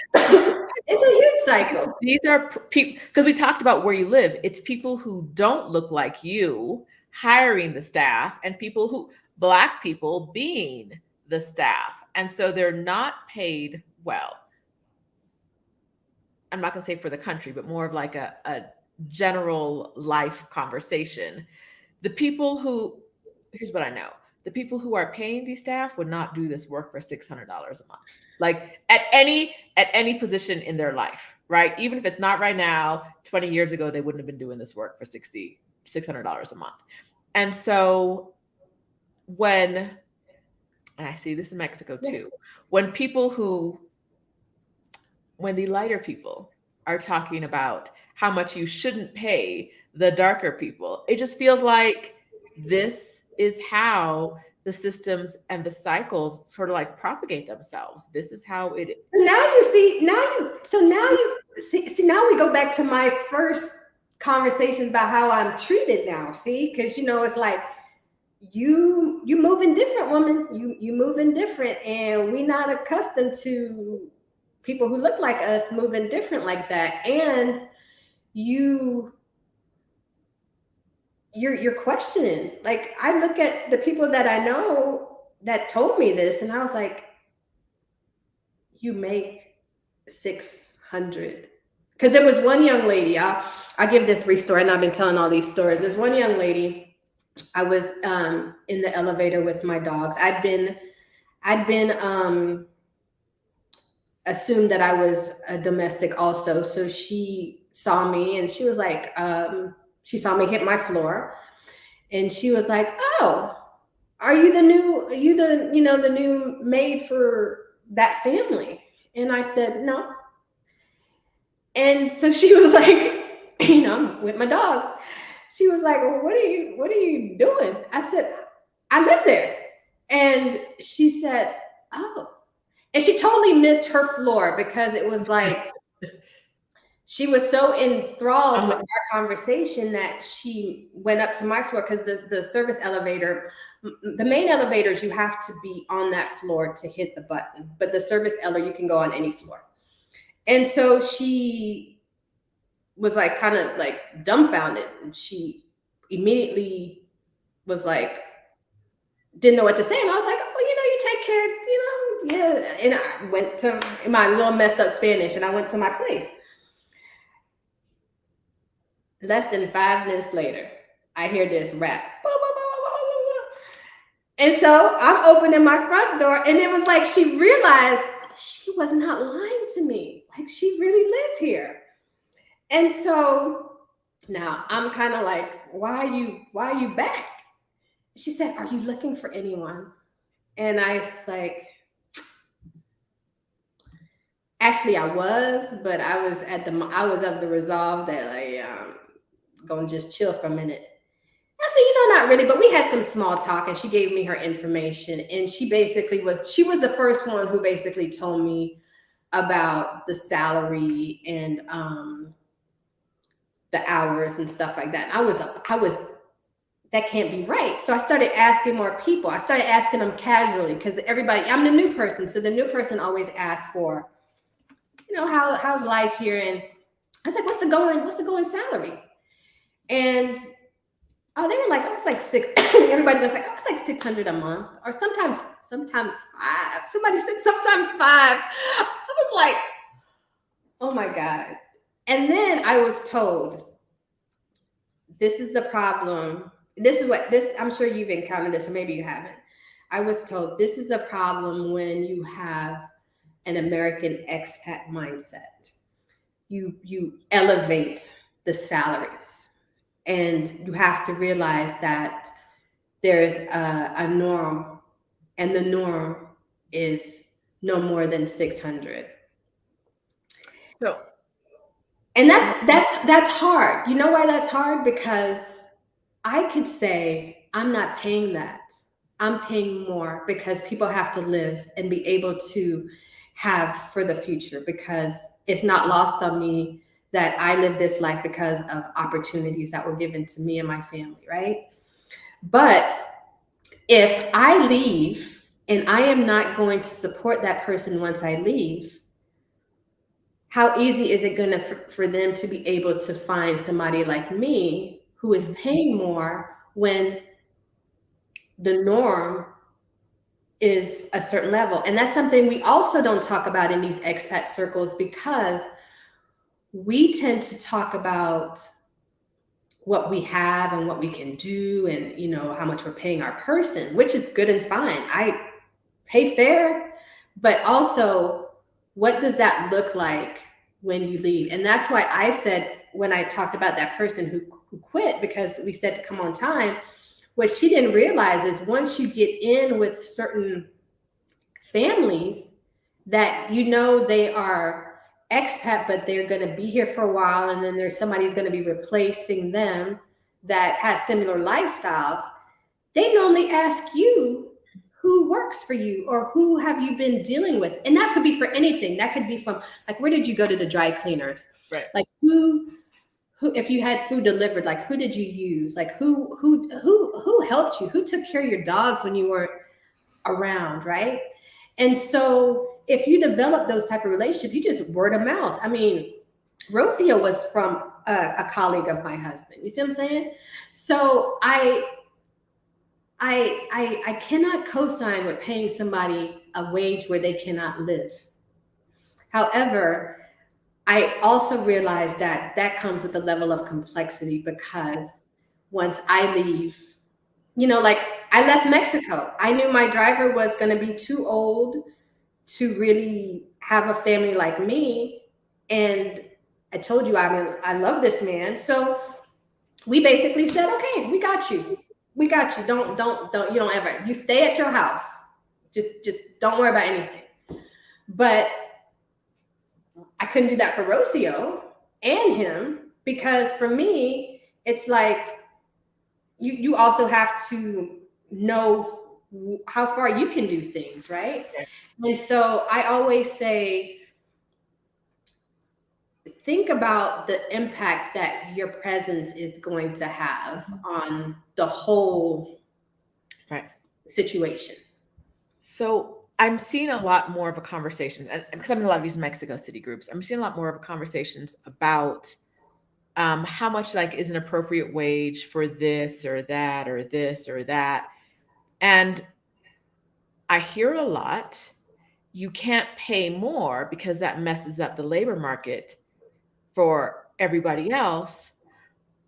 [SPEAKER 2] It's a huge cycle.
[SPEAKER 1] These are people, because we talked about where you live. It's people who don't look like you hiring the staff, and Black people being the staff. And so they're not paid well. I'm not going to say for the country, but more of like a general life conversation. Here's what I know. The people who are paying these staff would not do this work for $600 a month. Like at any position in their life, right? Even if it's not right now, 20 years ago, they wouldn't have been doing this work for $600 a month. And so and I see this in Mexico too, when the lighter people are talking about how much you shouldn't pay the darker people, it just feels like this is how the systems and the cycles sort of like propagate themselves. This is how it is.
[SPEAKER 2] Now we go back to my first conversation about how I'm treated now. See, because it's like you moving different, woman. You moving different, and we're not accustomed to people who look like us moving different like that. And you're questioning. Like, I look at the people that I know that told me this, and I was like, you make 600. Because there was one young lady, I'll give this brief story, and I've been telling all these stories. There's one young lady, I was in the elevator with my dogs. I'd been assumed that I was a domestic also. So she saw me, and she was like, she saw me hit my floor, and she was like, "Oh, are you the new maid for that family?" And I said, "No." And so she was like, I'm with my dogs. She was like, "Well, what are you doing?" I said, "I live there." And she said, "Oh." And she totally missed her floor, because it was like, she was so enthralled with our conversation that she went up to my floor, because the service elevator, the main elevators, you have to be on that floor to hit the button, but the service elevator, you can go on any floor. And so she was like kind of like dumbfounded, and she immediately was like, didn't know what to say. And I was like, oh, you take care, yeah. And I went to my little messed up Spanish, and I went to my place. Less than 5 minutes later, I hear this rap. And so I'm opening my front door, and it was like she realized she was not lying to me. Like, she really lives here. And so now I'm kind of like, why are you back? She said, are you looking for anyone? And I was like, actually I was, but I was of the resolve that gonna just chill for a minute. I said, not really, but we had some small talk, and she gave me her information, and she was the first one who basically told me about the salary and the hours and stuff like that. And I was that can't be right. So I started asking more people. I started asking them casually, because I'm the new person, so the new person always asks for, how's life here? And I was like, what's the going salary? And they were like, oh, it's like six. Everybody was like, oh, it's like 600 a month, or sometimes 5. Somebody said sometimes 5. I was like, oh my God. And then I was told, this is the problem. I'm sure you've encountered this, or maybe you haven't. I was told, this is a problem when you have an American expat mindset. You elevate the salaries. And you have to realize that there is a norm, and the norm is no more than 600.
[SPEAKER 1] So,
[SPEAKER 2] and that's hard. You know why that's hard? Because I could say, I'm not paying that. I'm paying more, because people have to live and be able to have for the future, because it's not lost on me that I live this life because of opportunities that were given to me and my family, right? But if I leave and I am not going to support that person once I leave, how easy is it going to for them to be able to find somebody like me who is paying more, when the norm is a certain level? And that's something we also don't talk about in these expat circles, because we tend to talk about what we have and what we can do, and how much we're paying our person, which is good and fine. I pay fair, but also, what does that look like when you leave? And that's why I said, when I talked about that person who quit because we said to come on time, what she didn't realize is, once you get in with certain families that they are expat, but they're going to be here for a while, and then there's somebody's going to be replacing them that has similar lifestyles, they normally ask you who works for you, or who have you been dealing with. And that could be for anything. That could be from, like, where did you go to the dry cleaners?
[SPEAKER 1] right.
[SPEAKER 2] Like, who if you had food delivered, like, who did you use? Like, who helped you? Who took care of your dogs when you weren't around, right? And so if you develop those type of relationships, you just word of mouth. I mean, Rosia was from a colleague of my husband. You see what I'm saying? So I cannot co-sign with paying somebody a wage where they cannot live. However, I also realize that comes with a level of complexity, because once I leave, like, I left Mexico. I knew my driver was going to be too old to really have a family like me. And I told you, I love this man. So we basically said, okay, we got you. We got you. You stay at your house. Just don't worry about anything. But I couldn't do that for Rocio and him, because for me, it's like, you also have to know how far you can do things, right? And so I always say, think about the impact that your presence is going to have on the whole
[SPEAKER 1] Right.
[SPEAKER 2] situation.
[SPEAKER 1] So I'm seeing a lot more of a conversation, and because I'm in a lot of these Mexico City groups, I'm seeing a lot more of conversations about how much like is an appropriate wage for this or that or this or that. And I hear a lot, you can't pay more because that messes up the labor market for everybody else.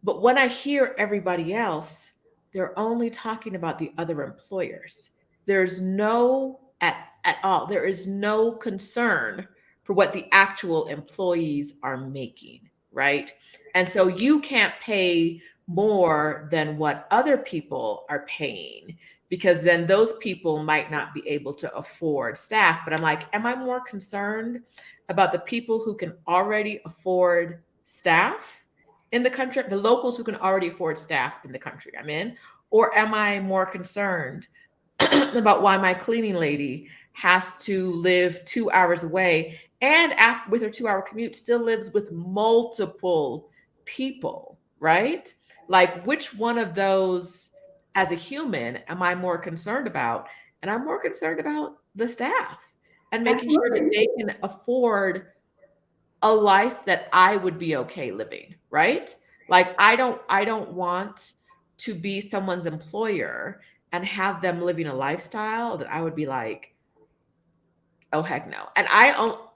[SPEAKER 1] But when I hear everybody else, they're only talking about the other employers. There's no at all. There is no concern for what the actual employees are making, right? And so you can't pay more than what other people are paying because then those people might not be able to afford staff. But I'm like, am I more concerned about the people who can already afford staff in the country, the locals who can already afford staff in the country I'm in? Or am I more concerned about why my cleaning lady has to live 2 hours away and after, with her 2 hour commute, still lives with multiple people, right? Like, which one of those as a human am I more concerned about? And I'm more concerned about the staff and making sure that
[SPEAKER 2] Absolutely.
[SPEAKER 1] they can afford a life that I would be okay living, right? Like I don't want to be someone's employer and have them living a lifestyle that I would be like, oh heck no. And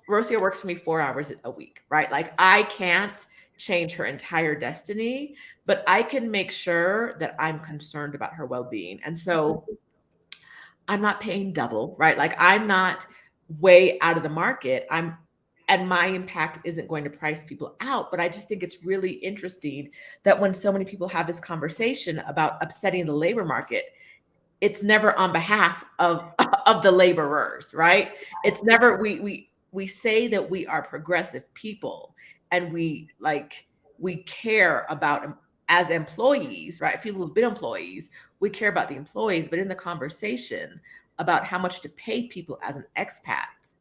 [SPEAKER 1] Rosia works for me 4 hours a week, right? Like I can't change her entire destiny, but I can make sure that I'm concerned about her well-being. And so I'm not paying double, right? Like I'm not way out of the market. And my impact isn't going to price people out. But I just think it's really interesting that when so many people have this conversation about upsetting the labor market, it's never on behalf of of the laborers, right? It's never we say that we are progressive people and we care about as employees, right? People who've been employees, we care about the employees, but in the conversation about how much to pay people as an expat,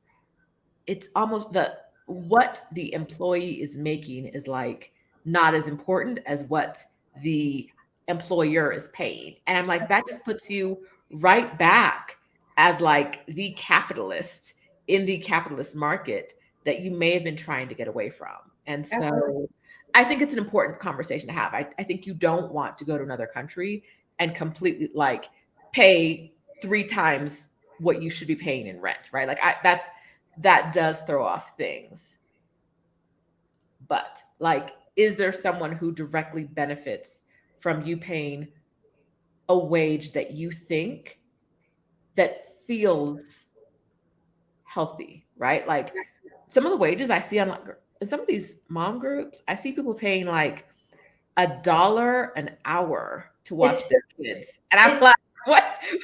[SPEAKER 1] it's almost the what the employee is making is like not as important as what the employer is paying. And I'm like, that just puts you right back as like the capitalist in the capitalist market that you may have been trying to get away from. And
[SPEAKER 2] Absolutely.
[SPEAKER 1] so I think it's an important conversation to have. I think you don't want to go to another country and completely like pay 3 times what you should be paying in rent, right? Like that does throw off things. But like, is there someone who directly benefits from you paying a wage that you think that feels healthy, right? Like some of the wages I see on in some of these mom groups, I see people paying like $1 an hour to watch
[SPEAKER 2] It's
[SPEAKER 1] their kids. And I'm
[SPEAKER 2] it's
[SPEAKER 1] like,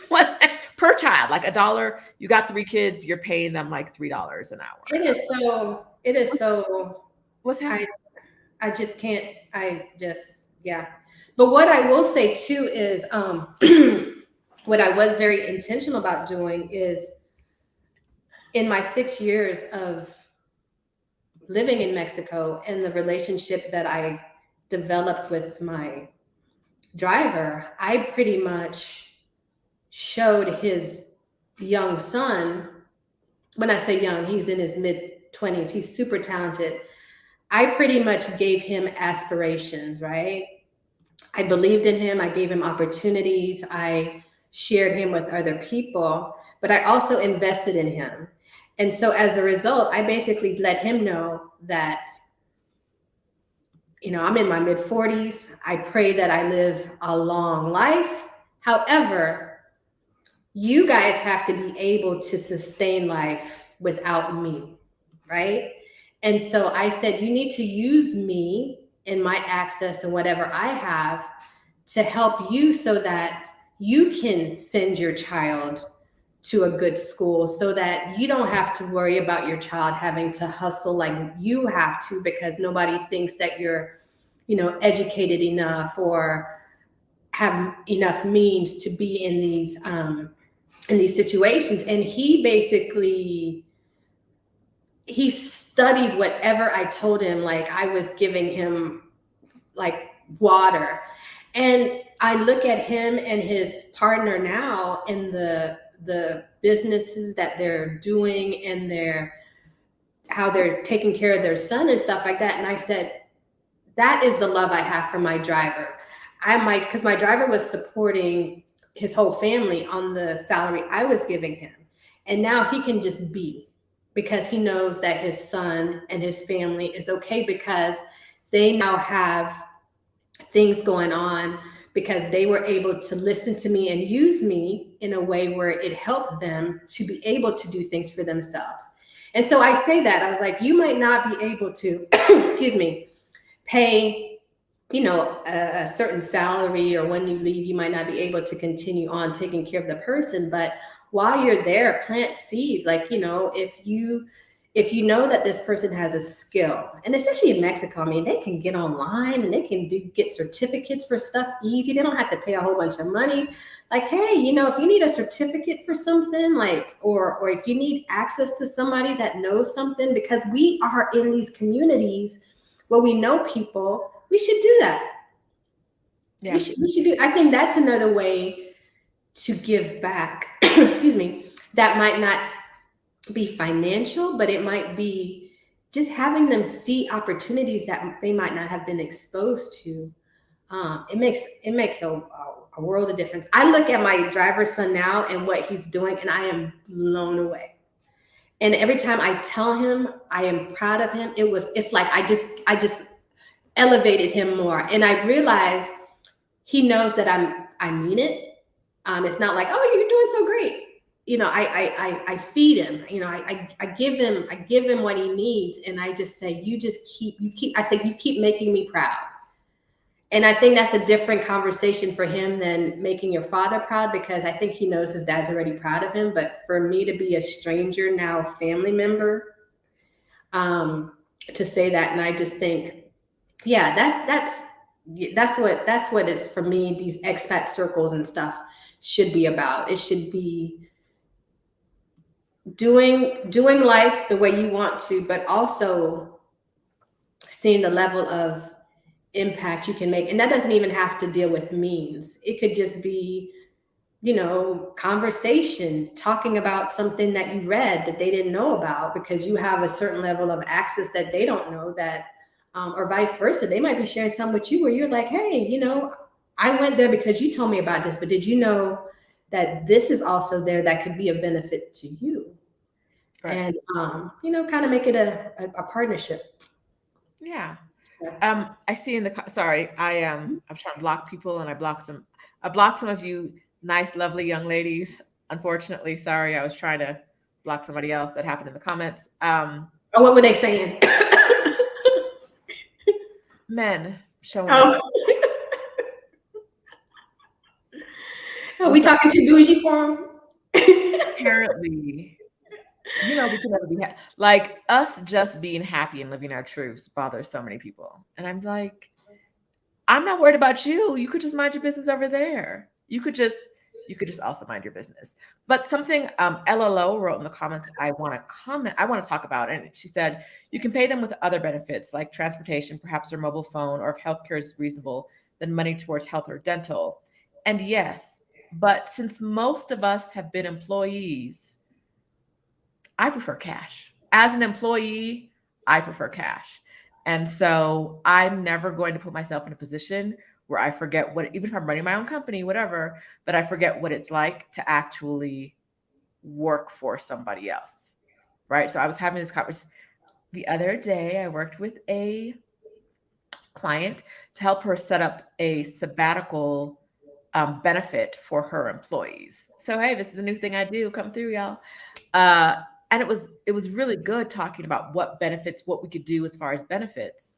[SPEAKER 1] what per child? Like $1, you got 3 kids, you're paying them like $3 an hour.
[SPEAKER 2] it is so it is so
[SPEAKER 1] What's
[SPEAKER 2] I
[SPEAKER 1] happening?
[SPEAKER 2] I just can't I just yeah. But what I will say too is what I was very intentional about doing is in my 6 years of living in Mexico and the relationship that I developed with my driver, I pretty much showed his young son. When I say young, he's in his mid 20s, he's super talented. I pretty much gave him aspirations, right? I believed in him, I gave him opportunities, I shared him with other people, but I also invested in him. And so as a result, I basically let him know that, I'm in my mid 40s. I pray that I live a long life. However, you guys have to be able to sustain life without me, right? And so I said, you need to use me and my access and whatever I have to help you so that you can send your child to a good school so that you don't have to worry about your child having to hustle like you have to because nobody thinks that you're, educated enough or have enough means to be in these situations. And he basically he studied whatever I told him, like I was giving him like water. And I look at him and his partner now and the businesses that they're doing and their how they're taking care of their son and stuff like that. And I said, that is the love I have for my driver. I might, because my driver was supporting his whole family on the salary I was giving him. And now he can just be, because he knows that his son and his family is okay, because they now have things going on, because they were able to listen to me and use me in a way where it helped them to be able to do things for themselves. And so I say that, I was like, you might not be able to, excuse me, pay, a certain salary, or when you leave, you might not be able to continue on taking care of the person. But while you're there, plant seeds. Like, if you know that this person has a skill, and especially in Mexico, I mean, they can get online and they can get certificates for stuff easy. They don't have to pay a whole bunch of money. Like, hey, if you need a certificate for something, like, or if you need access to somebody that knows something, because we are in these communities where we know people, we should do that. Yeah. We should do. I think that's another way to give back. Excuse me. That might not be financial, but it might be just having them see opportunities that they might not have been exposed to. It makes a world of difference. I look at my driver's son now and what he's doing, and I am blown away. And every time I tell him I am proud of him, it's like I just elevated him more. And I realized he knows that I mean it. It's not like, oh, you're doing so great. I feed him. I give him what he needs, and I just say, you keep making me proud. And I think that's a different conversation for him than making your father proud, because I think he knows his dad's already proud of him. But for me to be a stranger, now family member, to say that, and I just think, yeah, that's what is for me. These expat circles and stuff should be about. It should be doing life the way you want to, but also seeing the level of impact you can make. And that doesn't even have to deal with means. It could just be, conversation, talking about something that you read that they didn't know about, because you have a certain level of access that they don't know, that or vice versa. They might be sharing something with you where you're like, hey, I went there because you told me about this, but did you know that this is also there that could be a benefit to you? Right. And kind of make it a partnership.
[SPEAKER 1] Yeah. I see in the sorry, I'm trying to block people, and I blocked some of you nice, lovely young ladies. Unfortunately, sorry, I was trying to block somebody else. That happened in the comments.
[SPEAKER 2] What were they saying?
[SPEAKER 1] Men showing up.
[SPEAKER 2] Are we talking to bougie form?
[SPEAKER 1] Apparently, we can never be like us. Just being happy and living our truths bothers so many people, and I'm like, I'm not worried about you. You could just mind your business over there. You could just also mind your business. But something LLO wrote in the comments, I want to talk about. And she said, you can pay them with other benefits like transportation, perhaps their mobile phone, or if healthcare is reasonable, then money towards health or dental. And yes, but since most of us have been employees, I prefer cash. As an employee, I prefer cash. And so I'm never going to put myself in a position where I forget even if I'm running my own company, whatever, but I forget what it's like to actually work for somebody else, right? So I was having this conversation the other day. I worked with a client to help her set up a sabbatical benefit for her employees. So, hey, this is a new thing I do. Come through, y'all. And it was really good talking about what we could do as far as benefits,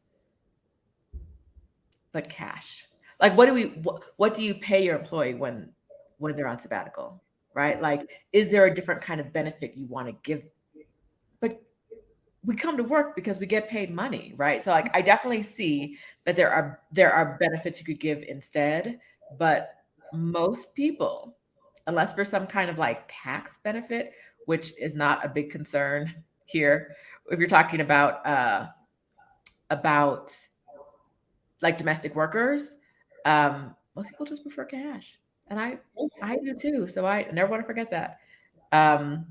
[SPEAKER 1] but cash. Like, what do you pay your employee when they're on sabbatical, right? Like, is there a different kind of benefit you want to give? But we come to work because we get paid money, right? So like, I definitely see that there are benefits you could give instead, but most people, unless for some kind of like tax benefit, which is not a big concern here, if you're talking about like domestic workers, most people just prefer cash, and I do too. So I never want to forget that. Um,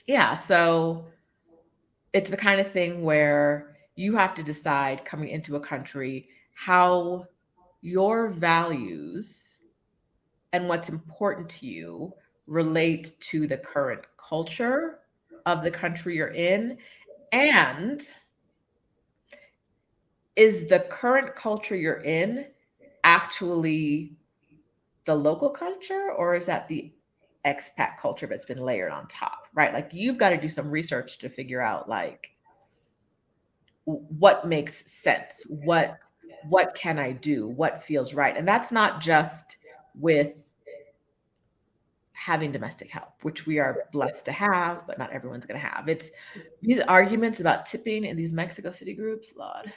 [SPEAKER 1] yeah, so it's the kind of thing where you have to decide coming into a country how your values and what's important to you relate to the current culture of the country you're in. And is the current culture you're in actually the local culture, or is that the expat culture that's been layered on top, right? Like you've got to do some research to figure out like what makes sense, what can I do, what feels right. And that's not just with having domestic help, which we are blessed to have, but not everyone's going to have. It's these arguments about tipping in these Mexico City groups, Lord.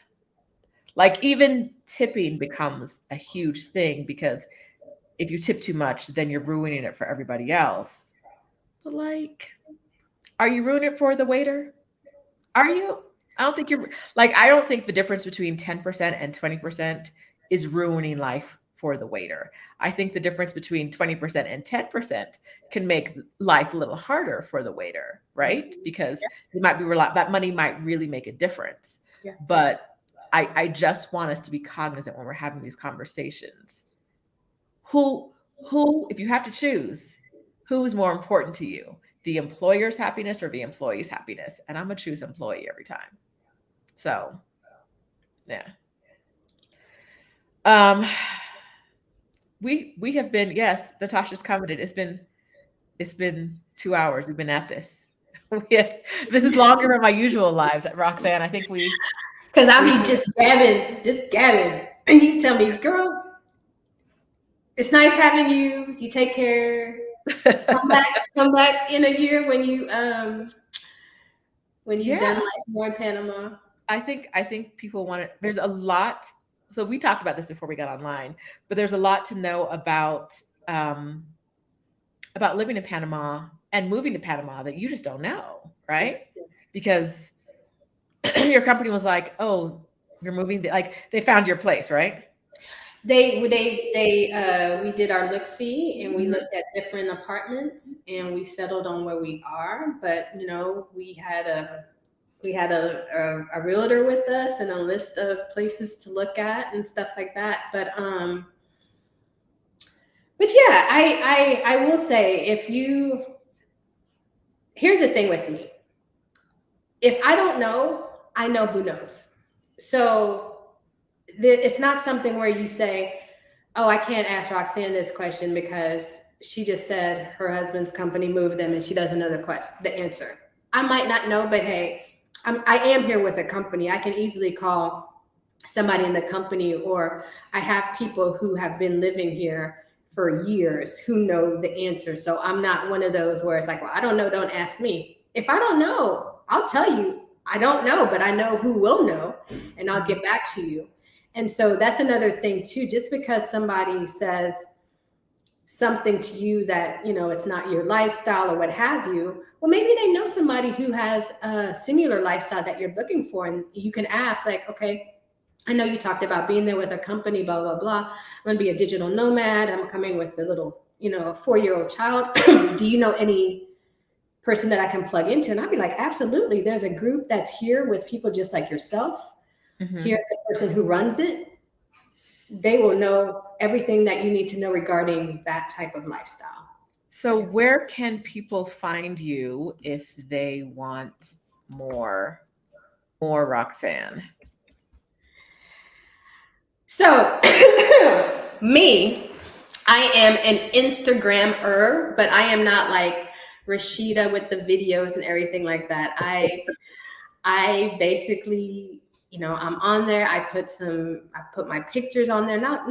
[SPEAKER 1] Like even tipping becomes a huge thing because if you tip too much, then you're ruining it for everybody else. But like, are you ruining it for the waiter? Are you? I don't think you're like, I don't think the difference between 10% and 20% is ruining life for the waiter. I think the difference between 20% and 10% can make life a little harder for the waiter, right? Because it might be that money might really make a difference.
[SPEAKER 2] Yeah.
[SPEAKER 1] But I just want us to be cognizant when we're having these conversations. Who, if you have to choose, who's more important to you? The employer's happiness or the employee's happiness? And I'm gonna choose employee every time. So, yeah. We have been, yes, Natasha's commented. It's been 2 hours. We've been at this. This is longer than my usual lives at Roxanne. I think
[SPEAKER 2] because I'll be just gabbing, and you tell me, girl, it's nice having you. You take care. Come back in a year when you've done like more in Panama.
[SPEAKER 1] I think people want it. There's a lot. So we talked about this before we got online, but there's a lot to know about living in Panama and moving to Panama that you just don't know, right? Because your company was like, "Oh, you're moving." Like they found your place, right?
[SPEAKER 2] We did our look-see and we looked at different apartments and we settled on where we are. But we had a realtor with us and a list of places to look at and stuff like that. But yeah, I will say here's the thing with me. If I don't know, I know who knows. So it's not something where you say, oh, I can't ask Roxanne this question because she just said her husband's company moved them and she doesn't know the answer. I might not know, but hey, I am here with a company. I can easily call somebody in the company, or I have people who have been living here for years who know the answer. So I'm not one of those where it's like, well, I don't know, don't ask me. If I don't know, I'll tell you I don't know, but I know who will know, and I'll get back to you. And so that's another thing too. Just because somebody says something to you that, it's not your lifestyle or what have you, well, maybe they know somebody who has a similar lifestyle that you're looking for. And you can ask like, okay, I know you talked about being there with a company, blah, blah, blah. I'm going to be a digital nomad. I'm coming with a little, 4-year-old child. Do you know any person that I can plug into? And I'd be like, absolutely. There's a group that's here with people just like yourself. Mm-hmm. Here's the person who runs it. They will know everything that you need to know regarding that type of lifestyle.
[SPEAKER 1] So where can people find you if they want more Roxanne?
[SPEAKER 2] So me, I am an Instagrammer, but I am not like Roshida with the videos and everything like that. I basically, I'm on there. I put my pictures on there. Not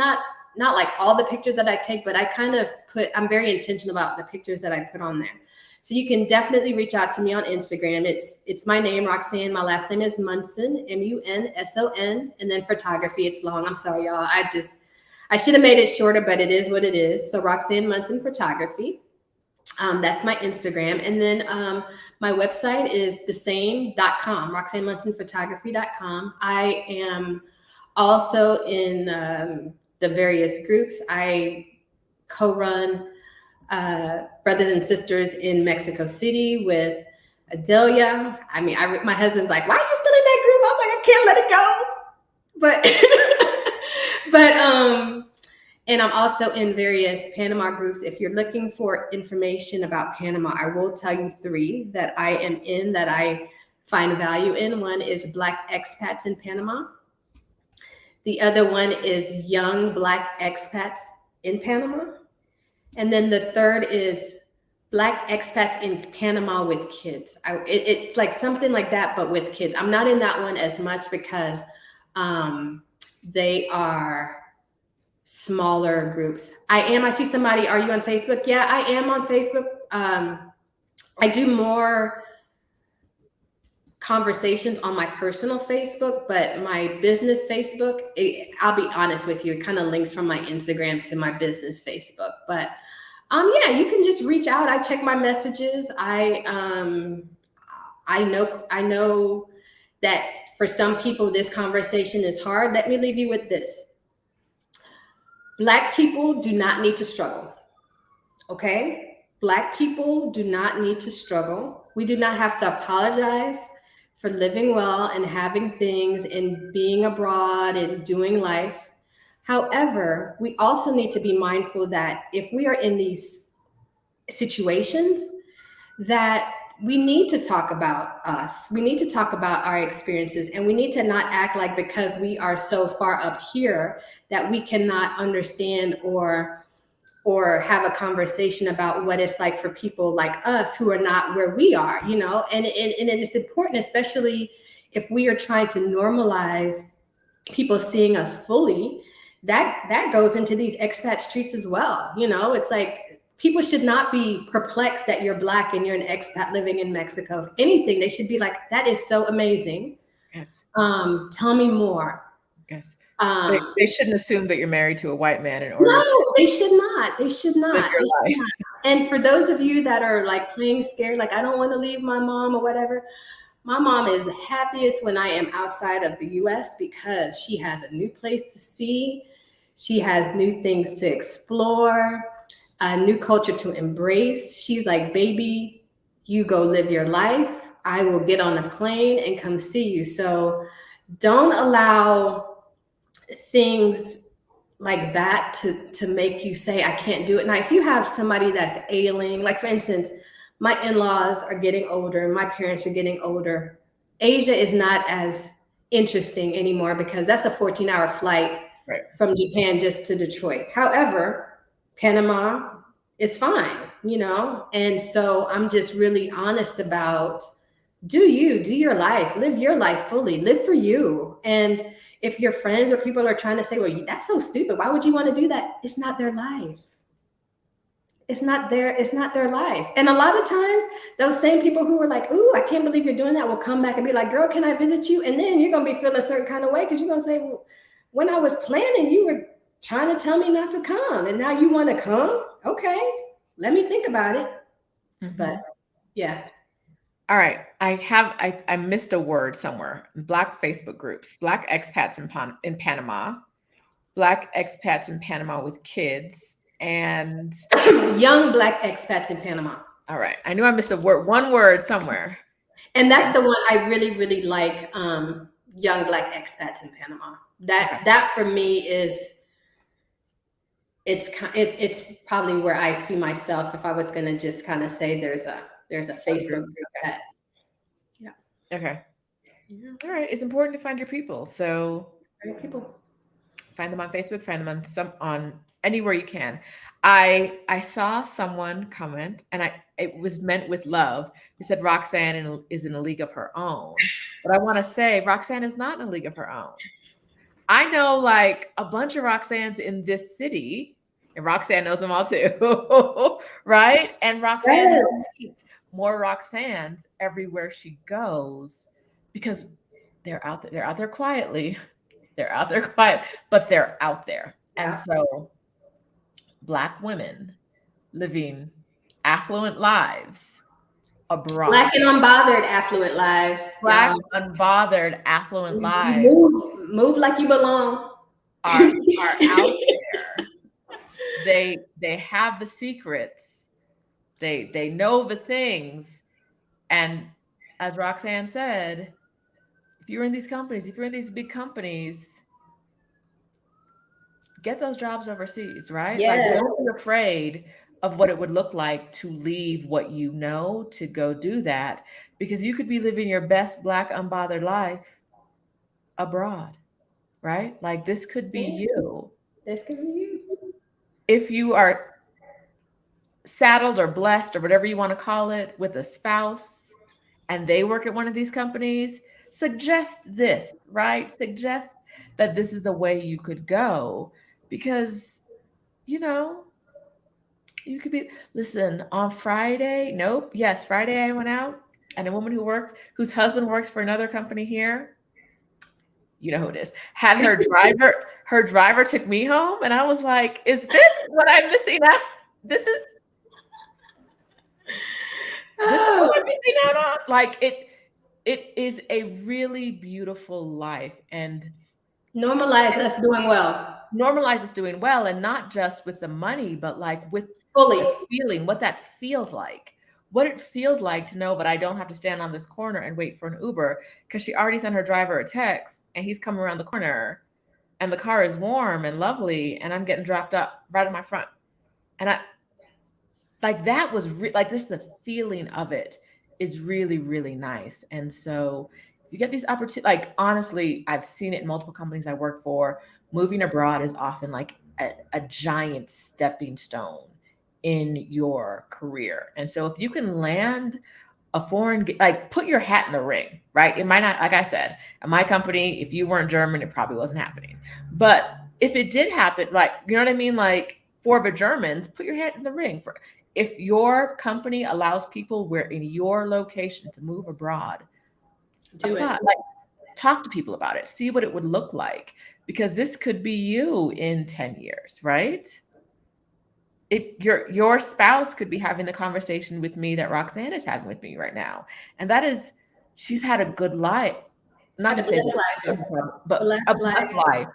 [SPEAKER 2] like all the pictures that I take, but I'm very intentional about the pictures that I put on there. So you can definitely reach out to me on Instagram. It's my name, Roxanne. My last name is Munson, Munson, and then photography. It's long. I'm sorry, y'all. I should have made it shorter, but it is what it is. So Roxanne Munson Photography. That's my Instagram. And then My website is the same.com, RoxanneMunsonPhotography.com. I am also in the various groups. I co-run Brothers and Sisters in Mexico City with Adelia. I mean, my husband's like, "Why are you still in that group?" I was like, "I can't let it go." And I'm also in various Panama groups. If you're looking for information about Panama, I will tell you 3 that I am in that I find value in. One is Black Expats in Panama. The other one is Young Black Expats in Panama. And then the third is Black Expats in Panama with Kids. It's like something like that, but with kids. I'm not in that one as much because they are smaller groups. I see somebody, are you on Facebook? Yeah, I am on Facebook. I do more conversations on my personal Facebook, but my business Facebook, I'll be honest with you, it kind of links from my Instagram to my business Facebook. But yeah, you can just reach out. I check my messages. I know that for some people this conversation is hard. Let me leave you with this. Black people do not need to struggle. Okay? Black people do not need to struggle. We do not have to apologize for living well and having things and being abroad and doing life. However, we also need to be mindful that if we are in these situations, that we need to talk about us. We need to talk about our experiences, and we need to not act like because we are so far up here that we cannot understand or have a conversation about what it's like for people like us who are not where we are, you know. And it's important, especially if we are trying to normalize people seeing us fully, that goes into these expat streets as well. You know, it's like people should not be perplexed that you're Black and you're an expat living in Mexico. If anything, they should be like, that is so amazing.
[SPEAKER 1] Yes.
[SPEAKER 2] Tell me more.
[SPEAKER 1] Yes. They shouldn't assume that you're married to a white man in order
[SPEAKER 2] No, they should not. They should not.
[SPEAKER 1] live your life.
[SPEAKER 2] And for those of you that are like playing scared, like I don't want to leave my mom or whatever, my mom is happiest when I am outside of the US because she has a new place to see. She has new things to explore, a new culture to embrace. She's like, baby, you go live your life. I will get on a plane and come see you. So don't allow things like that to make you say, I can't do it. Now, if you have somebody that's ailing, like for instance, my in-laws are getting older, my parents are getting older. Asia is not as interesting anymore because that's a 14-hour flight from Japan just to Detroit. However, Panama is fine, you know? And so I'm just really honest about do your life, live your life fully, live for you. And if your friends or people are trying to say, well, that's so stupid, why would you want to do that? It's not their life. It's not their life. And a lot of times those same people who are like, ooh, I can't believe you're doing that will come back and be like, girl, can I visit you? And then you're going to be feeling a certain kind of way because you're going to say, well, when I was planning, you were trying to tell me not to come. And now you want to come? Okay, let me think about it. Mm-hmm. But yeah.
[SPEAKER 1] All right. I missed a word somewhere. Black Facebook groups, Black expats in Panama, Black expats in Panama with kids, and
[SPEAKER 2] young Black expats in Panama.
[SPEAKER 1] All right. I knew I missed one word somewhere.
[SPEAKER 2] And that's the one I really, really like, young Black expats in Panama. That for me is, it's probably where I see myself if I was going to just kind of say there's a Facebook group that. Yeah.
[SPEAKER 1] Okay. Yeah. All right. It's important to find your people. So find them on Facebook, find them on anywhere you can. I saw someone comment, and it was meant with love. He said Roxanne is in a league of her own. But I want to say Roxanne is not in a league of her own. I know like a bunch of Roxannes in this city, and Roxanne knows them all too, right? And Roxanne knows more Roxannes everywhere she goes because they're out there. They're out there quietly. They're out there quiet, but they're out there. And so Black women living affluent lives abroad.
[SPEAKER 2] Black and unbothered affluent lives.
[SPEAKER 1] Black,
[SPEAKER 2] Y'all.
[SPEAKER 1] unbothered, affluent lives
[SPEAKER 2] You move like you belong.
[SPEAKER 1] are out there. They have the secrets. They know the things. And as Roxanne said, if you're in these companies, if you're in these big companies, get those jobs overseas, right? Like,
[SPEAKER 2] Yes.
[SPEAKER 1] don't be afraid of what it would look like to leave what you know to go do that, because you could be living your best Black unbothered life abroad, right? Like, this could be you.
[SPEAKER 2] This could be you.
[SPEAKER 1] If you are saddled or blessed or whatever you want to call it with a spouse and they work at one of these companies, suggest this, right? Suggest that this is the way you could go, because, you know, you could be, listen, on Friday, nope, yes, Friday I went out, and a woman whose husband works for another company here, you know who it is, had her driver took me home, and I was like, is this what I'm missing out? This is what I'm missing out on? Like, it is a really beautiful life, and
[SPEAKER 2] Normalize us doing well.
[SPEAKER 1] Normalize us doing well, and not just with the money, but like with
[SPEAKER 2] Fully.
[SPEAKER 1] feeling, what that feels like. What it feels like to know that I don't have to stand on this corner and wait for an Uber, because she already sent her driver a text and he's coming around the corner and the car is warm and lovely and I'm getting dropped up right in my front. And I like, that was like, this, the feeling of it is really, really nice. And so you get these opportunities, like, honestly, I've seen it in multiple companies I work for. Moving abroad is often like a giant stepping stone in your career. And so if you can land a foreign, like, put your hat in the ring, right? It might not, like I said, at my company, if you weren't German, it probably wasn't happening. But if it did happen, like, you know what I mean? Like, for the Germans, put your hat in the ring. For if your company allows people where in your location to move abroad,
[SPEAKER 2] Do it.
[SPEAKER 1] like, talk to people about it, see what it would look like, because this could be you in 10 years, right? Your spouse could be having the conversation with me that Roxanne is having with me right now. And that is, she's had a good life. Not to say
[SPEAKER 2] life.
[SPEAKER 1] but
[SPEAKER 2] Blessed
[SPEAKER 1] a blessed
[SPEAKER 2] life.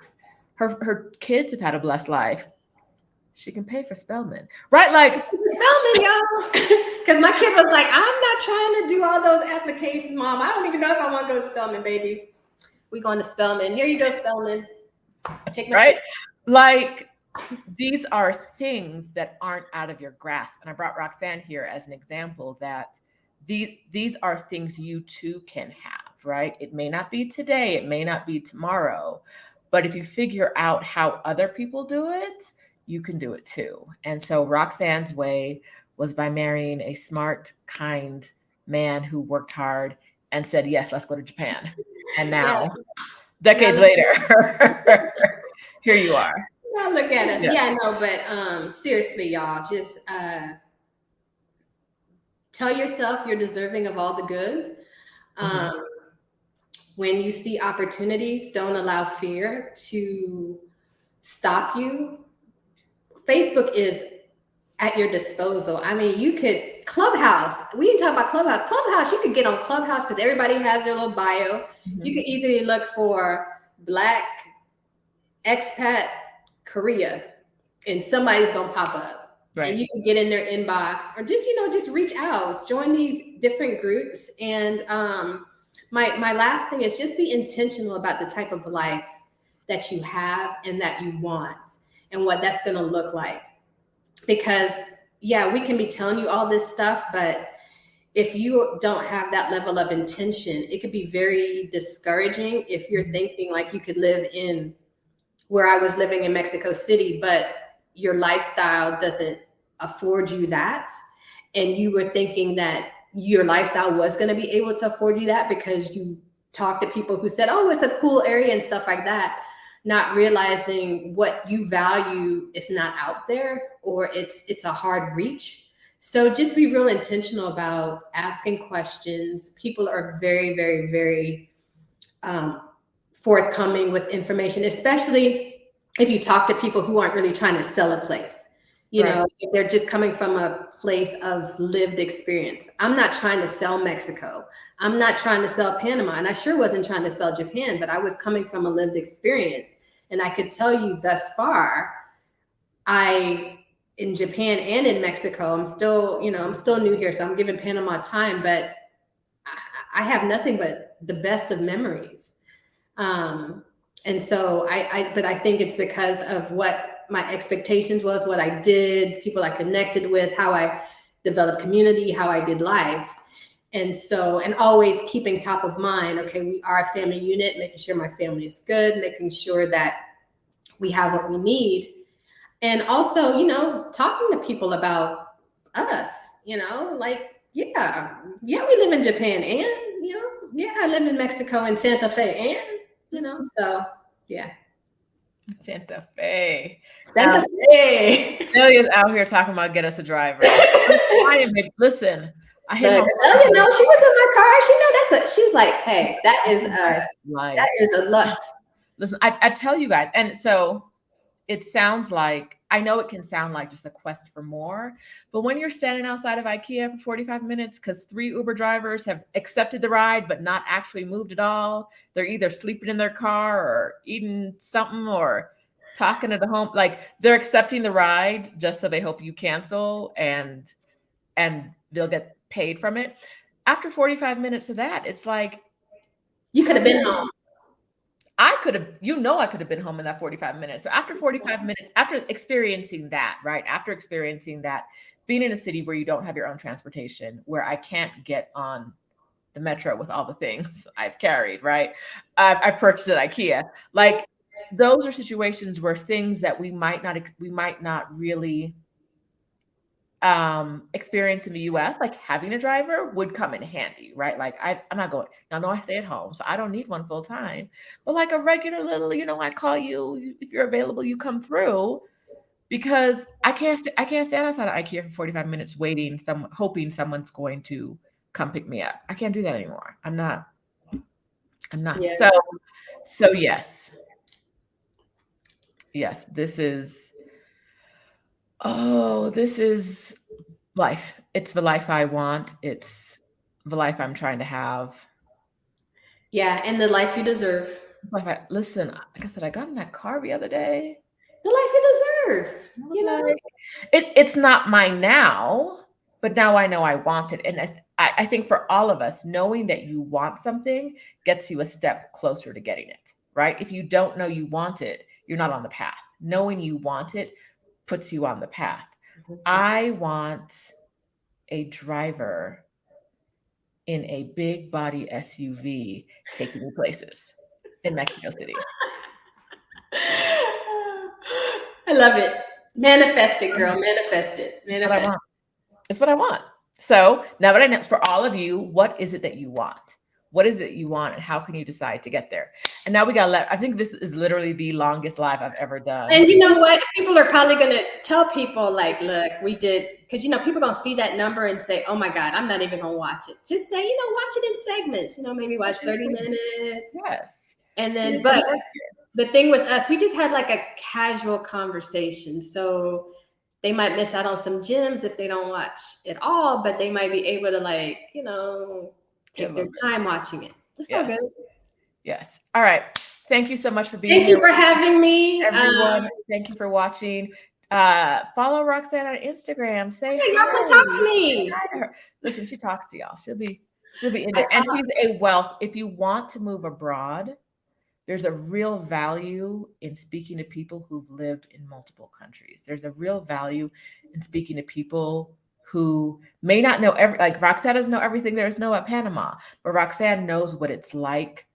[SPEAKER 1] life. Her kids have had a blessed life. She can pay for Spelman, right? Like,
[SPEAKER 2] Spelman, y'all. Because my kid was like, I'm not trying to do all those applications, Mom. I don't even know if I want to go to Spelman, baby. We going to Spelman. Here you go, Spelman. Take my
[SPEAKER 1] right?
[SPEAKER 2] check.
[SPEAKER 1] Like, these are things that aren't out of your grasp. And I brought Roxanne here as an example that these are things you too can have, right? It may not be today, it may not be tomorrow, but if you figure out how other people do it, you can do it too. And so Roxanne's way was by marrying a smart, kind man who worked hard and said, yes, let's go to Japan. And now,
[SPEAKER 2] Yes.
[SPEAKER 1] decades later, here you are.
[SPEAKER 2] Now look at us. Yeah, no, but seriously, y'all, just tell yourself you're deserving of all the good. When you see opportunities, don't allow fear to stop you. Facebook is at your disposal. I mean, you could Clubhouse. We didn't talk about Clubhouse. Clubhouse, you could get on Clubhouse because everybody has their little bio. You could easily look for Black expat Korea, and somebody's gonna pop up. Right. And you can get in their inbox, or just, just reach out, join these different groups. And my last thing is just be intentional about the type of life that you have and that you want, and what that's gonna look like. Because yeah, we can be telling you all this stuff, but if you don't have that level of intention, it could be very discouraging if you're thinking like you could live in where I was living in Mexico City, but your lifestyle doesn't afford you that. And you were thinking that your lifestyle was going to be able to afford you that because you talked to people who said, oh, it's a cool area and stuff like that, not realizing what you value is not out there, or it's a hard reach. So just be real intentional about asking questions. People are very, very, very forthcoming with information, especially if you talk to people who aren't really trying to sell a place. You know, if they're just coming from a place of lived experience. I'm not trying to sell Mexico. I'm not trying to sell Panama. And I sure wasn't trying to sell Japan, but I was coming from a lived experience. And I could tell you thus far, in Japan and in Mexico, I'm still new here. So I'm giving Panama time, but I have nothing but the best of memories. And so but I think it's because of what my expectations was, what I did, people I connected with, how I developed community, how I did life. And so, and always keeping top of mind, okay, we are a family unit, making sure my family is good, making sure that we have what we need. And also, talking to people about us, like, yeah, we live in Japan and, I live in Mexico and Santa Fe and, so yeah.
[SPEAKER 1] Santa Fe.
[SPEAKER 2] Santa Fe.
[SPEAKER 1] Celia's out here talking about get us a driver. Listen, I hate
[SPEAKER 2] she was in my car. She know she's like, hey, that is a lux.
[SPEAKER 1] Listen, I tell you guys, and so it sounds like, I know it can sound like just a quest for more, but when you're standing outside of IKEA for 45 minutes because 3 Uber drivers have accepted the ride but not actually moved at all, they're either sleeping in their car or eating something or talking at the home, like they're accepting the ride just so they hope you cancel and they'll get paid from it. After 45 minutes of that, it's like,
[SPEAKER 2] you could have been home.
[SPEAKER 1] I could have been home in that 45 minutes. So after 45 minutes, after experiencing that, being in a city where you don't have your own transportation, where I can't get on the metro with all the things I've carried, right? I've purchased at IKEA. Like those are situations where things that we might not really experience in the US, like having a driver would come in handy, right? Like I'm not going, now no, I stay at home, so I don't need one full time, but like a regular little, I call you, if you're available, you come through, because I can't stand outside of IKEA for 45 minutes waiting, hoping someone's going to come pick me up. I can't do that anymore. I'm not. Yeah. So yes, this is life. It's the life I want. It's the life I'm trying to have.
[SPEAKER 2] Yeah, and the life you deserve.
[SPEAKER 1] Listen, like I said, I got in that car the other day.
[SPEAKER 2] The life you deserve.
[SPEAKER 1] It's not mine now, but now I know I want it. And I think for all of us, knowing that you want something gets you a step closer to getting it, right? If you don't know you want it, you're not on the path. Knowing you want it puts you on the path. Mm-hmm. I want a driver in a big body SUV taking me places in Mexico City.
[SPEAKER 2] I love it. Manifest it, girl. Manifest it. Manifest it.
[SPEAKER 1] It's what I want. So now that I know, for all of you, what is it that you want? What is it you want, and how can you decide to get there? And now we got to I think this is literally the longest live I've ever done.
[SPEAKER 2] And you know what? People are probably going to tell people like, look, we did, because, people going to see that number and say, oh my God, I'm not even going to watch it. Just say, watch it in segments, maybe watch 30 minutes.
[SPEAKER 1] Yes.
[SPEAKER 2] And then, but the thing with us, we just had like a casual conversation. So they might miss out on some gems if they don't watch it all, but they might be able to take their time watching it. That's all good.
[SPEAKER 1] Yes. All right. Thank you so much for being here.
[SPEAKER 2] Thank you for having me.
[SPEAKER 1] Everyone, thank you for watching. Follow Roxanne on Instagram. Say hi.
[SPEAKER 2] Y'all come talk to me.
[SPEAKER 1] Listen, she talks to y'all. She'll be in there. And she's a wealth. If you want to move abroad, there's a real value in speaking to people who've lived in multiple countries. There's a real value in speaking to people who may not know like Roxanne doesn't know everything there is to know about Panama, but Roxanne knows what it's like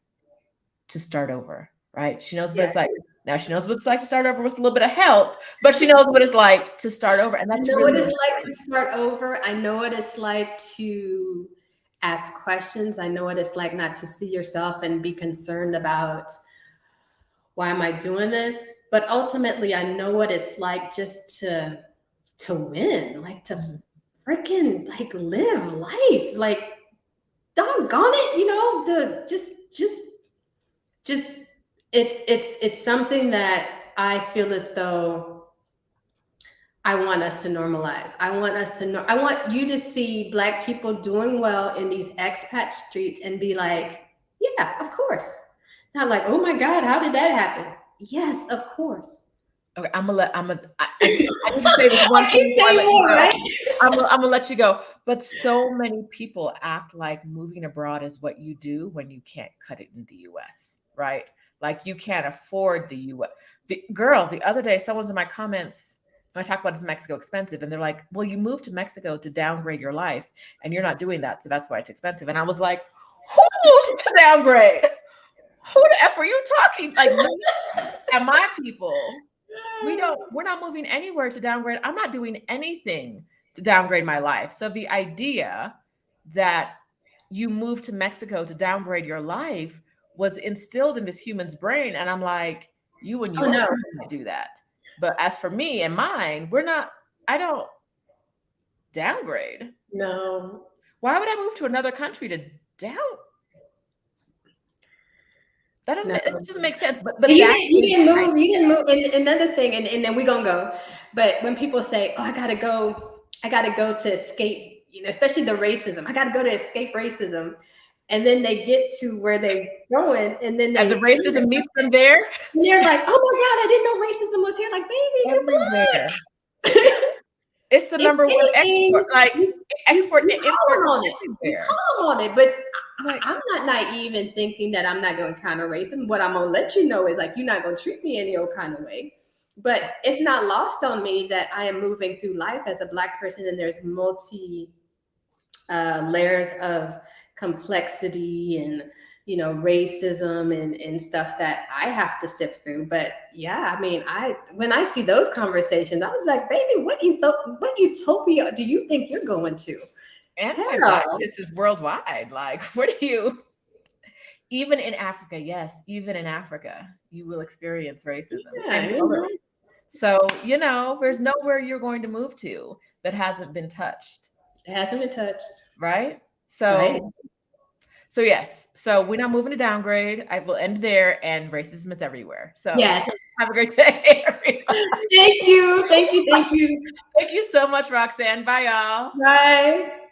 [SPEAKER 1] to start over, right? She knows what it's like. Now she knows what it's like to start over with a little bit of help, but she knows what it's like to start over. And that's
[SPEAKER 2] I know what it's like to start over. I know what it's like to ask questions. I know what it's like not to see yourself and be concerned about, why am I doing this? But ultimately, I know what it's like just to win, like to freaking like live life, like doggone it, it's something that I feel as though I want us to normalize. I want you to see Black people doing well in these expat streets and be like, yeah, of course. Not like, oh my God, how did that happen? Yes, of course.
[SPEAKER 1] Okay, I need to say this one
[SPEAKER 2] I
[SPEAKER 1] thing
[SPEAKER 2] keep
[SPEAKER 1] before I
[SPEAKER 2] saying
[SPEAKER 1] let you
[SPEAKER 2] more,
[SPEAKER 1] go.
[SPEAKER 2] right?
[SPEAKER 1] I'm gonna let you go. But so many people act like moving abroad is what you do when you can't cut it in the US, right? Like you can't afford the US. The other day, someone's in my comments, when I talk about is Mexico expensive, and they're like, well, you moved to Mexico to downgrade your life, and you're not doing that, so that's why it's expensive. And I was like, who moves to downgrade? Who the F are you talking? Like me and my people, we're not moving anywhere to downgrade. I'm not doing anything to downgrade my life. So the idea that you moved to Mexico to downgrade your life was instilled in this human's brain. And I'm like, you and
[SPEAKER 2] Oh
[SPEAKER 1] yours
[SPEAKER 2] no,
[SPEAKER 1] might do that. But as for me and mine, I don't downgrade.
[SPEAKER 2] no,
[SPEAKER 1] Why would I move to another country to down?
[SPEAKER 2] no.
[SPEAKER 1] It doesn't make sense.
[SPEAKER 2] And
[SPEAKER 1] But that
[SPEAKER 2] you
[SPEAKER 1] is
[SPEAKER 2] didn't
[SPEAKER 1] the
[SPEAKER 2] move. You
[SPEAKER 1] idea.
[SPEAKER 2] didn't move. And another thing, and then we're gonna go. But when people say, "Oh, I gotta go to escape," especially the racism. I gotta go to escape racism, and then they get to where they're going, and then
[SPEAKER 1] And the
[SPEAKER 2] they
[SPEAKER 1] racism meets them there
[SPEAKER 2] and they're like, "Oh my God, I didn't know racism was here." Like, baby,
[SPEAKER 1] everywhere.
[SPEAKER 2] you're Black.
[SPEAKER 1] It's the
[SPEAKER 2] If
[SPEAKER 1] number one export,
[SPEAKER 2] anything,
[SPEAKER 1] like export
[SPEAKER 2] you
[SPEAKER 1] and import
[SPEAKER 2] call them on it. You
[SPEAKER 1] everywhere.
[SPEAKER 2] call them on it. But
[SPEAKER 1] Like,
[SPEAKER 2] I'm not naive in thinking that I'm not going to counter racism. What I'm going to let you know is like, you're not going to treat me any old kind of way. But it's not lost on me that I am moving through life as a Black person, and there's multi layers of complexity and racism and stuff that I have to sift through. But yeah, I mean, when I see those conversations, I was like, baby, what utopia do you think you're going to? Hell,
[SPEAKER 1] anti-blackness is worldwide. Like, what do you? Even in Africa, yes, even in Africa, you will experience racism
[SPEAKER 2] yeah,
[SPEAKER 1] and colorism. So there's nowhere you're going to move to that hasn't been touched,
[SPEAKER 2] it hasn't been touched,
[SPEAKER 1] right?
[SPEAKER 2] right?
[SPEAKER 1] So yes. So we're not moving to downgrade. I will end there, and racism is everywhere. So
[SPEAKER 2] Yes.
[SPEAKER 1] have a great day, everybody.
[SPEAKER 2] Thank you, thank you, thank you.
[SPEAKER 1] Thank you so much, Roxanne. Bye, y'all.
[SPEAKER 2] Bye.